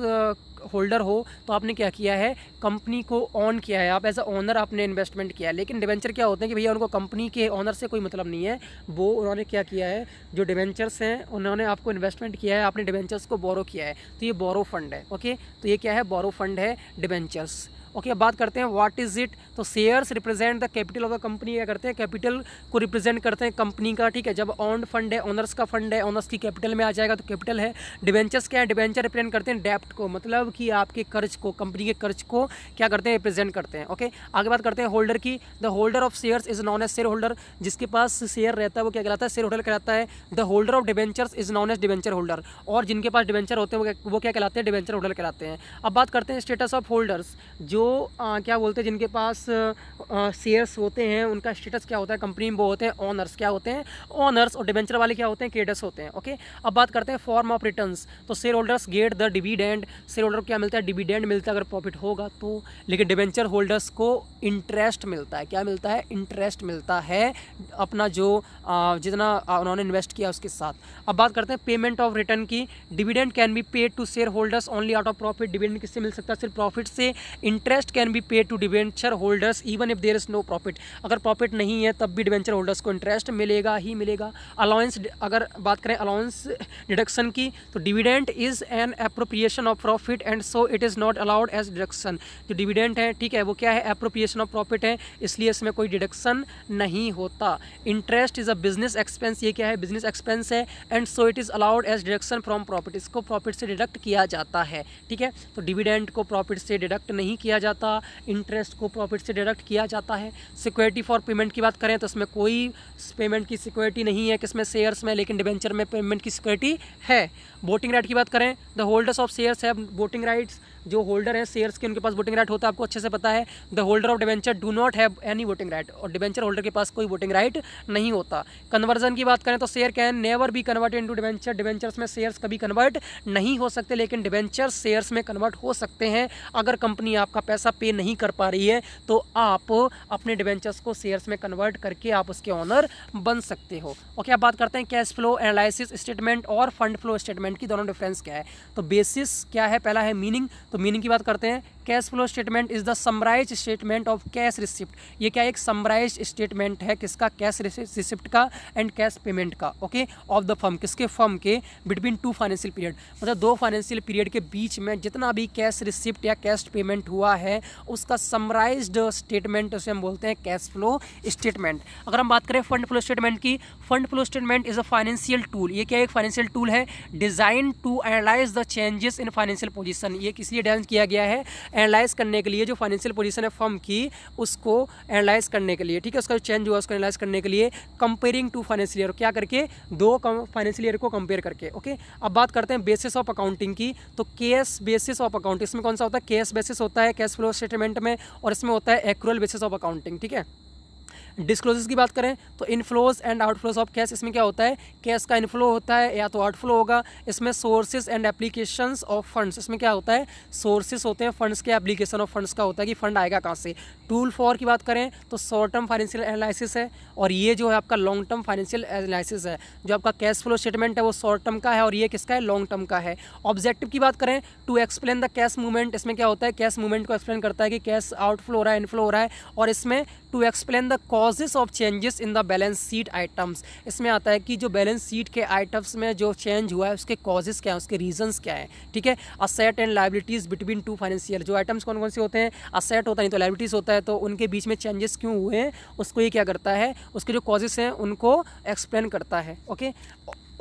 A: होल्डर हो तो आपने क्या किया है, कंपनी को ऑन किया है, आप एज अ ओनर आपने इन्वेस्टमेंट किया है। लेकिन डिवेंचर क्या होते हैं कि भैया उनको कंपनी के ओनर से कोई मतलब नहीं है, वो उन्होंने क्या किया है, जो डिवेंचर्स हैं उन्होंने आपको इन्वेस्टमेंट किया है, आपने डिवेंचर्स को बोरो किया है, तो ये बोरो फंड है। ओके, तो ये क्या है, बोरो फंड है डिवेंचर्स। ओके, अब बात करते हैं व्हाट इज़ इट। तो shares represent the capital of the company, क्या करते हैं, कैपिटल को रिप्रेजेंट करते हैं कंपनी का, ठीक है। जब ऑन्ड फंड है, ओनर्स का फंड है, ओनर्स की कैपिटल में आ जाएगा तो कैपिटल है। डिवेंचर्स क्या है, डिवेंचर रिप्रेजेंट करते हैं डेप्ट को, मतलब कि आपके कर्ज को, कंपनी के कर्ज को क्या करते हैं, रिप्रेजेंट करते हैं। ओके, आगे बात करते हैं होल्डर की। The holder of shares is known as share holder, जिसके पास शेयर रहता है वो क्या कहलाता है, शेयर होल्डर कहलाता है। The holder of debentures is known as debenture holder, और जिनके पास डिवेंचर होते हैं वो क्या कहलाते हैं, डिवेंचर होल्डर कहलाते हैं। अब बात करते हैं स्टेटस ऑफ होल्डर्स, जो क्या बोलते हैं, जिनके पास शेयर्स होते हैं उनका स्टेटस क्या होता है कंपनी में, वो होते हैं ओनर्स, क्या होते हैं, ओनर्स, और डिवेंचर वाले क्या होते हैं, क्रेडिटर्स होते हैं। ओके, अब बात करते हैं फॉर्म ऑफ रिटर्न्स। तो share holders get the dividend, share holder को क्या मिलता है, डिविडेंड मिलता है अगर प्रॉफिट होगा तो। लेकिन डिवेंचर होल्डर्स को इंटरेस्ट मिलता है, क्या मिलता है, इंटरेस्ट मिलता है अपना जो जितना उन्होंने इन्वेस्ट किया उसके साथ। अब बात करते हैं पेमेंट ऑफ रिटर्न की। Dividend can be paid to share holders only out of profit, dividend किससे मिल सकता है, सिर्फ प्रॉफिट से। Interest can be paid to debenture holders even if there is no profit, अगर प्रॉफिट नहीं है तब भी डिवेंचर होल्डर्स को इंटरेस्ट मिलेगा ही मिलेगा। अलाउंस, अगर बात करें अलाउंस डिडक्शन की, तो dividend is an appropriation of profit and so it is not allowed as deduction. जो डिविडेंड है, ठीक है, वो क्या है, एप्रोप्रिएशन ऑफ प्रॉफिट है, इसलिए इसमें कोई डिडक्शन नहीं होता। Interest is a business expense, ये क्या है, बिजनेस एक्सपेंस है, and so it is allowed as deduction from profit, इसको प्रॉफिट से डिडक्ट किया जाता है, ठीक है। तो डिविडेंड को प्रॉफिट से डिडक्ट नहीं किया जाता, इंटरेस्ट को प्रॉफिट से डिडक्ट किया जाता है। सिक्योरिटी फॉर पेमेंट की बात करें तो इसमें कोई पेमेंट की सिक्योरिटी नहीं है, किसमें, शेयर्स में, लेकिन डिवेंचर में पेमेंट की सिक्योरिटी है। वोटिंग राइट की बात करें, the holders of shares have voting rights, जो होल्डर हैं शेयर्स के, उनके पास वोटिंग राइट होता है, आपको अच्छे से पता है। The holder of debenture do not have any voting right, और डिबेंचर होल्डर के पास कोई वोटिंग राइट नहीं होता। कन्वर्जन की बात करें तो share can never be converted into debenture, debentures में शेयर्स कभी कन्वर्ट नहीं हो सकते, लेकिन डिबेंचर शेयर्स में कन्वर्ट हो सकते हैं। अगर कंपनी आपका पैसा पे नहीं कर पा रही है तो आप अपने डिबेंचर्स को शेयर्स में कन्वर्ट करके आप उसके ऑनर बन सकते हो। ओके, अब बात करते हैं कैश फ्लो एनालिसिस स्टेटमेंट और फंड फ्लो स्टेटमेंट की दोनों डिफरेंस क्या है। तो बेसिस क्या है, पहला है मीनिंग, तो मीनिंग की बात करते हैं। Cash flow statement is the summarise statement of cash receipt, ये क्या एक समराइज स्टेटमेंट है किसका, कैश रिसिप्ट का एंड कैश पेमेंट का। ओके, ऑफ द फर्म, किसके, फर्म के, बिटवीन टू फाइनेंशियल पीरियड, मतलब दो फाइनेंशियल पीरियड के बीच में जितना भी कैश रिसिप्ट या कैश पेमेंट हुआ है उसका समराइज्ड स्टेटमेंट उसे हम बोलते हैं कैश फ्लो स्टेटमेंट। अगर हम बात करें फंड फ्लो स्टेटमेंट की, fund flow statement is a financial tool, ये क्या एक फाइनेंशियल टूल है design to analyse the changes in financial position, ये किस लिए डिजाइन किया गया है, एनालाइज करने के लिए, जो फाइनेंशियल पोजीशन है फर्म की उसको एनालाइज करने के लिए, ठीक है, उसका जो चेंज हुआ उसको एनालाइज करने के लिए, कंपेयरिंग टू फाइनेंशियल ईयर, क्या करके, दो फाइनेंशियल ईयर को कंपेयर करके। ओके, अब बात करते हैं बेसिस ऑफ अकाउंटिंग की, तो केस बेसिस ऑफ अकाउंटिंग, इसमें कौन सा होता है, केस बेसिस होता है कैश फ्लो स्टेटमेंट में, और इसमें होता है एक्रूअल बेसिस ऑफ अकाउंटिंग, ठीक है। डिस्क्लोजेस की बात करें तो inflows and outflows of cash, इसमें क्या होता है, कैश का इनफ्लो होता है या तो आउटफ्लो होगा। इसमें sources and applications of funds, इसमें क्या होता है, सोर्सेज होते हैं फंड्स के, एप्लीकेशन ऑफ फंड्स का होता है कि फंड आएगा कहाँ से। टूल फॉर की बात करें तो शॉर्ट टर्म फाइनेंशियल एनालिसिस है, और ये जो है आपका लॉन्ग टर्म फाइनेंशियल एनालिसिस है। जो आपका कैश फ्लो स्टेटमेंट है वो शॉर्ट टर्म का है और ये किसका है, लॉन्ग टर्म का है। ऑब्जेक्टिव की बात करें to explain the cash movement, इसमें क्या होता है, कैश मूवमेंट को एक्सप्लेन करता है कि कैश आउटफ्लो हो रहा है, इनफ्लो हो रहा है। और इसमें to explain the causes of changes in the balance sheet items, इसमें आता है कि जो बैलेंस शीट के आइटम्स में जो चेंज हुआ है उसके कॉजेस क्या है, उसके रीजंस क्या है, ठीक है। Asset and liabilities between two financial, जो आइटम्स कौन कौन से होते हैं, असेट होता है नहीं तो लायबिलिटीज होता है, तो उनके बीच में चेंजेस क्यों हुए हैं उसको ये क्या करता है, उसके जो कॉजेस हैं उनको एक्सप्लेन करता है। ओके,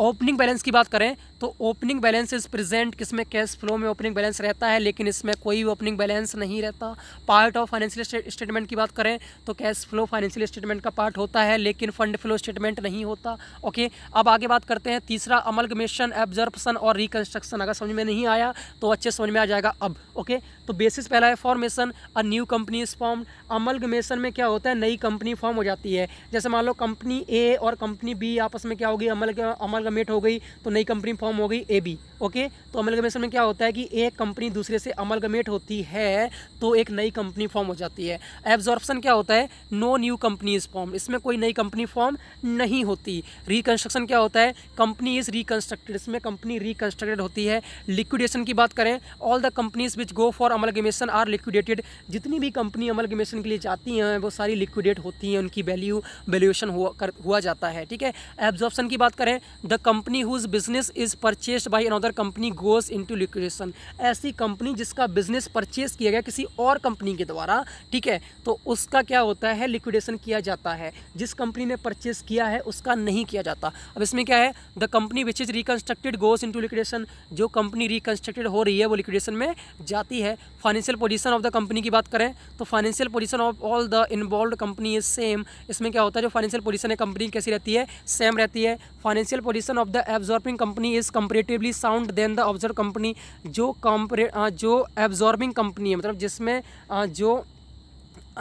A: ओपनिंग बैलेंस की बात करें तो ओपनिंग बैलेंस इज प्रेजेंट, किसमें, कैश फ्लो में ओपनिंग बैलेंस रहता है, लेकिन इसमें कोई भी ओपनिंग बैलेंस नहीं रहता। पार्ट ऑफ फाइनेंशियल स्टेटमेंट की बात करें तो कैश फ्लो फाइनेंशियल स्टेटमेंट का पार्ट होता है, लेकिन फंड फ्लो स्टेटमेंट नहीं होता। ओके, अब आगे बात करते हैं तीसरा, अमलगमेशन, एब्जॉर्प्शन और रिकंस्ट्रक्शन। अगर समझ में नहीं आया तो अच्छे समझ में आ जाएगा अब। ओके, तो बेसिस पहला है formation, a new company is form. Amalgamation में क्या होता है, नई कंपनी फॉर्म हो जाती है। जैसे मान लो कंपनी ए और कंपनी बी आपस में क्या होगी, अमलगमेट हो गई, तो नई कंपनी फॉर्म हो गई ए बी। ओके, तो अमलगमेशन में क्या होता है कि एक कंपनी दूसरे से अमलगमेट होती है तो एक नई कंपनी फॉर्म हो जाती है। एब्जॉर्प्शन क्या होता है, no new company is form, इसमें कोई नई कंपनी फॉर्म नहीं होती। रिकंस्ट्रक्शन क्या होता है, कंपनी इज रिकंस्ट्रक्टेड, इसमें कंपनी रिकंस्ट्रक्टेड होती है। लिक्विडेशन की बात करें, all the companies which go for amalgamation are liquidated, जितनी भी कंपनी अमलगमेशन के लिए जाती हैं वो सारी लिक्विडेट होती हैं, उनकी वैल्यूएशन हुआ जाता है, ठीक है। एब्जॉर्प्शन की बात करें, the company whose business is purchased by another company goes into liquidation, ऐसी कंपनी जिसका बिजनेस परचेज किया गया किसी और कंपनी के द्वारा, ठीक है, तो उसका क्या होता है, लिक्विडेशन किया जाता है। जिस कंपनी ने परचेज किया है उसका नहीं किया जाता। अब इसमें क्या है, the company which is reconstructed goes into liquidation, जो कंपनी रिकंस्ट्रक्टेड हो रही है वो लिक्विडेशन में जाती है। Financial position of the company की बात करें तो financial position of all the involved company is same, इसमें क्या होता है, जो फाइनेंशियल पोजीशन है कंपनी कैसी रहती है, सेम रहती है। Financial position of the absorbing company is comparatively sound than the absorbed company, जो एब्जॉर्बिंग कंपनी है, मतलब जिसमें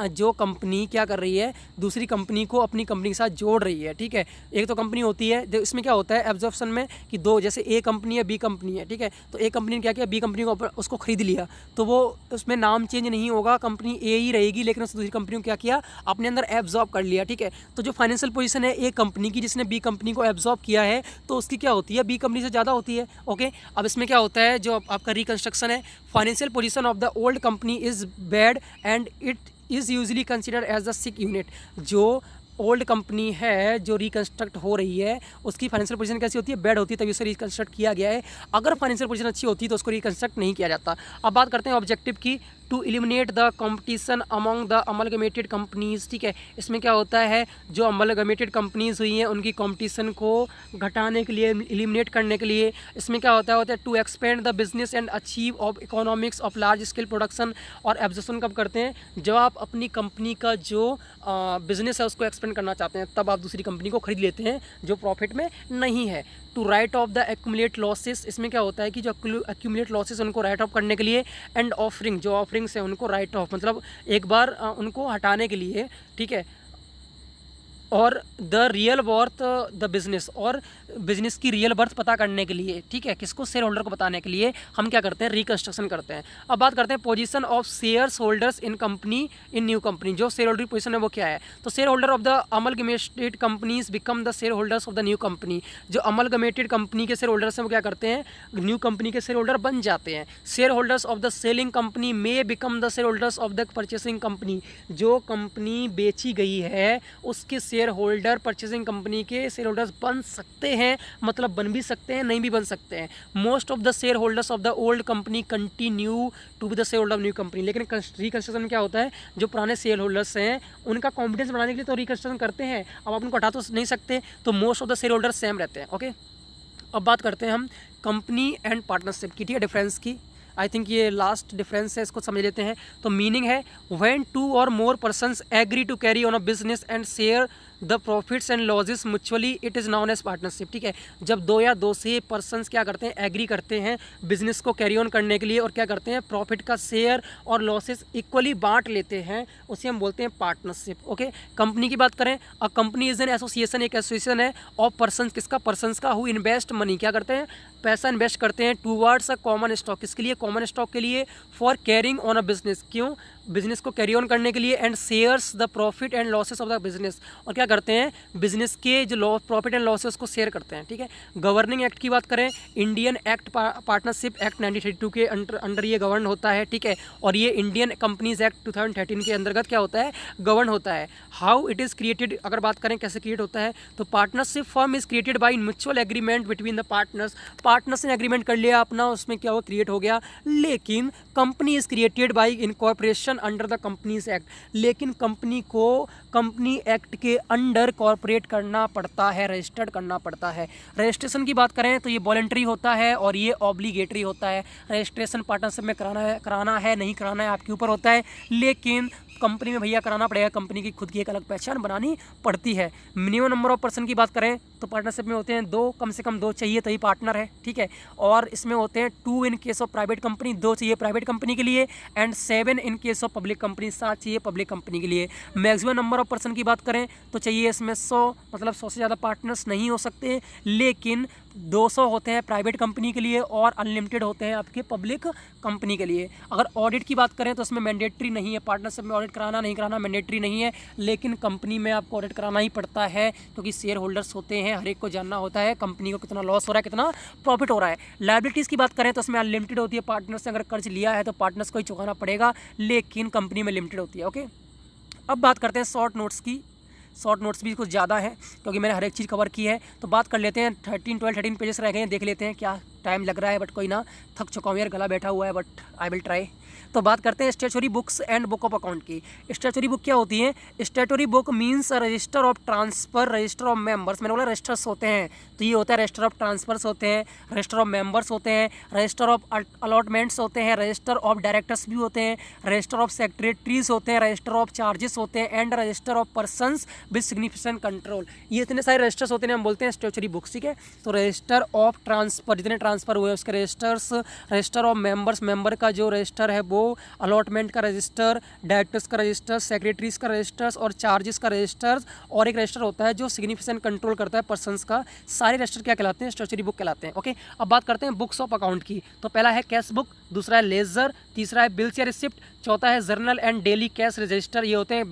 A: जो कंपनी क्या कर रही है, दूसरी कंपनी को अपनी कंपनी के साथ जोड़ रही है, ठीक है। एक तो कंपनी होती है, इसमें क्या होता है एब्जॉर्प्शन में कि दो, जैसे ए कंपनी है बी कंपनी है, ठीक है, तो ए कंपनी ने क्या किया, बी कंपनी को उसको खरीद लिया, तो वो उसमें नाम चेंज नहीं होगा, कंपनी ए ही रहेगी, लेकिन उस दूसरी कंपनी को क्या किया, अपने अंदर एब्जॉर्ब कर लिया, ठीक है। तो जो फाइनेंशियल पोजीशन है ए कंपनी की जिसने बी कंपनी को एब्जॉर्ब किया है तो उसकी क्या होती है, बी कंपनी से ज़्यादा होती है। ओके, अब इसमें क्या होता है, जो आपका रिकंस्ट्रक्शन है, financial position of the old company is bad and it is usually considered as the sick unit, जो ओल्ड कंपनी है जो रिकंस्ट्रक्ट हो रही है उसकी फाइनेंशियल पोजीशन कैसी होती है, बैड होती है, तभी उसे रिकंस्ट्रक्ट किया गया है। अगर फाइनेंशियल पोजीशन अच्छी होती है तो उसको रिकंस्ट्रक्ट नहीं किया जाता। अब बात करते हैं ऑब्जेक्टिव की, to eliminate the competition among the amalgamated companies, ठीक है। इसमें क्या होता है, जो अमलगमेटेड कंपनीज हुई हैं उनकी कंपटीशन को घटाने के लिए, एलिमिनेट करने के लिए, इसमें क्या होता है to expand the business and achieve of economics of large scale production. और एब्जॉर्प्शन कब करते हैं, जब आप अपनी कंपनी का जो बिजनेस है उसको एक्सपेंड करना चाहते हैं, तब आप दूसरी कंपनी को खरीद लेते हैं जो प्रॉफिट में नहीं है। To to write off the accumulate losses, इसमें क्या होता है कि जो एक्यूमुलेट लॉसेस उनको राइट ऑफ करने के लिए, एंड ऑफरिंग, जो ऑफरिंग्स है उनको राइट ऑफ मतलब एक बार उनको हटाने के लिए, ठीक है, और the real worth the business, और बिजनेस की रियल वर्थ पता करने के लिए, ठीक है, किसको, शेयर होल्डर को बताने के लिए हम क्या करते हैं, रिकंस्ट्रक्शन करते हैं। अब बात करते हैं position of shares holders in company, in new company, जो शेयर होल्डर की पोजीशन है वो क्या है। तो share holder of the amalgamated companies become the share holders of the new company, जो अमलगमेटेड कंपनी के शेयर होल्डर्स हैं वो क्या करते हैं, न्यू कंपनी के शेयर होल्डर बन जाते हैं। Share holders of the selling company may become the share holders of the purchasing company, जो कंपनी बेची गई है उसके शेयर होल्डर परचेसिंग कंपनी के शेयर होल्डर्स बन सकते हैं, मतलब बन भी सकते हैं, नहीं भी बन सकते हैं। Most of the share holders of the old company continue to be the share holder of new company, लेकिन रिकंस्ट्रक्शन में क्या होता है, जो पुराने शेयर होल्डर्स हैं उनका कॉन्फिडेंस बढ़ाने के लिए तो रिकंस्ट्रक्शन करते हैं, अब आप उनको हटा तो नहीं सकते, तो most of the share holders same रहते हैं। ओके, अब बात करते हैं हम कंपनी एंड पार्टनरशिप की, ठीक है, डिफरेंस की। आई थिंक ये लास्ट डिफरेंस है, इसको समझ लेते हैं। तो मीनिंग है when 2 or more persons agree to carry on a business and share the profits and losses mutually, it is known as partnership, ठीक है। जब 2 या 2 से पर्सन्स क्या करते हैं, एग्री करते हैं बिजनेस को कैरी ऑन करने के लिए, और क्या करते हैं, प्रॉफिट का शेयर और लॉसेस इक्वली बांट लेते हैं, उसे हम बोलते हैं पार्टनरशिप। ओके, कंपनी की बात करें, अ कंपनी इज एन एसोसिएशन, एक एसोसिएशन है ऑफ पर्सन्स, किसका, पर्सन्स का, हु इन्वेस्ट मनी, क्या करते हैं, पैसा इन्वेस्ट करते हैं, टूवर्ड्स अ कॉमन स्टॉक, किसके लिए, कॉमन स्टॉक के लिए, for carrying on a business, क्यों, बिजनेस को कैरी ऑन करने के लिए, and shares the profit and losses of the business, और क्या करते हैं, बिजनेस के जो प्रॉफिट एंड लॉसेस को शेयर करते हैं, ठीक है। गवर्निंग एक्ट की बात करें, इंडियन एक्ट पार्टनरशिप एक्ट 1932 के अंडर ये गवर्न होता है, ठीक है, और ये इंडियन कंपनीज एक्ट 2013 के अंतर्गत क्या होता है, गवर्न होता है। हाउ इट इज़ क्रिएटेड, अगर बात करें कैसे क्रिएट होता है, तो partnership firm is created by mutual agreement between the partners, partners ने एग्रीमेंट कर लिया अपना, उसमें क्या हुआ, क्रिएट हो गया। लेकिन company is created by incorporation under the companies act, लेकिन कंपनी को कंपनी एक्ट के अंडर कॉर्पोरेट करना पड़ता है, रजिस्टर्ड करना पड़ता है। रजिस्ट्रेशन की बात करें तो ये वॉलंटरी होता है और ये ऑब्लिगेटरी होता है। रजिस्ट्रेशन पार्टनरशिप में कराना है नहीं कराना है आपके ऊपर होता है, लेकिन कंपनी में भैया कराना पड़ेगा, कंपनी की खुद की एक अलग पहचान बनानी पड़ती है। मिनिमम नंबर ऑफ पर्सन की बात करें तो पार्टनरशिप में होते हैं 2, कम से कम 2 चाहिए तभी पार्टनर है, ठीक है, और इसमें होते हैं 2 इन केस ऑफ प्राइवेट कंपनी, 2 चाहिए प्राइवेट कंपनी के लिए, and 7 in case of public company, 7 चाहिए पब्लिक कंपनी के लिए। मैक्सिमम नंबर ऑफ पर्सन की बात करें तो चाहिए इसमें 100, मतलब 100 से ज़्यादा पार्टनर्स नहीं हो सकते, लेकिन 200 होते हैं प्राइवेट कंपनी के लिए और अनलिमिटेड होते हैं आपके पब्लिक कंपनी के लिए। अगर ऑडिट की बात करें तो इसमें मैंडेटरी नहीं है, पार्टनरशिप में ऑडिट कराना नहीं कराना मैंडेटरी नहीं है, लेकिन कंपनी में आपको ऑडिट कराना ही पड़ता है, क्योंकि शेयर होल्डर्स होते हैं, हर एक को जानना होता है कंपनी को कितना लॉस हो रहा है, कितना प्रॉफिट हो रहा है। लायबिलिटीज़ की बात करें तो इसमें अनलिमिटेड होती है, पार्टनर्स ने अगर कर्ज लिया है तो पार्टनर्स को ही चुकाना पड़ेगा, लेकिन कंपनी में लिमिटेड होती है। ओके, अब बात करते हैं शॉर्ट नोट्स की। शॉर्ट नोट्स भी कुछ ज़्यादा है क्योंकि मैंने हर एक चीज़ कवर की है, तो बात कर लेते हैं। 13 पेजेस रह गए हैं, देख लेते हैं, क्या टाइम लग रहा है, बट कोई ना, थक चुका हूँ यार, गला बैठा हुआ है, बट आई विल ट्राई। तो बात करते हैं statutory books and book of account की। स्टैट्यूटरी बुक क्या होती है, statutory book means register of transfer, register of members, मैंने बोला रजिस्टर्स होते हैं, तो ये होता है रजिस्टर ऑफ ट्रांसफर्स होते हैं, रजिस्टर ऑफ मेंबर्स होते हैं, रजिस्टर ऑफ अलॉटमेंट्स होते हैं, रजिस्टर ऑफ डायरेक्टर्स भी होते हैं, रजिस्टर ऑफ सेक्रेटरीज होते हैं, रजिस्टर ऑफ चार्जेस होते हैं, and register of persons with significant control. ये इतने सारे रजिस्टर्स होते हैं, हम बोलते हैं स्टैट्यूटरी बुक्स, ठीक है। तो रजिस्टर ऑफ ट्रांसफर, जितने ट्रांसफर हुए उसके registers, register of members, member का जो रजिस्टर है वो, अलॉटमेंट का रजिस्टर, डायरेक्टर्स का रजिस्टर, सेक्रेटरीज का रजिस्टर्स और चार्जेस का रजिस्टर, और एक रजिस्टर होता है जो सिग्निफिकेंट कंट्रोल करता है पर्सन्स का। सारे रजिस्टर क्या कहलाते हैं, स्टैट्यूटरी बुक कहलाते हैं। ओके, अब बात करते हैं बुक्स ऑफ अकाउंट की। तो पहला है कैश बुक, दूसरा है लेजर, तीसरा है बिल्स या रिसिप्ट, चौथा है journal and daily cash register, ये होते हैं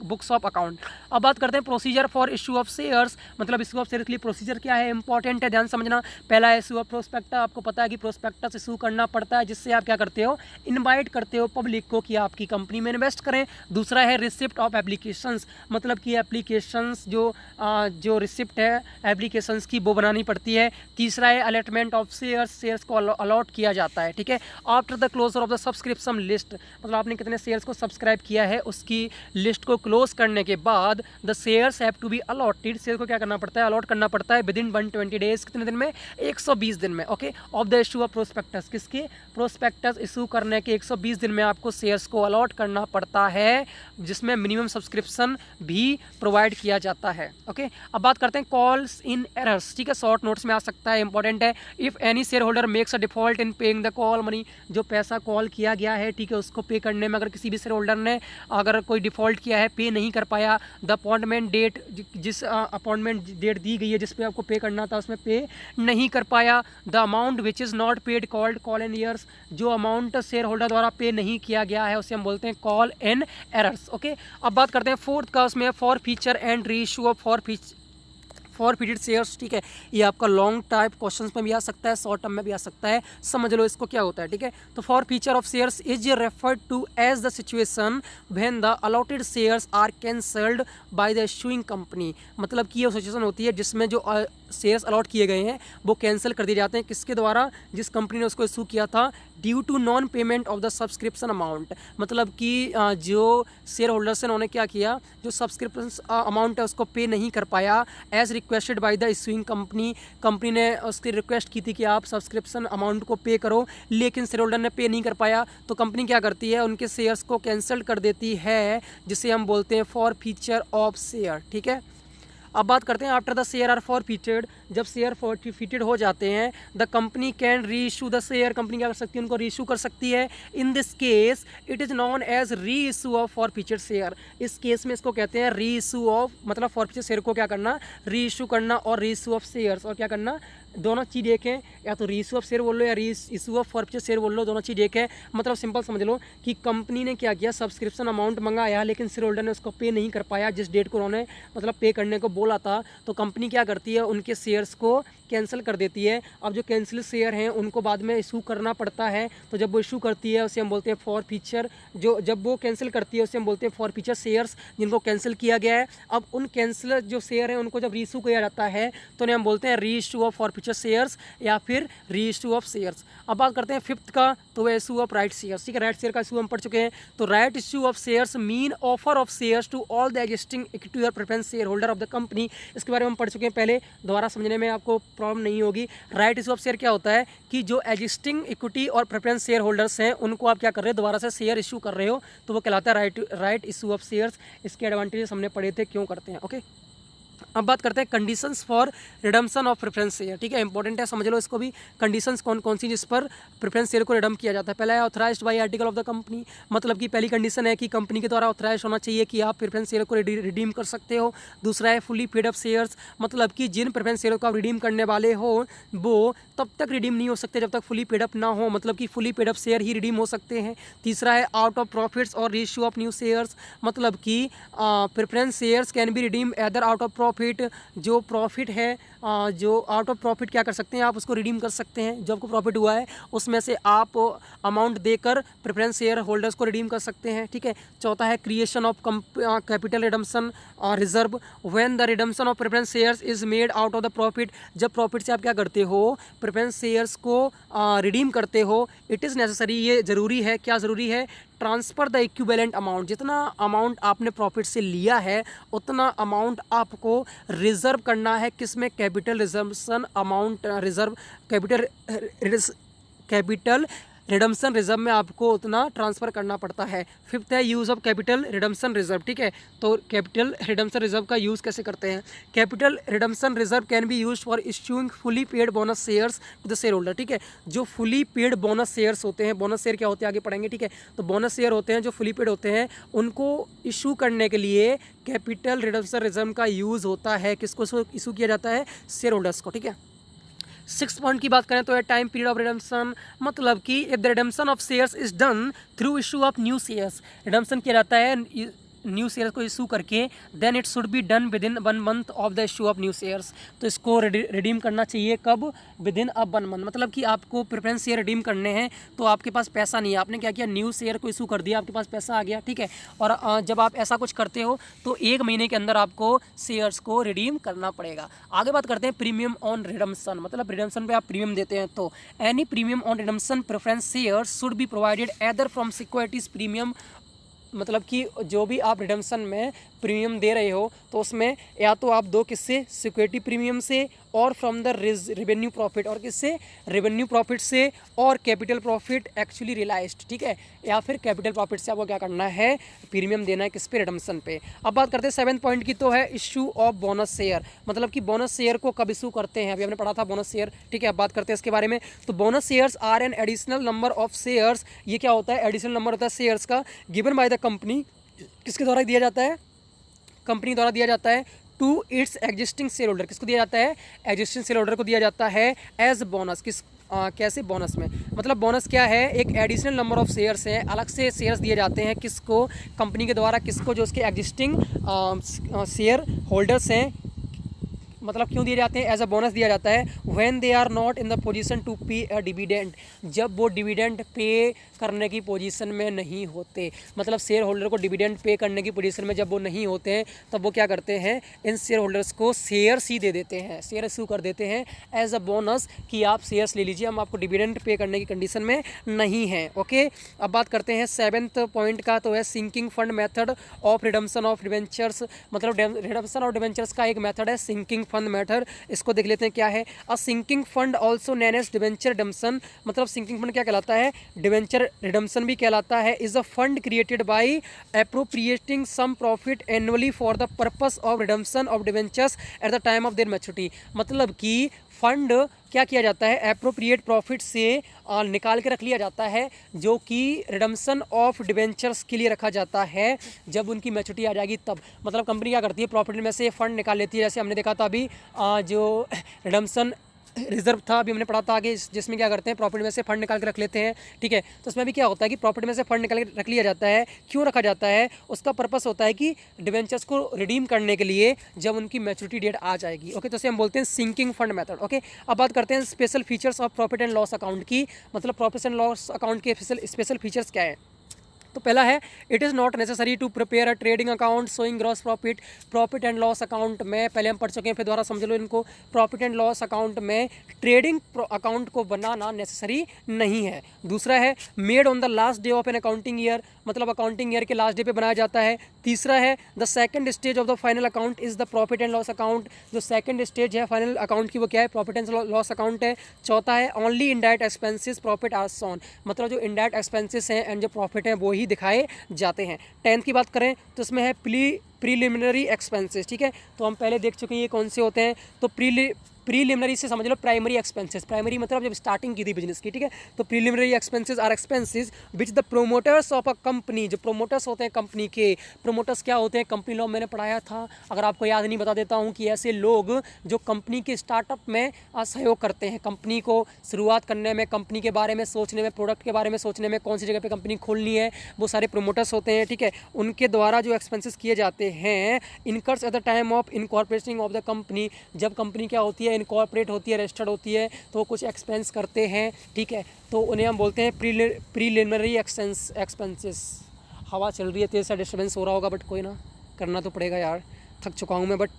A: बुक्स ऑफ अकाउंट। अब बात करते हैं procedure for issue of shares, मतलब इशू ऑफ शेयर के लिए प्रोसीजर क्या है, इंपॉर्टेंट है, ध्यान समझना। पहला है इशू ऑफ प्रोस्पेक्टस, आपको पता है कि प्रोस्पेक्टस इशू करना पड़ता है, जिससे आप क्या करते हो, इनवाइट करते हो पब्लिक को कि आपकी कंपनी में इन्वेस्ट करें। दूसरा है रिसिप्ट ऑफ एप्लीकेशंस, मतलब कि एप्लीकेशंस जो रिसिप्ट है एप्लीकेशंस की वो बनानी पड़ती है। तीसरा है अलॉटमेंट ऑफ शेयर्स, शेयर्स को अलॉट किया जाता है, ठीक है। After the closure of the subscription list, मतलब आपने कितने शेयर्स को सब्सक्राइब किया है उसकी लिस्ट को क्लोज करने के बाद the shares have to be allotted, share को क्या करना पड़ता है, अलॉट करना पड़ता है विद इन 120 डेज, कितने दिन में, 120 दिन में। Okay, of the issue of prospectus, किसके, प्रोस्पेक्टस इशू करने के 120 दिन में आपको शेयर्स को अलॉट करना पड़ता है, जिसमें मिनिमम सब्सक्रिप्शन भी प्रोवाइड किया जाता है। ओके, अब बात करते हैं कॉल्स इन एरर्स। ठीक है, शॉर्ट नोट्स में आ सकता है, इंपॉर्टेंट है। If any share holder makes a default in paying the call money, जो पैसा कॉल किया गया है, ठीक है, उसको पे करने में अगर किसी भी शेयर होल्डर ने अगर कोई डिफॉल्ट किया है, पे नहीं कर पाया, द अपॉइंटमेंट डेट, जिस अपॉइंटमेंट डेट दी गई है जिस पे आपको पे करना था उसमें पे नहीं कर पाया, the amount which is not paid called call in years, जो अमाउंट शेयर होल्डर द्वारा पे नहीं किया गया है उसे हम बोलते हैं कॉल इन एरर्स। ओके, अब बात करते हैं फोर्थ का, उसमें for feature and reissue of forfeited shares. ठीक है, ये आपका लॉन्ग टाइप क्वेश्चंस में भी आ सकता है, शॉर्ट टर्म में भी आ सकता है, समझ लो इसको क्या होता है। ठीक है, तो forfeiture of shares is referred to as the situation when the allotted shares are cancelled by the issuing company, मतलब कि ये सिचुएशन होती है जिसमें जो शेयर्स अलॉट किए गए हैं वो कैंसिल कर दिए जाते हैं, किसके द्वारा, जिस कंपनी ने उसको इशू किया था, due to non payment of the subscription amount, मतलब कि जो शेयर होल्डर्स हैं उन्होंने क्या किया, जो सब्सक्रिप्शन अमाउंट है उसको पे नहीं कर पाया as requested by the issuing company, company ने उसकी रिक्वेस्ट की थी कि आप सब्सक्रिप्शन अमाउंट को पे करो, लेकिन शेयर होल्डर ने पे नहीं कर पाया, तो कंपनी क्या करती है, उनके शेयर्स को कैंसिल कर देती है, जिसे हम बोलते हैं फॉर फीचर ऑफ शेयर। ठीक है, अब बात करते हैं after the share are forfeited, जब शेयर फॉरफिटेड हो जाते हैं, the company can re issue the share, company क्या कर सकती है, उनको री इशू कर सकती है। In this case it is known as re issue of forfeited share, इस केस में इसको कहते हैं री इशू ऑफ, मतलब फॉरफिटेड शेयर को क्या करना, री इशू करना, और री इशू ऑफ शेयर्स, और क्या करना, दोनों चीज़ एक है, या तो री इशू ऑफ शेयर बोल लो या री इशू ऑफ फॉरफिटेड शेयर बोल लो, दोनों चीज़ एक है। मतलब सिंपल समझ लो कि कंपनी ने क्या किया, सब्सक्रिप्शन अमाउंट मंगाया, लेकिन शेयर होल्डर ने उसको पे नहीं कर पाया जिस डेट को उन्होंने मतलब पे करने को बोला था, तो कंपनी क्या करती है, उनके शेयर्स को कैंसिल कर देती है। अब जो कैंसिल शेयर हैं उनको बाद में इशू करना पड़ता है, तो जब वो इशू करती है उसे हम बोलते हैं फॉर फीचर, जो जब वो कैंसिल करती है उसे हम बोलते हैं फॉर फीचर शेयर्स, जिनको कैंसिल किया गया है। अब उन कैंसिल जो शेयर हैं उनको जब री इशू किया जाता है तो उन्हें हम बोलते हैं re issue of for feature shares या फिर री इशू ऑफ शेयर्स। अब बात करते हैं फिफ्थ का, तो वह इशू ऑफ राइट शेयर्स। ठीक है, राइट शेयर का इशू हम पढ़ चुके हैं, तो right issue of shares mean offer of shares to all the existing equity or preference share holder of the company. इसके बारे में हम पढ़ चुके हैं पहले, दोबारा समझने में आपको प्रॉब्लम नहीं होगी। राइट इशू ऑफ शेयर क्या होता है कि जो existing equity or preference share holders हैं उनको आप क्या कर रहे हो, दोबारा से शेयर इशू कर रहे हो, तो वो कहलाता है राइट इशू ऑफ शेयर्स। इसके एडवांटेजेस हमने पढ़े थे क्यों करते हैं। ओके, अब बात करते हैं conditions for redemption of preference share. ठीक है, इंपॉर्टेंट है, समझ लो इसको भी, कंडीशंस कौन कौन सी जिस पर प्रेफरेंस शेयर को रिडम किया जाता है। पहला है authorised bye article of the company, मतलब कि पहली कंडीशन है कि कंपनी के द्वारा ऑथराइज होना चाहिए कि आप प्रेफरेंस शेयर को रिडीम कर सकते हो। दूसरा है फुली पेड अप शेयर्स, मतलब कि जिन प्रेफरेंस शेयर को आप रिडीम करने वाले हो वो तब तक रिडीम नहीं हो सकते जब तक फुली पेड अप ना हो, मतलब कि फुली पेड अप शेयर ही रिडीम हो सकते हैं। तीसरा है आउट ऑफ प्रॉफिट्स और रीइश्यू ऑफ न्यू शेयर्स, मतलब कि preference shares can be redeem either out of profit, जो प्रॉफिट है, जो आउट ऑफ प्रॉफिट क्या कर सकते हैं, आप उसको रिडीम कर सकते हैं, जो आपको प्रॉफिट हुआ है उसमें से आप अमाउंट देकर प्रेफरेंस शेयर होल्डर्स को रिडीम कर सकते हैं। ठीक है, चौथा है creation of capital redemption reserve, when the redemption of preference shares is made out of the profit, जब प्रॉफिट से आप क्या करते हो, प्रेफरेंस शेयर्स को रिडीम करते हो। इट इज़ नेसेसरी, ये ज़रूरी है, क्या ज़रूरी है, ट्रांसफ़र द इक्विवेलेंट अमाउंट, जितना अमाउंट आपने प्रॉफिट से लिया है उतना अमाउंट आपको रिजर्व करना है, किसमें, capital reservation amount reserve, capital redemption reserve में आपको उतना ट्रांसफ़र करना पड़ता है। फिफ्थ है use of capital redemption reserve. ठीक है, तो कैपिटल रिडम्पशन रिजर्व का यूज़ कैसे करते हैं, capital redemption reserve can be used for issuing fully paid bonus shares to the share holder. ठीक है, जो फुली पेड बोनस शेयर्स होते हैं, बोनस शेयर क्या होते हैं आगे पढ़ेंगे। ठीक है, तो बोनस शेयर होते हैं जो फुली पेड होते हैं, उनको इशू करने के लिए कैपिटल रिडम्पशन रिजर्व का यूज़ होता है, किसको इशू किया जाता है, शेयर होल्डर्स को। ठीक है, सिक्स पॉइंट की बात करें तो है टाइम पीरियड ऑफ रिडम्पशन, मतलब कि if the redemption of shares is done through issue of new shares, redemption किया जाता है न्यू शेयर्स को इशू करके, then it should be done within 1 month of the issue of new shares, तो इसको redeem करना चाहिए कब, विद इन 1 मंथ, मतलब कि आपको प्रेफरेंस शेयर रिडीम करने हैं तो आपके पास पैसा नहीं है, आपने क्या किया, न्यू शेयर को इशू कर दिया, आपके पास पैसा आ गया। ठीक है, और जब आप ऐसा कुछ करते हो तो 1 महीने के अंदर आपको शेयर्स को रिडीम करना पड़ेगा। आगे बात करते हैं प्रीमियम ऑन रिडम्पशन, मतलब रिडम्पशन पे आप प्रीमियम देते हैं, तो any premium on redemption preference shares should be provided either from securities premium, मतलब कि जो भी आप रिडम्पशन में प्रीमियम दे रहे हो तो उसमें या तो आप दो किससे, सिक्योरिटी प्रीमियम से और फ्रॉम द रेवेन्यू प्रॉफिट, और किससे, रेवेन्यू प्रॉफिट से और कैपिटल प्रॉफिट एक्चुअली रियलाइज्ड, ठीक है, या फिर कैपिटल प्रॉफिट से आपको क्या करना है, प्रीमियम देना है किस पे, रिडम्पशन पे। अब बात करते हैं 7th पॉइंट की, तो है इशू ऑफ बोनस शेयर, मतलब कि बोनस शेयर को कब इशू करते हैं, अभी हमने पढ़ा था बोनस शेयर, ठीक है। अब बात करते हैं इसके बारे में। तो bonus shares are an additional number of shares, ये क्या होता है, एडिशनल नंबर होता है शेयर्स का, गिवन बाय द कंपनी, किसके द्वारा दिया जाता है, कंपनी द्वारा दिया जाता है, to its existing share holder, किसको दिया जाता है, एग्जिस्टिंग शेयर होल्डर को दिया जाता है एज बोनस, किस कैसे, बोनस में, मतलब बोनस क्या है, एक एडिशनल नंबर ऑफ शेयर्स हैं, अलग से शेयर्स दिए जाते हैं किसको, कंपनी के द्वारा, किसको, जो उसके एग्जिस्टिंग शेयर होल्डर्स हैं, मतलब क्यों दिए जाते हैं, एज अ बोनस दिया जाता है, when they are not in the position to pay a dividend, जब वो डिविडेंड पे करने की पोजीशन में नहीं होते, मतलब शेयर होल्डर को डिविडेंड पे करने की पोजीशन में जब वो नहीं होते हैं, तब वो क्या करते हैं, इन शेयर होल्डर्स को शेयर्स ही दे देते हैं, शेयर इशू कर देते हैं एज अ बोनस, कि आप शेयर्स ले लीजिए, हम आपको डिविडेंड पे करने की कंडीशन में नहीं हैं। ओके, अब बात करते हैं 7th पॉइंट का, तो है sinking fund method of redemption of debentures, मतलब रिडम्पशन ऑफ डिवेंचर्स का एक मेथड है सिंकिंग फंड मेथड, इसको देख लेते हैं क्या है। A sinking fund also known as debenture redemption, मतलब सिंकिंग फंड क्या कहलाता है, डिवेंचर रिडम्पशन भी कहलाता है, is a fund created by appropriating some profit annually for the purpose of redemption of debentures at the time of their maturity, मतलब कि fund क्या किया जाता है, अप्रोप्रिएट प्रॉफिट से निकाल के रख लिया जाता है, जो कि रिडम्पशन ऑफ डिवेंचर्स के लिए रखा जाता है, जब उनकी मैच्योरिटी आ जाएगी तब, मतलब कंपनी क्या करती है, प्रॉफिट में से फंड निकाल लेती है, जैसे हमने देखा था अभी जो रिडम्पशन रिजर्व था, अभी हमने पढ़ा था आगे, जिसमें क्या करते हैं, प्रॉफिट में से फंड निकाल के रख लेते हैं, ठीक है। तो उसमें भी क्या होता है कि प्रॉफिट में से फंड निकाल के रख लिया जाता है, क्यों रखा जाता है, उसका पर्पस होता है कि डिवेंचर्स को रिडीम करने के लिए जब उनकी मैच्योरिटी डेट आ जाएगी। ओके, तो इसे हम बोलते हैं सिंकिंग फंड मेथड। ओके, अब बात करते हैं special features of profit and loss account की, मतलब प्रॉफिट एंड लॉस अकाउंट के स्पेशल फीचर्स क्या है। तो पहला है, it is not necessary to prepare a trading account showing gross profit, profit and loss account में पहले हम पढ़ चुके हैं, फिर दोबारा समझ लो इनको, प्रॉफिट एंड लॉस अकाउंट में ट्रेडिंग अकाउंट को बनाना नेसेसरी नहीं है। दूसरा है, made on the last day of an accounting year, मतलब अकाउंटिंग ईयर के लास्ट डे पे बनाया जाता है। तीसरा है, the second stage of the final account is the profit and loss account, जो सेकंड स्टेज है फाइनल अकाउंट की वो क्या है, प्रॉफिट एंड लॉस अकाउंट है। चौथा है, only indirect expenses profit are shown, मतलब जो इनडायरेक्ट एक्सपेंसेस हैं एंड जो प्रॉफिट है वो ही दिखाए जाते हैं। 10th की बात करें तो इसमें है प्रीलिमिनरी एक्सपेंसेस, ठीक है, तो हम पहले देख चुके हैं ये कौन से होते हैं। तो प्रीलिमिनरी से समझ लो प्राइमरी एक्सपेंसेस, प्राइमरी मतलब जब स्टार्टिंग की थी बिजनेस की, ठीक है। तो preliminary expenses are expenses which the promoters of a company, जो प्रोमोटर्स होते हैं कंपनी के, प्रोमोटर्स क्या होते हैं, कंपनी लॉ मैंने पढ़ाया था, अगर आपको याद नहीं बता देता हूँ, कि ऐसे लोग जो कंपनी के स्टार्टअप में सहयोग करते हैं, कंपनी को शुरुआत करने में, कंपनी के बारे में सोचने में, प्रोडक्ट के बारे में सोचने में, कौन सी जगह पर कंपनी खोलनी है, वो सारे प्रोमोटर्स होते हैं, ठीक है। उनके द्वारा जो एक्सपेंसेस किए जाते हैं, incurs eight the time of incorporating of the company, जब कंपनी क्या होती है, इनकॉर्पोरेट होती है, रजिस्टर्ड होती है, तो कुछ एक्सपेंस करते हैं, ठीक है, तो उन्हें हम बोलते हैं प्रीलिमिनरी एक्सपेंसेस। हवा चल रही है, तेज़ सा डिस्टर्बेंस हो रहा होगा, बट कोई ना, करना तो पड़ेगा यार, थक चुका हूँ मैं, बट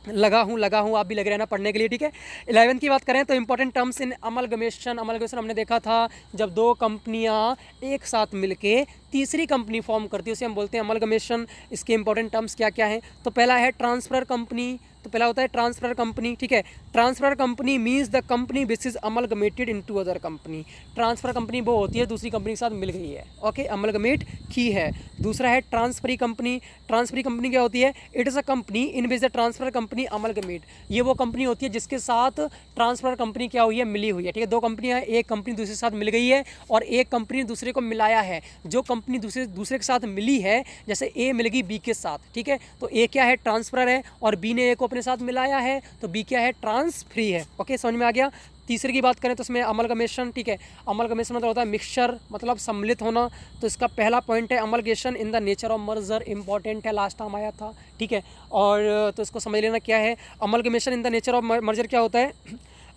A: लगा हूँ, आप भी लग रहे हैं ना पढ़ने के लिए, ठीक है। 11th की बात करें तो इंपॉर्टेंट टर्म्स इन अमलगमेशन हमने देखा था, जब दो कंपनियाँ एक साथ मिलके तीसरी कंपनी फॉर्म करती है, उसे हम बोलते हैं अमलगमेशन। इसके इंपॉर्टेंट टर्म्स क्या क्या हैं, तो पहला है ट्रांसफर कंपनी, तो पहला होता है ट्रांसफर कंपनी, ठीक है। Transfer company means the company which is amalgamated into other company, transfer company वो होती है दूसरी कंपनी के साथ मिल गई है, ओके, अमलगमेट की है। दूसरा है ट्रांसफरी कंपनी, ट्रांसफरी कंपनी क्या होती है, it is a company in which the transfer company amalgamate, ये वो कंपनी होती है जिसके साथ ट्रांसफर कंपनी क्या हुई है, मिली हुई है, ठीक है। दो कंपनियाँ, एक कंपनी दूसरे के साथ मिल गई है और एक कंपनी दूसरे को मिलाया है, जो कंपनी दूसरे के साथ मिली है, जैसे ए मिल गई बी के साथ, ठीक है, तो ए क्या है, ट्रांसफर है, और बी ने ए को अपने साथ मिलाया है, तो बी क्या है, ट्रांसफ्री है। ओके, समझ में आ गया। तीसरे की बात करें तो इसमें अमलगमेशन, ठीक है, अमलगमेशन मतलब होता है मिक्सचर, मतलब सम्मिलित होना। तो इसका पहला पॉइंट है amalgamation in the nature of merger, important है, लास्ट टाइम आया था, ठीक है। और तो इसको समझ लेना क्या है amalgamation in the nature of merger, क्या होता है,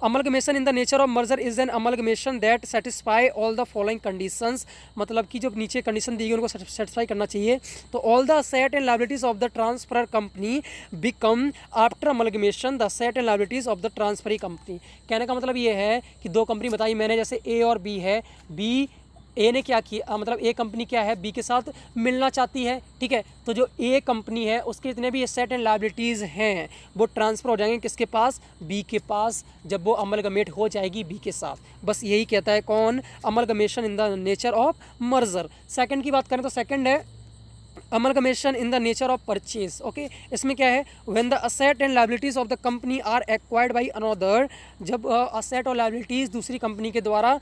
A: amalgamation in the nature of merger is an amalgamation that satisfy all the following conditions, मतलब कि जो नीचे कंडीशन दी गई उनको सेटिस्फाई करना चाहिए। तो all the asset and liabilities of the transfer company become after amalgamation the asset and liabilities of the transferee company. कहने का मतलब ये है कि दो कंपनी बताई मैंने, जैसे ए और बी है, बी ए ने क्या किया, मतलब ए कंपनी क्या है, बी के साथ मिलना चाहती है, ठीक है। तो जो ए कंपनी है उसके जितने भी एसेट एंड लायबिलिटीज़ हैं वो ट्रांसफ़र हो जाएंगे किसके पास, बी के पास, जब वो अमलगमेट हो जाएगी बी के साथ। बस यही कहता है कौन, amalgamation in the nature of merger. Second की बात करें तो सेकंड है amalgamation in the nature of purchase. Okay, इसमें क्या है, when the asset and liabilities of the company are acquired by another, जब असेट और लायबिलिटीज दूसरी कंपनी के द्वारा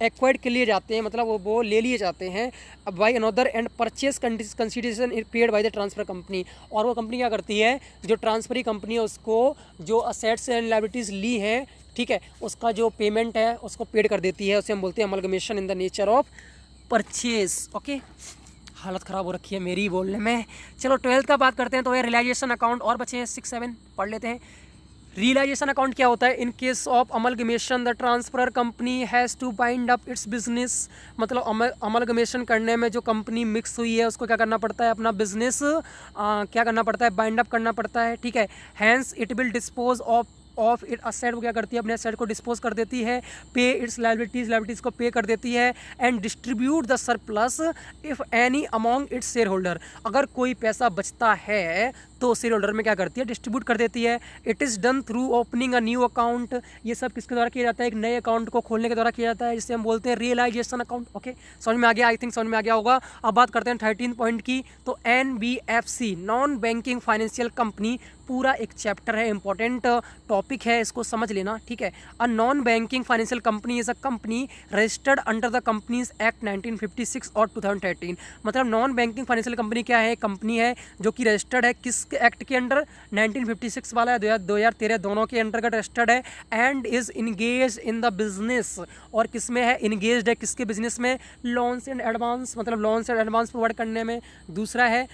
A: एक्वायर्ड के लिए जाते हैं, मतलब वो ले लिए जाते हैं by another and purchase consideration paid by the transfer company. और वो कंपनी क्या करती है, जो ट्रांसफरी कंपनी है उसको जो असेट्स एंड लायबिलिटीज़ ली है, ठीक है, उसका जो पेमेंट है उसको पेड कर देती है, उसे हम बोलते हैं amalgamation in the nature of purchase. Okay, हालत ख़राब हो रखी है मेरी बोलने में। चलो 12th का बात करते हैं। तो ये रियलाइजेशन अकाउंट और बचे हैं 6 7 पढ़ लेते हैं। रियलाइजेशन अकाउंट क्या होता है, in case of amalgamation the transfer company has to bind up its business, मतलब अमलगमेशन करने में जो कंपनी मिक्स हुई है उसको क्या करना पड़ता है, अपना बिजनेस क्या करना पड़ता है, बाइंड अप करना पड़ता है, ठीक है। Hence it will dispose of it asset, वो क्या करती है, अपने असेट को डिस्पोज कर देती है, पे इट्स लायबिलिटीज़ को पे कर देती है, and distribute the surplus if any among its share holder, अगर कोई पैसा बचता है तो शेयर होल्डर में क्या करती है, डिस्ट्रीब्यूट कर देती है। It is done through opening a new account, ये सब किसके द्वारा किया जाता है, एक नए अकाउंट को खोलने के द्वारा किया जाता है, जिसे हम बोलते हैं रियलाइजेशन अकाउंट। ओके, समझ में आ गया, आई थिंक समझ में आ गया होगा। अब बात करते हैं 13 पॉइंट की। तो NBFC non banking financial company, पूरा एक चैप्टर है, इंपॉर्टेंट टॉपिक है, इसको समझ लेना, ठीक है। A non banking financial company is a company registered under the companies act 1956 और 2013, मतलब नॉन बैंकिंग फाइनेंशियल कंपनी क्या है, कंपनी है जो कि रजिस्टर्ड है किस एक्ट के अंडर, 1956 वाला है, 2013 दोनों के अंतर्गत रजिस्टर्ड है, and is engage in the business, और किस में है, इंगेज है किसके बिजनेस में, लोन्स एंड एडवांस, मतलब लोन्स एंड एडवांस प्रोवाइड करने में। दूसरा है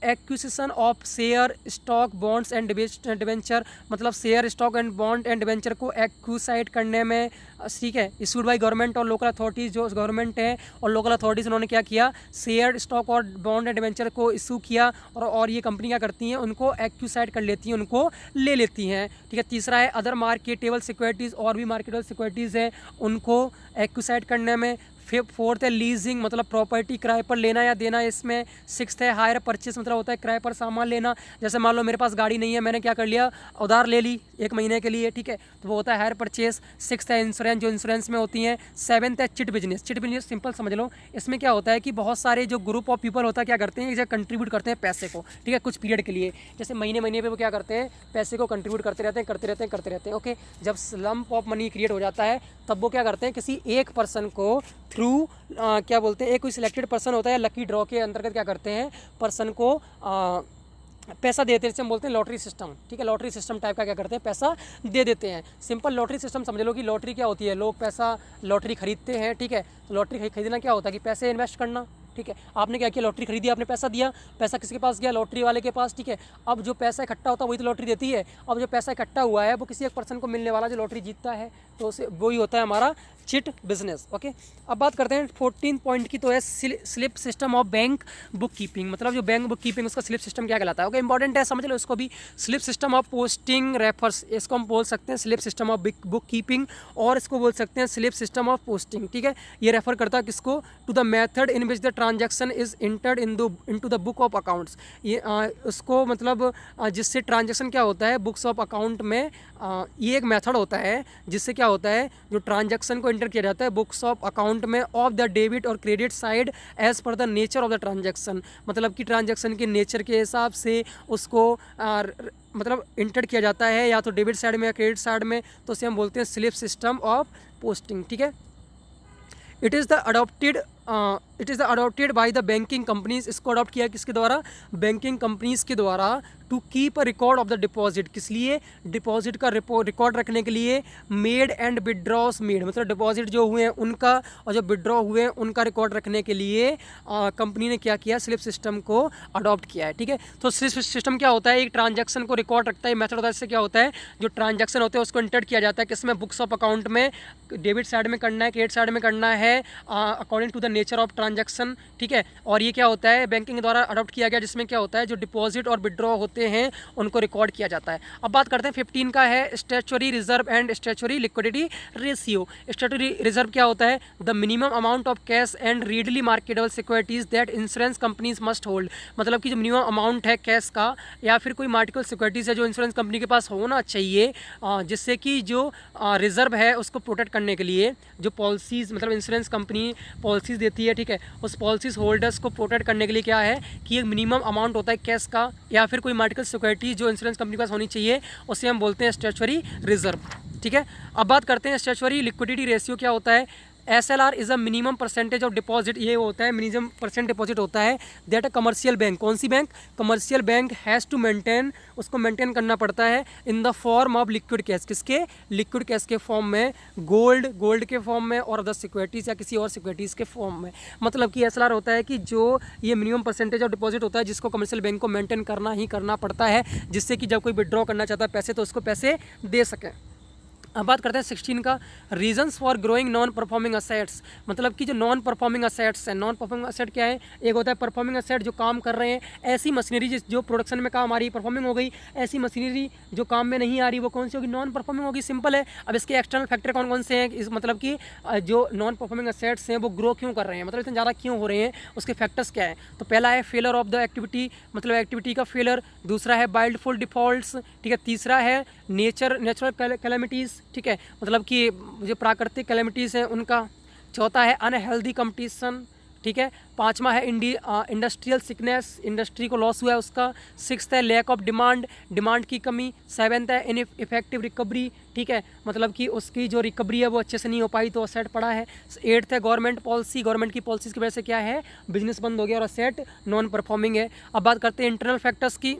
A: acquisition of share stock bonds and debenture, मतलब share stock and bond and debenture को एक्विसाइड करने में, ठीक है, issued by government or local authorities, जो गवर्नमेंट है और लोकल अथॉरिटीज़ उन्होंने क्या किया, शेयर स्टॉक और बॉन्ड एंड डिवेंचर को इशू किया, और ये कंपनी क्या करती हैं, उनको एक्विसाइड कर लेती हैं, उनको ले लेती हैं, ठीक है। तीसरा है अदर मार्केटेबल सिक्योरिटीज़, और भी मार्केटेबल सिक्योरिटीज़ है उनको एक्विसाइड करने में। फोर्थ है लीजिंग, मतलब प्रॉपर्टी किराए पर लेना या देना इसमें। सिक्स्थ है हायर परचेस, मतलब होता है किराए पर सामान लेना, जैसे मान लो मेरे पास गाड़ी नहीं है, मैंने क्या कर लिया, उधार ले ली 1 महीने के लिए, ठीक है, तो वो होता है हायर परचेस। सिक्स्थ है इंश्योरेंस, जो इंश्योरेंस में होती हैं। सेवन्थ है chit business. Chit business simple समझ लो, इसमें क्या होता है कि बहुत सारे जो ग्रुप ऑफ पीपल होता है क्या करते हैं, जो कंट्रीब्यूट करते हैं पैसे को, ठीक है, कुछ पीरियड के लिए, जैसे महीने महीने पे वो क्या करते हैं, पैसे को कंट्रीब्यूट करते रहते हैं। ओके, जब लंप ऑफ मनी क्रिएट हो जाता है तब वो क्या करते हैं, किसी एक पर्सन को थ्रू क्या बोलते हैं, एक कोई सिलेक्टेड पर्सन होता है, लकी ड्रॉ के अंतर्गत क्या करते हैं, पर्सन को पैसा देते हैं, जैसे हम बोलते हैं लॉटरी सिस्टम, ठीक है, लॉटरी सिस्टम टाइप का क्या करते हैं, पैसा दे देते हैं। सिंपल लॉटरी सिस्टम समझ लो कि लॉटरी क्या होती है, लोग पैसा लॉटरी खरीदते हैं, ठीक है, तो लॉटरी खरीदना क्या होता है कि पैसे इन्वेस्ट करना, ठीक है। आपने क्या किया, लॉटरी खरीदी, आपने पैसा दिया, पैसा किसके पास गया, लॉटरी वाले के पास, ठीक है। अब जो पैसा इकट्ठा होता है वही तो लॉटरी देती है, अब जो पैसा इकट्ठा हुआ है वो किसी एक पर्सन को मिलने वाला जो लॉटरी जीतता है, तो उसे वही होता है हमारा चिट बिजनेस। ओके, अब बात करते हैं 14 पॉइंट की, तो है slip system of bank book keeping, मतलब जो बैंक बुक कीपिंग उसका स्लिप सिस्टम क्या कहलाता है। ओके, इंपॉर्टेंट है, समझ लो इसको भी। Slip system of posting refers, इसको हम बोल सकते हैं slip system of book keeping, और इसको बोल सकते हैं स्लिप सिस्टम ऑफ पोस्टिंग, ठीक है। ये रेफर करता है किसको, to the method in which the transaction is entered into the book of accounts, ये उसको मतलब जिससे ट्रांजैक्शन क्या होता है बुक्स ऑफ अकाउंट में, ये एक मेथड होता है जिससे क्या होता है, जो ट्रांजैक्शन को इंटर किया जाता है बुक्स ऑफ अकाउंट में ऑफ द डेबिट और credit side as per the nature of the transaction, मतलब कि ट्रांजैक्शन के नेचर के हिसाब से उसको मतलब इंटर किया जाता है, या तो डेबिट साइड में या क्रेडिट साइड में, तो उसे हम बोलते हैं स्लिप सिस्टम ऑफ पोस्टिंग, ठीक है। It is the adopted by the banking companies, इसको अडॉप्ट किया किसके द्वारा, बैंकिंग कंपनीज के द्वारा, to keep a record of the deposit, किस लिए, डिपॉजिट का रिकॉर्ड रखने के लिए, मेड एंड विड्रॉस मेड, मतलब डिपॉजिट जो हुए हैं उनका और जो विड्रॉ हुए हैं उनका रिकॉर्ड रखने के लिए कंपनी ने क्या किया, स्लिप सिस्टम को अडॉप्ट किया है, ठीक है। तो स्लिप सिस्टम क्या होता है, एक ट्रांजैक्शन को रिकॉर्ड रखता है, मेथड होता है, इससे क्या होता है, जो ट्रांजैक्शन होते हैं उसको इंटर किया जाता है किसमें, बुक्स ऑफ अकाउंट में, डेबिट साइड में करना है, क्रेडिट साइड में करना है, according to the nature of transaction, ठीक है। और ये क्या होता है, बैंकिंग के द्वारा अडॉप्ट किया गया, जिसमें क्या होता है, जो डिपॉजिट और विड्रॉ होते होते हैं उनको रिकॉर्ड किया जाता है। अब बात करते हैं 15 का है statutory reserve and statutory liquidity ratio. Statutory reserve क्या होता है? The minimum amount of cash and readily marketable securities that insurance companies must hold. मतलब कि जो मिनिमम अमाउंट है कैश का या फिर कोई मार्केटेबल सिक्योरिटीज है जो इंश्योरेंस कंपनी के पास होना चाहिए, जिससे कि जो रिजर्व है उसको प्रोटेक्ट करने के लिए जो पॉलिसीज़ मतलब इंश्योरेंस कंपनी पॉलिसीज़ देती है, ठीक है, उस पॉलिसीज़ होल्डर्स को प्रोटेक्ट करने के लिए क्या है कि एक मिनिमम अमाउंट होता है कैश का या फिर कोई मार्केटेबल सिक्योरिटी जो इंश्योरेंस कंपनी के पास होनी चाहिए, उसे हम बोलते हैं स्टैट्यूटरी रिजर्व। ठीक है, अब बात करते हैं स्टैट्यूटरी लिक्विडिटी रेशियो क्या होता है। SLR is a minimum percentage of deposit, ये होता है मिनिमम परसेंट डिपॉजिट होता है दैट अ कमर्शियल बैंक, कौन सी bank, commercial bank has to maintain, उसको मेंटेन करना पड़ता है in the form of liquid cash, किसके, लिक्विड कैश के फॉर्म में, गोल्ड के फॉर्म में और अदर सिक्योरिटीज़ या किसी और सिक्योरिटीज़ के फॉर्म में। मतलब कि SLR होता है कि जो ये मिनिमम परसेंटेज ऑफ डिपॉजिट होता है जिसको कमर्शियल बैंक को मेंटेन करना ही करना पड़ता है, जिससे कि जब कोई विड्रॉ करना चाहता है पैसे तो उसको पैसे दे सकें। अब बात करते हैं 16 का, reasons for growing non performing assets. मतलब कि जो नॉन परफॉर्मिंग असेट्स हैं, नॉन परफॉर्मिंग असेट क्या है, एक होता है परफॉर्मिंग असेट जो काम कर रहे हैं, ऐसी मशीनरी जो प्रोडक्शन में काम आ रही परफॉर्मिंग हो गई, ऐसी मशीनरी जो काम में नहीं आ रही वो कौन सी होगी, नॉन परफॉर्मिंग होगी, सिंपल है। अब इसके एक्सटर्नल फैक्टर कौन कौन से हैं, इस मतलब कि जो नॉन परफॉर्मिंग असेट्स हैं वो ग्रो क्यों कर रहे हैं, मतलब इतने ज़्यादा क्यों हो रहे हैं, उसके फैक्टर्स क्या है। तो पहला है फेलर ऑफ द एक्टिविटी, मतलब एक्टिविटी का फेलर, दूसरा है वाइल्डफुल डिफॉल्ट्स, ठीक है, तीसरा है नेचुरल कैलेमिटीज़, ठीक है, मतलब कि जो प्राकृतिक कैलेमिटीज़ हैं उनका, चौथा है अनहेल्दी कंपटीशन, ठीक है, पांचवा है इंडस्ट्रियल सिकनेस, इंडस्ट्री को लॉस हुआ है उसका, सिक्स्थ है लैक ऑफ डिमांड की कमी, सेवेंथ है इनइफेक्टिव रिकवरी, ठीक है, मतलब कि उसकी जो रिकवरी है वो अच्छे से नहीं हो पाई तो असेट पड़ा है, एट्थ है गवर्नमेंट पॉलिसी, गवर्नमेंट की पॉलिसीज़ की वजह से क्या है, बिजनेस बंद हो गया और असेट नॉन परफॉर्मिंग है। अब बात करते हैं इंटरनल फैक्टर्स की,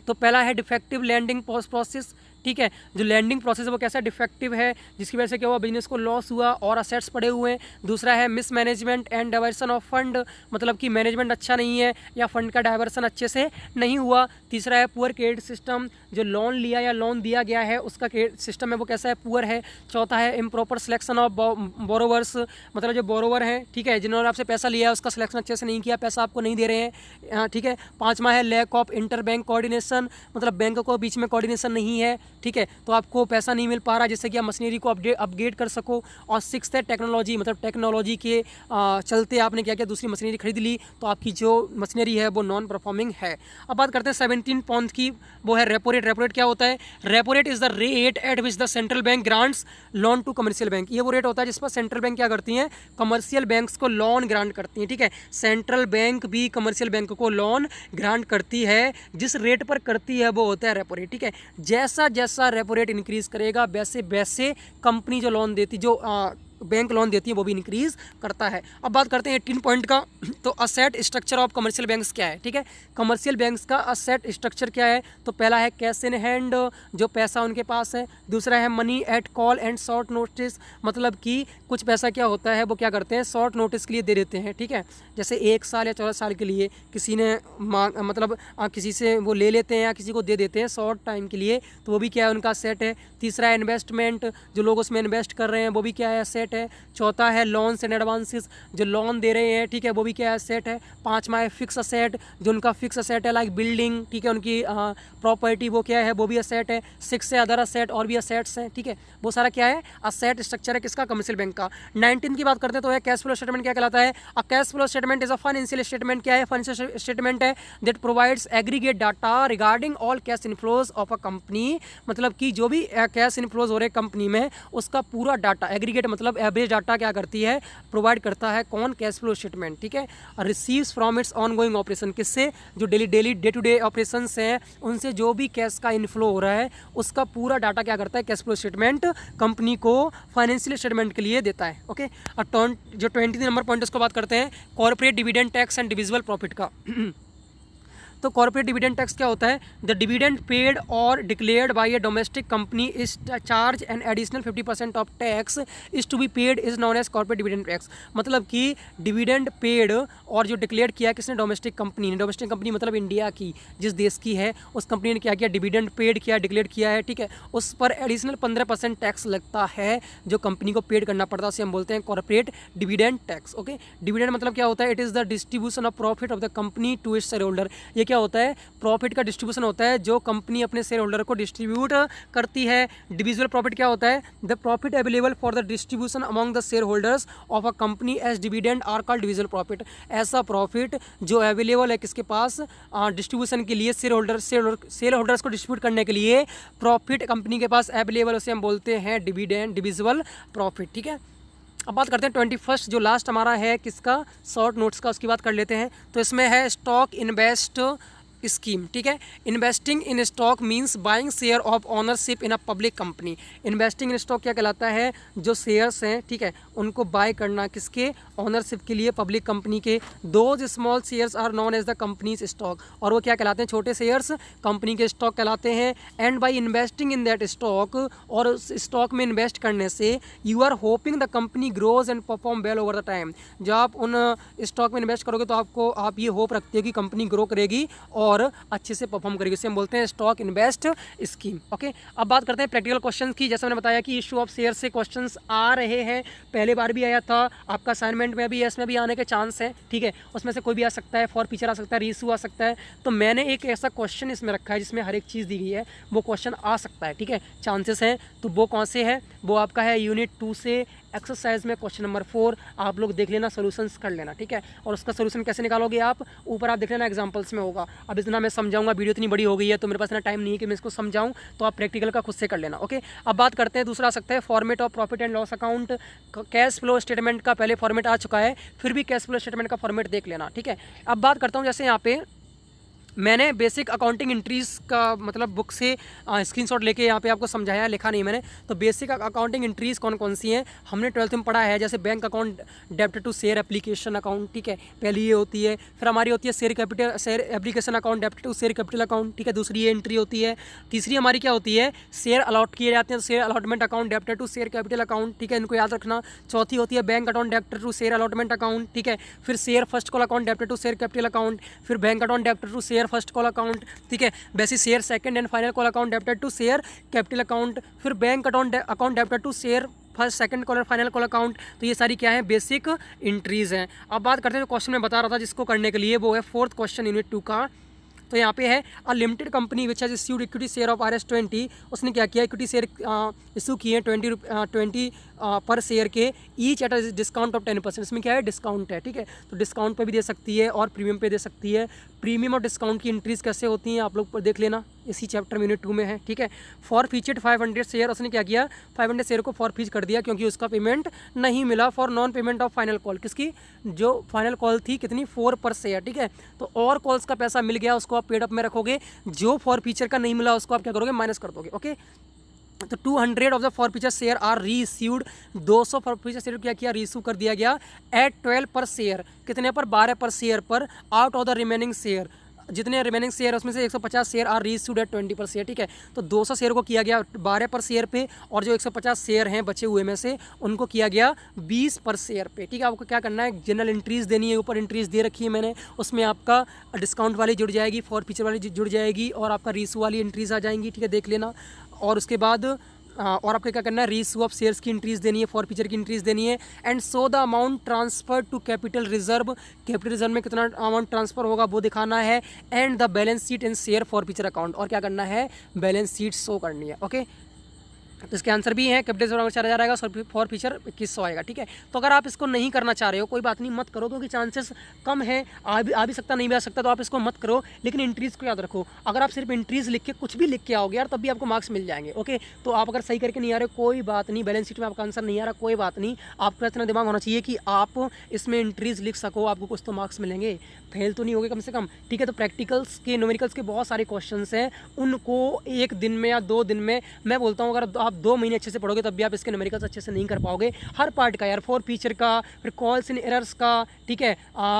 A: तो पहला है डिफेक्टिव लैंडिंग प्रोसेस, ठीक है, जो लैंडिंग प्रोसेस है वो कैसा डिफेक्टिव है जिसकी वजह से क्या हुआ, बिजनेस को लॉस हुआ और असेट्स पड़े हुए हैं। दूसरा है mismanagement and diversion of fund, मतलब कि मैनेजमेंट अच्छा नहीं है या फंड का डाइवर्सन अच्छे से नहीं हुआ। तीसरा है पुअर क्रेडिट सिस्टम, जो लोन लिया या लोन दिया गया है उसका सिस्टम है वो कैसा है, पुअर है। चौथा है इम्प्रॉपर सिलेक्शन ऑफ बोरोवर्स, मतलब जो बोरोवर हैं, ठीक है, जिन्होंने आपसे पैसा लिया है उसका सिलेक्शन अच्छे से नहीं किया, पैसा आपको नहीं दे रहे हैं, ठीक है। पाँचवा है lack of inter bank coordination, मतलब बैंक को बीच में कोऑर्डिनेशन नहीं है, ठीक है, तो आपको पैसा नहीं मिल पा रहा जिससे कि आप मशीनरी को अपग्रेड कर सको। और सिक्स्थ है टेक्नोलॉजी, मतलब टेक्नोलॉजी के चलते आपने क्या किया, दूसरी मशीनरी खरीद ली तो आपकी जो मशीनरी है वो नॉन परफॉर्मिंग है। अब बात करते हैं 17 पॉइंट की, वो है रेपो रेट। रेपो रेट क्या होता है, repo rate is the rate at which the central bank grants loan to commercial bank. ये वो रेट होता है जिस पर सेंट्रल बैंक क्या करती हैं, कमर्शियल बैंक्स को लोन ग्रांट करती हैं, ठीक है, सेंट्रल बैंक भी कमर्शियल बैंक को लोन ग्रांट करती है, जिस रेट पर करती है वो होता है रेपो रेट, ठीक है। जैसा जैसा रेपो रेट इंक्रीज करेगा वैसे वैसे कंपनी जो लोन देती, जो बैंक लोन देती है वो भी इंक्रीज करता है। अब बात करते हैं 18 पॉइंट का, तो asset structure of commercial banks क्या है, ठीक है, कमर्शियल बैंक्स का असेट स्ट्रक्चर क्या है। तो पहला है कैश इन हैंड, जो पैसा उनके पास है। दूसरा है money at call and short notice, मतलब कि कुछ पैसा क्या होता है वो क्या करते हैं, शॉर्ट नोटिस के लिए दे देते हैं, ठीक है, जैसे 1 साल या 14 साल के लिए किसी ने मतलब किसी से वो ले लेते हैं या किसी को दे देते हैं शॉर्ट टाइम के लिए, तो वो भी क्या है, उनका असेट है। तीसरा है इन्वेस्टमेंट, जो लोग उसमें इन्वेस्ट कर रहे हैं वो भी क्या है, असेट है। चौथा है लोन्स एंड एडवांसेस, जो लोन दे रहे हैं, ठीक है, वो भी क्या है, असेट है। पांचवा है फिक्स असेट, जो उनका फिक्स असेट है लाइक बिल्डिंग, ठीक है, उनकी प्रॉपर्टी वो क्या है, वो भी असेट है। सिक्स है अदर असेट, और भी असेट्स हैं, ठीक है, वो सारा क्या है, असेट स्ट्रक्चर है किसका, कमर्शियल बैंक का। 19 की बात करते हैं तो है कैश फ्लो स्टेटमेंट क्या कहलाता है। A cash flow statement is a financial statement, क्या है, फाइनेंशियल स्टेटमेंट है that provides aggregate data regarding all cash inflows of a company, मतलब कि जो भी कैश इनफ्लोज हो रहे कंपनी में उसका पूरा डाटा, एग्रीगेट मतलब एवरेज डाटा क्या करती है, प्रोवाइड करता है कौन, कैश फ्लो स्टेटमेंट, ठीक है। Receives from its ongoing operation, किससे, जो daily day to day operations हैं उनसे जो भी कैश का इनफ्लो हो रहा है उसका पूरा डाटा क्या करता है, कैश फ्लो स्टेटमेंट कंपनी को फाइनेंशियल स्टेटमेंट के लिए देता है, ओके। और जो 20 नंबर पॉइंट उसको बात करते हैं corporate dividend tax and divisible profit का। तो कॉर्पोरेट डिविडेंड टैक्स क्या होता है, द डिविडेंड पेड और declared by a domestic company is charge an additional 50% of tax is to be paid is known as corporate dividend tax. मतलब कि dividend paid और जो डिक्लेयर किया किसने, डोमेस्टिक कंपनी ने, डोमेस्टिक कंपनी मतलब India की, जिस देश की है उस कंपनी ने क्या किया, डिविडेंड पेड किया, डिक्लेयर किया है, ठीक है, उस पर एडिशनल 15% टैक्स लगता है जो कंपनी को पेड करना पड़ता है, उसे हम बोलते हैं corporate dividend tax, okay. Dividend मतलब क्या होता है, it is the distribution of profit of the company to its shareholder. ये क्या क्या होता है, प्रॉफिट का डिस्ट्रीब्यूशन होता है जो कंपनी अपने शेयर होल्डर को डिस्ट्रीब्यूट करती है। डिविजिबल प्रॉफिट क्या होता है, the profit available for the distribution among the share holders of a company as dividend are called divisible profit. ऐसा प्रॉफिट जो अवेलेबल है किसके पास, डिस्ट्रीब्यूशन के लिए, शेयर होल्डर्स को डिस्ट्रीब्यूट करने के लिए प्रॉफिट कंपनी के पास अवेलेबल, उसे हम बोलते हैं डिविडेंड, डिविजिबल प्रॉफिट। ठीक है, अब बात करते हैं 21 जो लास्ट हमारा है किसका, शॉर्ट नोट्स का, उसकी बात कर लेते हैं। तो इसमें है स्टॉक इन्वेस्ट स्कीम। ठीक है, investing in stock means buying share of ownership in a public company. Investing in stock क्या कहलाता है, जो शेयर्स हैं, ठीक है, उनको बाय करना किसके, ओनरशिप के लिए, पब्लिक कंपनी के। Those small shares are known as the company's stock, और वो क्या कहलाते हैं, छोटे शेयर्स कंपनी के स्टॉक कहलाते हैं। And by investing in that stock, और उस स्टॉक में इन्वेस्ट करने से you are hoping the company grows and perform well over the time. जब आप उन स्टॉक में इन्वेस्ट करोगे तो आप ये होप रखते हो कि कंपनी ग्रो करेगी और अच्छे से परफॉर्म करेगी, इसे हम बोलते हैं स्टॉक इन्वेस्ट स्कीम। ओके, अब बात करते हैं प्रैक्टिकल क्वेश्चंस की। जैसे मैंने बताया कि इशू ऑफ शेयर से क्वेश्चंस आ रहे हैं, पहले बार भी आया था, आपका असाइनमेंट में भी, इसमें भी आने के चांस है। ठीक है, उसमें से कोई भी आ सकता है, फॉर फीचर आ सकता है, रीइशू आ सकता है। तो मैंने एक ऐसा क्वेश्चन इसमें रखा है जिसमें हर एक चीज़ दी गई है, वो क्वेश्चन आ सकता है। ठीक है, चांसेस हैं। तो वो कौन से है, वो आपका है यूनिट 2 से एक्सरसाइज में क्वेश्चन नंबर 4। आप लोग देख लेना, सोल्यूशंस कर लेना। ठीक है, और उसका सोल्यूशन कैसे निकालोगे आप, ऊपर आप देख लेना, एग्जांपल्स में होगा। अब इतना मैं समझाऊंगा, वीडियो इतनी बड़ी हो गई है तो मेरे पास इतना टाइम नहीं है कि मैं इसको समझाऊं, तो आप प्रैक्टिकल का खुद से कर लेना। ओके, अब बात करते हैं, दूसरा आ सकता है format of profit and loss account. Cash flow statement का पहले फॉर्मेट आ चुका है, फिर भी कैश फ्लो स्टेटमेंट का फॉर्मेट देख लेना। ठीक है, अब बात करता हूँ, जैसे यहाँ पे मैंने बेसिक अकाउंटिंग एंट्रीज का मतलब बुक से स्क्रीनशॉट लेके यहाँ पे आपको समझाया, लिखा नहीं मैंने। तो बेसिक अकाउंटिंग एंट्रीज कौन कौन सी हैं, हमने 12th में पढ़ा है। जैसे bank account, debit to share application account, ठीक है, पहली ये होती है। फिर हमारी होती है share application account, debit to share capital account, ठीक है, दूसरी ये एंट्री होती है। तीसरी हमारी क्या होती है, शेयर अलॉट किए जाते हैं, share allotment account, debit to share capital account, ठीक है, इनको याद रखना। चौथी होती है bank account, debit to share allotment account, ठीक है। फिर share first call account, debit to share capital account, फिर bank account, debit to share first call account, ठीक है, वैसे share second and final call account, debit to share capital account, फिर bank account, debit to share first second call और final call account. तो ये सारी क्या है, बेसिक एंट्रीज हैं। अब बात करते हैं, जो क्वेश्चन मैं बता रहा था जिसको करने के लिए, वो है 4th क्वेश्चन यूनिट 2 का। तो यहाँ पे है, a limited company which has issued equity share of RS20। उसने क्या किया, इक्विटी शेयर इशू किए 20 पर शेयर के, each eight a discount of 10%। इसमें क्या है, डिस्काउंट है। ठीक है, तो डिस्काउंट पे भी दे सकती है और प्रीमियम पे दे सकती है। प्रीमियम और डिस्काउंट की एंट्रीज कैसे होती हैं आप लोग देख लेना, इसी चैप्टर में यूनिट 2 में है। ठीक है, फॉर फीचर्ड 500 शेयर, उसने क्या किया, 500 शेयर को फॉर फीच कर दिया क्योंकि उसका पेमेंट नहीं मिला। For non payment of final call, किसकी, जो फाइनल कॉल थी कितनी, 4 पर शेयर। ठीक है, तो और कॉल्स का पैसा मिल गया, उसको आप पेड अप में रखोगे। जो फॉर फीचर का नहीं मिला उसको आप क्या करोगे, माइनस कर दोगे। ओके, तो 200 of the forfeiture share are reissued. 200 forfeiture share क्या किया, रीइश्यू कर दिया गया एट 12 पर शेयर, कितने पर, 12 पर शेयर पर। Out of the remaining share, जितने रिमेनिंग शेयर उसमें से 150 शेयर आर रीइश्यूड एट 20 पर शेयर। ठीक है, तो 200 शेयर को किया गया 12 पर शेयर पे, और जो 150 शेयर हैं बचे हुए में से उनको किया गया 20 पर शेयर पे। ठीक है, आपको क्या करना है, जनरल एंट्रीज देनी है, ऊपर एंट्रीज दे रखी है मैंने, उसमें आपका डिस्काउंट वाली जुड़ जाएगी, फॉर फीचर वाली जुड़ जाएगी, और आपका रीइश्यू वाली एंट्रीज आ जाएंगी। ठीक है, देख लेना। और उसके बाद और आपको क्या करना है, रीइश्यू ऑफ शेयर्स की एंट्रीज देनी है, फॉर फीचर की एंट्रीज देनी है। And so the amount transfer to capital reserve, capital reserve में कितना अमाउंट ट्रांसफर होगा वो दिखाना है। And the balance sheet in share forfeiture account, और क्या करना है, बैलेंस शीट शो करनी है। ओके, तो इसके आंसर भी है, कैपिटल 4000 आएगा, फॉर फीचर 2100 आएगा। ठीक है, तो अगर आप इसको नहीं करना चाह रहे हो, कोई बात नहीं, मत करो, क्योंकि चांसेस कम है, आ भी सकता, नहीं भी आ सकता, तो आप इसको मत करो। लेकिन एंट्रीज को याद रखो, अगर आप सिर्फ एंट्रीज लिख के कुछ भी लिख के आओगे यार, तब भी आपको मार्क्स मिल जाएंगे। ओके, तो आप अगर सही करके नहीं आ रहे हो, कोई बात नहीं, बैलेंस शीट में आपका आंसर नहीं आ रहा, कोई बात नहीं, आपका इतना दिमाग होना चाहिए कि आप इसमें एंट्रीज लिख सको, आपको कुछ तो मार्क्स मिलेंगे, फेल तो नहीं होगे कम से कम। ठीक है, तो प्रैक्टिकल्स के, न्यूमेरिकल्स के बहुत सारे क्वेश्चन हैं, उनको 1 दिन में या 2 दिन में, मैं बोलता हूँ अगर आप 2 महीने अच्छे से पढ़ोगे तब भी आप इसके न्यूमेरिकल्स अच्छे से नहीं कर पाओगे। हर पार्ट का यार, फॉर फीचर का, फिर कॉल्स इन एरर्स का, ठीक है,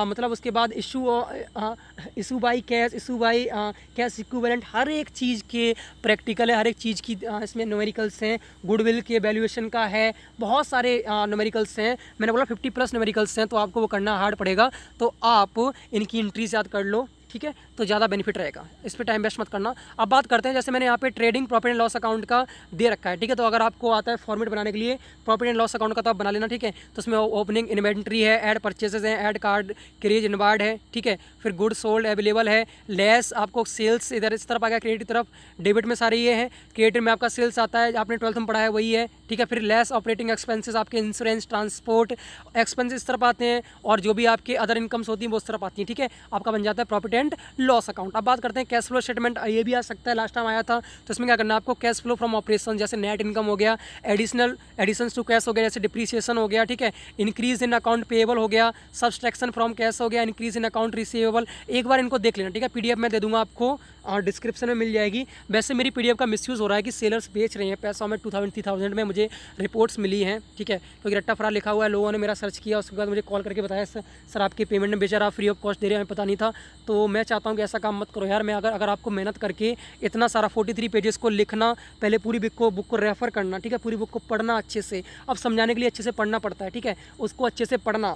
A: मतलब उसके बाद issue by cash, issue by cash equivalent, हर एक चीज़ के प्रैक्टिकल है, हर एक चीज़ की इसमें न्यूमेरिकल्स हैं। गुडविल के वैल्यूएशन का है, बहुत सारे न्यूमेरिकल्स हैं। मैंने बोला 50+ न्यूमेरिकल्स हैं, तो आपको वो करना हार्ड पड़ेगा, तो आप इनकी एंट्रीज याद कर लो। ठीक है, तो ज़्यादा बेनिफिट रहेगा, इस पर टाइम वेस्ट मत करना। अब बात करते हैं, जैसे मैंने यहाँ पे trading profit and loss account का दे रखा है, ठीक है। तो अगर आपको आता है फॉर्मेट बनाने के लिए प्रॉफिट एंड लॉस अकाउंट का, तो आप बना लेना, ठीक है। तो उसमें ओपनिंग इन्वेंट्री है, ऐड परचेजेज हैं, ऐड कार्ड क्रेज इनवार्ड है, ठीक है। फिर गुड सोल्ड अवेलेबल है, लेस आपको सेल्स इधर इस तरफ आ गया, क्रेडिट की तरफ, डेबिट में सारे ये हैं, क्रेडिट में आपका सेल्स आता है, आपने 12th में पढ़ा है वही है, ठीक है। फिर लेस ऑपरेटिंग एक्सपेंसेस, आपके इंश्योरेंस ट्रांसपोर्ट एक्सपेंसेस इस तरफ आते हैं, और जो भी आपके अदर इनकम्स होती हैं वो उस तरफ आती हैं, ठीक है। आपका बन जाता है प्रॉफिट एंड लॉस अकाउंट। अब बात करते हैं कैश फ्लो स्टेटमेंट, ये भी आ सकता है, लास्ट टाइम आया था। तो इसमें क्या करना है आपको, कैश फ्लो फ्रॉम ऑपरेशन, जैसे नेट इनकम हो गया, एडिशंस टू कैश हो गया, जैसे डिप्रीसिएशन हो गया, ठीक है, इंक्रीज इन अकाउंट पेएबल हो गया, सब्सट्रैक्शन फ्रॉम कैश हो गया, इंक्रीज इन अकाउंट रिसीवेबल। एक बार इनको देख लेना, ठीक है। पीडीएफ में दे दूंगा आपको और डिस्क्रिप्शन में मिल जाएगी। वैसे मेरी पीडीएफ का मिसयूज़ हो रहा है कि सेलर्स बेच रहे हैं पैसा में 2000-3000 में, मुझे रिपोर्ट्स मिली हैं, ठीक है। क्योंकि रट्टा फरा लिखा हुआ है, लोगों ने मेरा सर्च किया, उसके बाद मुझे कॉल करके बताया सर आपकी पेमेंट में बेचारा फ्री ऑफ कॉस्ट दे रहे हैं, हमें पता नहीं था। तो मैं चाहता हूँ कि ऐसा काम मत करो यार। मैं अगर आपको मेहनत करके इतना सारा 43 पेजेस को लिखना, पहले पूरी बुक को रेफ़र करना, ठीक है, पूरी बुक को पढ़ना अच्छे से, अब समझाने के लिए अच्छे से पढ़ना पड़ता है, ठीक है, उसको अच्छे से पढ़ना,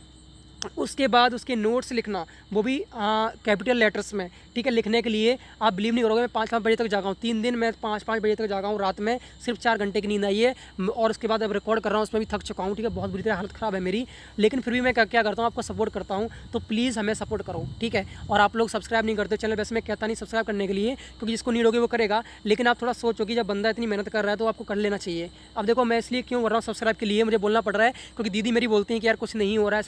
A: उसके बाद उसके नोट्स लिखना, वो भी कैपिटल लेटर्स में, ठीक है। लिखने के लिए आप बिलीव नहीं करोगे, मैं 5-5 बजे तक जागा हूँ, 3 दिन मैं 5-5 बजे तक जागा हूँ रात में, सिर्फ 4 घंटे की नींद आई है, और उसके बाद अब रिकॉर्ड कर रहा हूँ, उसमें भी थक चुका हूँ, ठीक है, बहुत बुरी तरह हालत ख़राब है मेरी। लेकिन फिर भी मैं क्या करता हूँ, आपको सपोर्ट करता हूँ, तो प्लीज़ हमें सपोर्ट करो, ठीक है। और आप लोग सब्सक्राइब नहीं करते चैनल, वैसे मैं कहता नहीं सब्सक्राइब करने के लिए, क्योंकि जिसको नीड होगी वो करेगा, लेकिन आप थोड़ा सोचो कि जब बंदा इतनी मेहनत कर रहा है तो आपको कर लेना चाहिए। अब देखो मैं इसलिए क्यों कर रहा हूँ सब्सक्राइब के लिए, मुझे बोलना पड़ रहा है, क्योंकि दीदी मेरी बोलती हैं कि यार कुछ नहीं हो रहा है,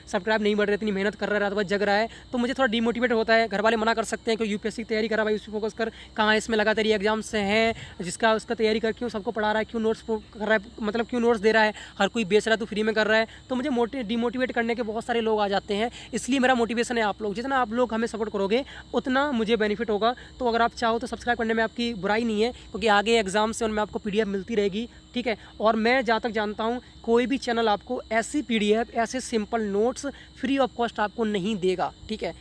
A: सब्सक्राइब नहीं बढ़ रहा है, इतनी मेहनत कर रहा है, रात भर जग रहा है, तो मुझे थोड़ा डिमोटिवेट होता है। घर वाले मना कर सकते हैं कि यूपीएससी की तैयारी करा भाई, उस पर फोकस कर, कहाँ इसमें लगा तेरी एग्जाम्स हैं, जिसका उसका तैयारी कर, क्यों सबको पढ़ा रहा है, क्यों नोट्स कर रहा है, मतलब क्यों नोट्स दे रहा है, हर कोई बेच रहा है तो फ्री में कर रहा है। तो मुझे डिमोटिवेट करने के बहुत सारे लोग आ जाते हैं, इसलिए मेरा मोटिवेशन है आप लोग, जितना आप लोग हमें सपोर्ट करोगे उतना मुझे बेनिफिट होगा। तो अगर आप चाहो तो सब्सक्राइब करने में आपकी बुराई नहीं है, क्योंकि आगे एग्जाम से उनमें आपको पीडीएफ मिलती रहेगी, ठीक है। और मैं जहाँ तक जानता हूँ कोई भी चैनल आपको ऐसी पीडीएफ, ऐसे simple notes free of cost आपको नहीं देगा, ठीक है।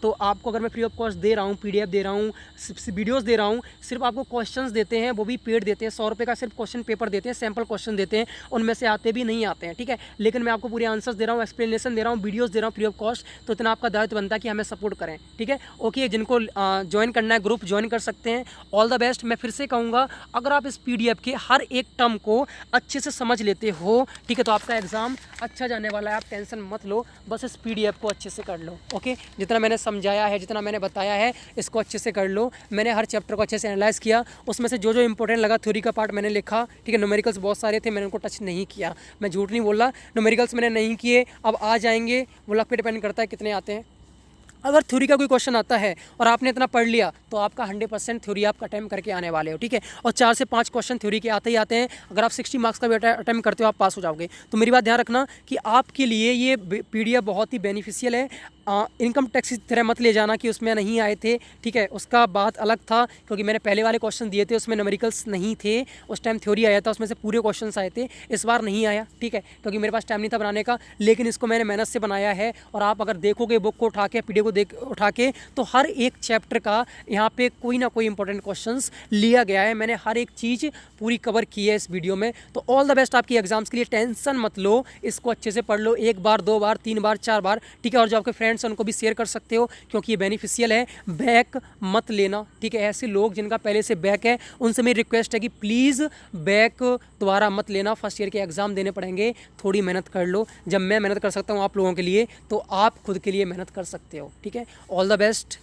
A: तो आपको अगर मैं फ्री ऑफ कॉस्ट दे रहा हूँ, पीडीएफ दे रहा हूँ, वीडियोस दे रहा हूँ, सिर्फ आपको क्वेश्चंस देते हैं, वो भी पेड देते हैं, 100 रुपये का सिर्फ क्वेश्चन पेपर देते हैं, सैम्पल क्वेश्चन देते हैं, उनमें से आते भी नहीं आते हैं, ठीक है। लेकिन मैं आपको पूरे आंसर्स दे रहा हूँ, एक्सप्लेनेशन दे रहा हूँ, वीडियोज़ दे रहा हूँ फ्री ऑफ कॉस्ट, तो इतना आपका दायित्व बनता है कि हमें सपोर्ट करें, ठीक है। ओके, जिनको ज्वाइन करना है ग्रुप ज्वाइन कर सकते हैं, ऑल द बेस्ट। मैं फिर से कहूँगा, अगर आप इस पीडीएफ के हर एक टर्म को अच्छे से समझ लेते हो, ठीक है, तो आपका एग्जाम अच्छा जाने वाला है, आप टेंशन मत लो, बस इस पीडीएफ को अच्छे से कर लो, ओके। जितना मैंने समझाया है, जितना मैंने बताया है, इसको अच्छे से कर लो। मैंने हर चैप्टर को अच्छे से एनालाइज किया, उसमें से जो जो इंपॉर्टेंट लगा थ्योरी का पार्ट मैंने लिखा, ठीक है। न्यूमेरिकल्स बहुत सारे थे, मैंने उनको टच नहीं किया, मैं झूठ नहीं बोल रहा, न्यूमेरिकल्स मैंने नहीं किए, अब आ जाएंगे, वो लक पे डिपेंड करता है कितने आते हैं। अगर थ्योरी का कोई क्वेश्चन आता है और आपने इतना पढ़ लिया, तो आपका 100% थ्योरी आप अटैम्प्ट करके आने वाले हो, ठीक है। और 4 से 5 क्वेश्चन थ्योरी के आते ही आते हैं, अगर आप 60 मार्क्स का भी अटैम्प्ट करते हो आप पास हो जाओगे। तो मेरी बात ध्यान रखना कि आपके लिए ये पीडीएफ बहुत ही बेनिफिशियल है। इनकम टैक्स की तरह मत ले जाना कि उसमें नहीं आए थे, ठीक है, उसका बात अलग था, क्योंकि मैंने पहले वाले क्वेश्चन दिए थे उसमें न्यूमेरिकल्स नहीं थे, उस टाइम थ्योरी आया था, उसमें से पूरे क्वेश्चंस आए थे, इस बार नहीं आया, ठीक है, क्योंकि मेरे पास टाइम नहीं था बनाने का। लेकिन इसको मैंने मेहनत से बनाया है, और आप अगर देखोगे बुक को उठा के, पीडीएफ को उठा के, तो हर एक चैप्टर का यहाँ पे कोई ना कोई इंपॉर्टेंट क्वेश्चंस लिया गया है, मैंने हर एक चीज़ पूरी कवर की है इस वीडियो में। तो ऑल द बेस्ट आपकी एग्जाम्स के लिए, टेंशन मत लो, इसको अच्छे से पढ़ लो, 1 बार 2 बार 3 बार 4 बार, ठीक है। और जो आपके फ्रेंड्स हैं उनको भी शेयर कर सकते हो, क्योंकि ये बेनिफिशियल है। बैक मत लेना, ठीक है। ऐसे लोग जिनका पहले से बैक है, उनसे मेरी रिक्वेस्ट है कि प्लीज़ बैक दोबारा मत लेना, फर्स्ट ईयर के एग्ज़ाम देने पड़ेंगे, थोड़ी मेहनत कर लो। जब मैं मेहनत कर सकता हूँ आप लोगों के लिए, तो आप खुद के लिए मेहनत कर सकते हो, ठीक है। ऑल द बेस्ट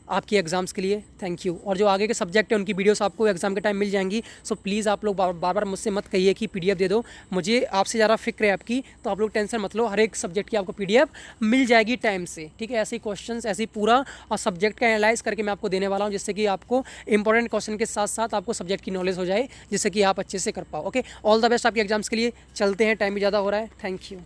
A: आपकी एग्ज़ाम्स के लिए, थैंक यू। और जो आगे के सब्जेक्ट है उनकी वीडियोस आपको एग्जाम के टाइम मिल जाएंगी, सो प्लीज़ आप लोग बार बार मुझसे मत कहिए कि पीडीएफ दे दो, मुझे आपसे ज़्यादा फिक्र है आपकी, तो आप लोग टेंशन मत लो, हर एक सब्जेक्ट की आपको पीडीएफ मिल जाएगी टाइम से, ठीक है। ऐसे ही क्वेश्चंस, ऐसे पूरा और सब्जेक्ट का एनालाइज करके मैं आपको देने वाला हूँ, जिससे कि आपको इंपॉर्टेंट क्वेश्चन के साथ साथ आपको सब्जेक्ट की नॉलेज हो जाए, जिससे कि आप अच्छे से कर पाओ, ओके। ऑल द बेस्ट आपके एग्जाम्स के लिए, चलते हैं, टाइम भी ज़्यादा हो रहा है, थैंक यू।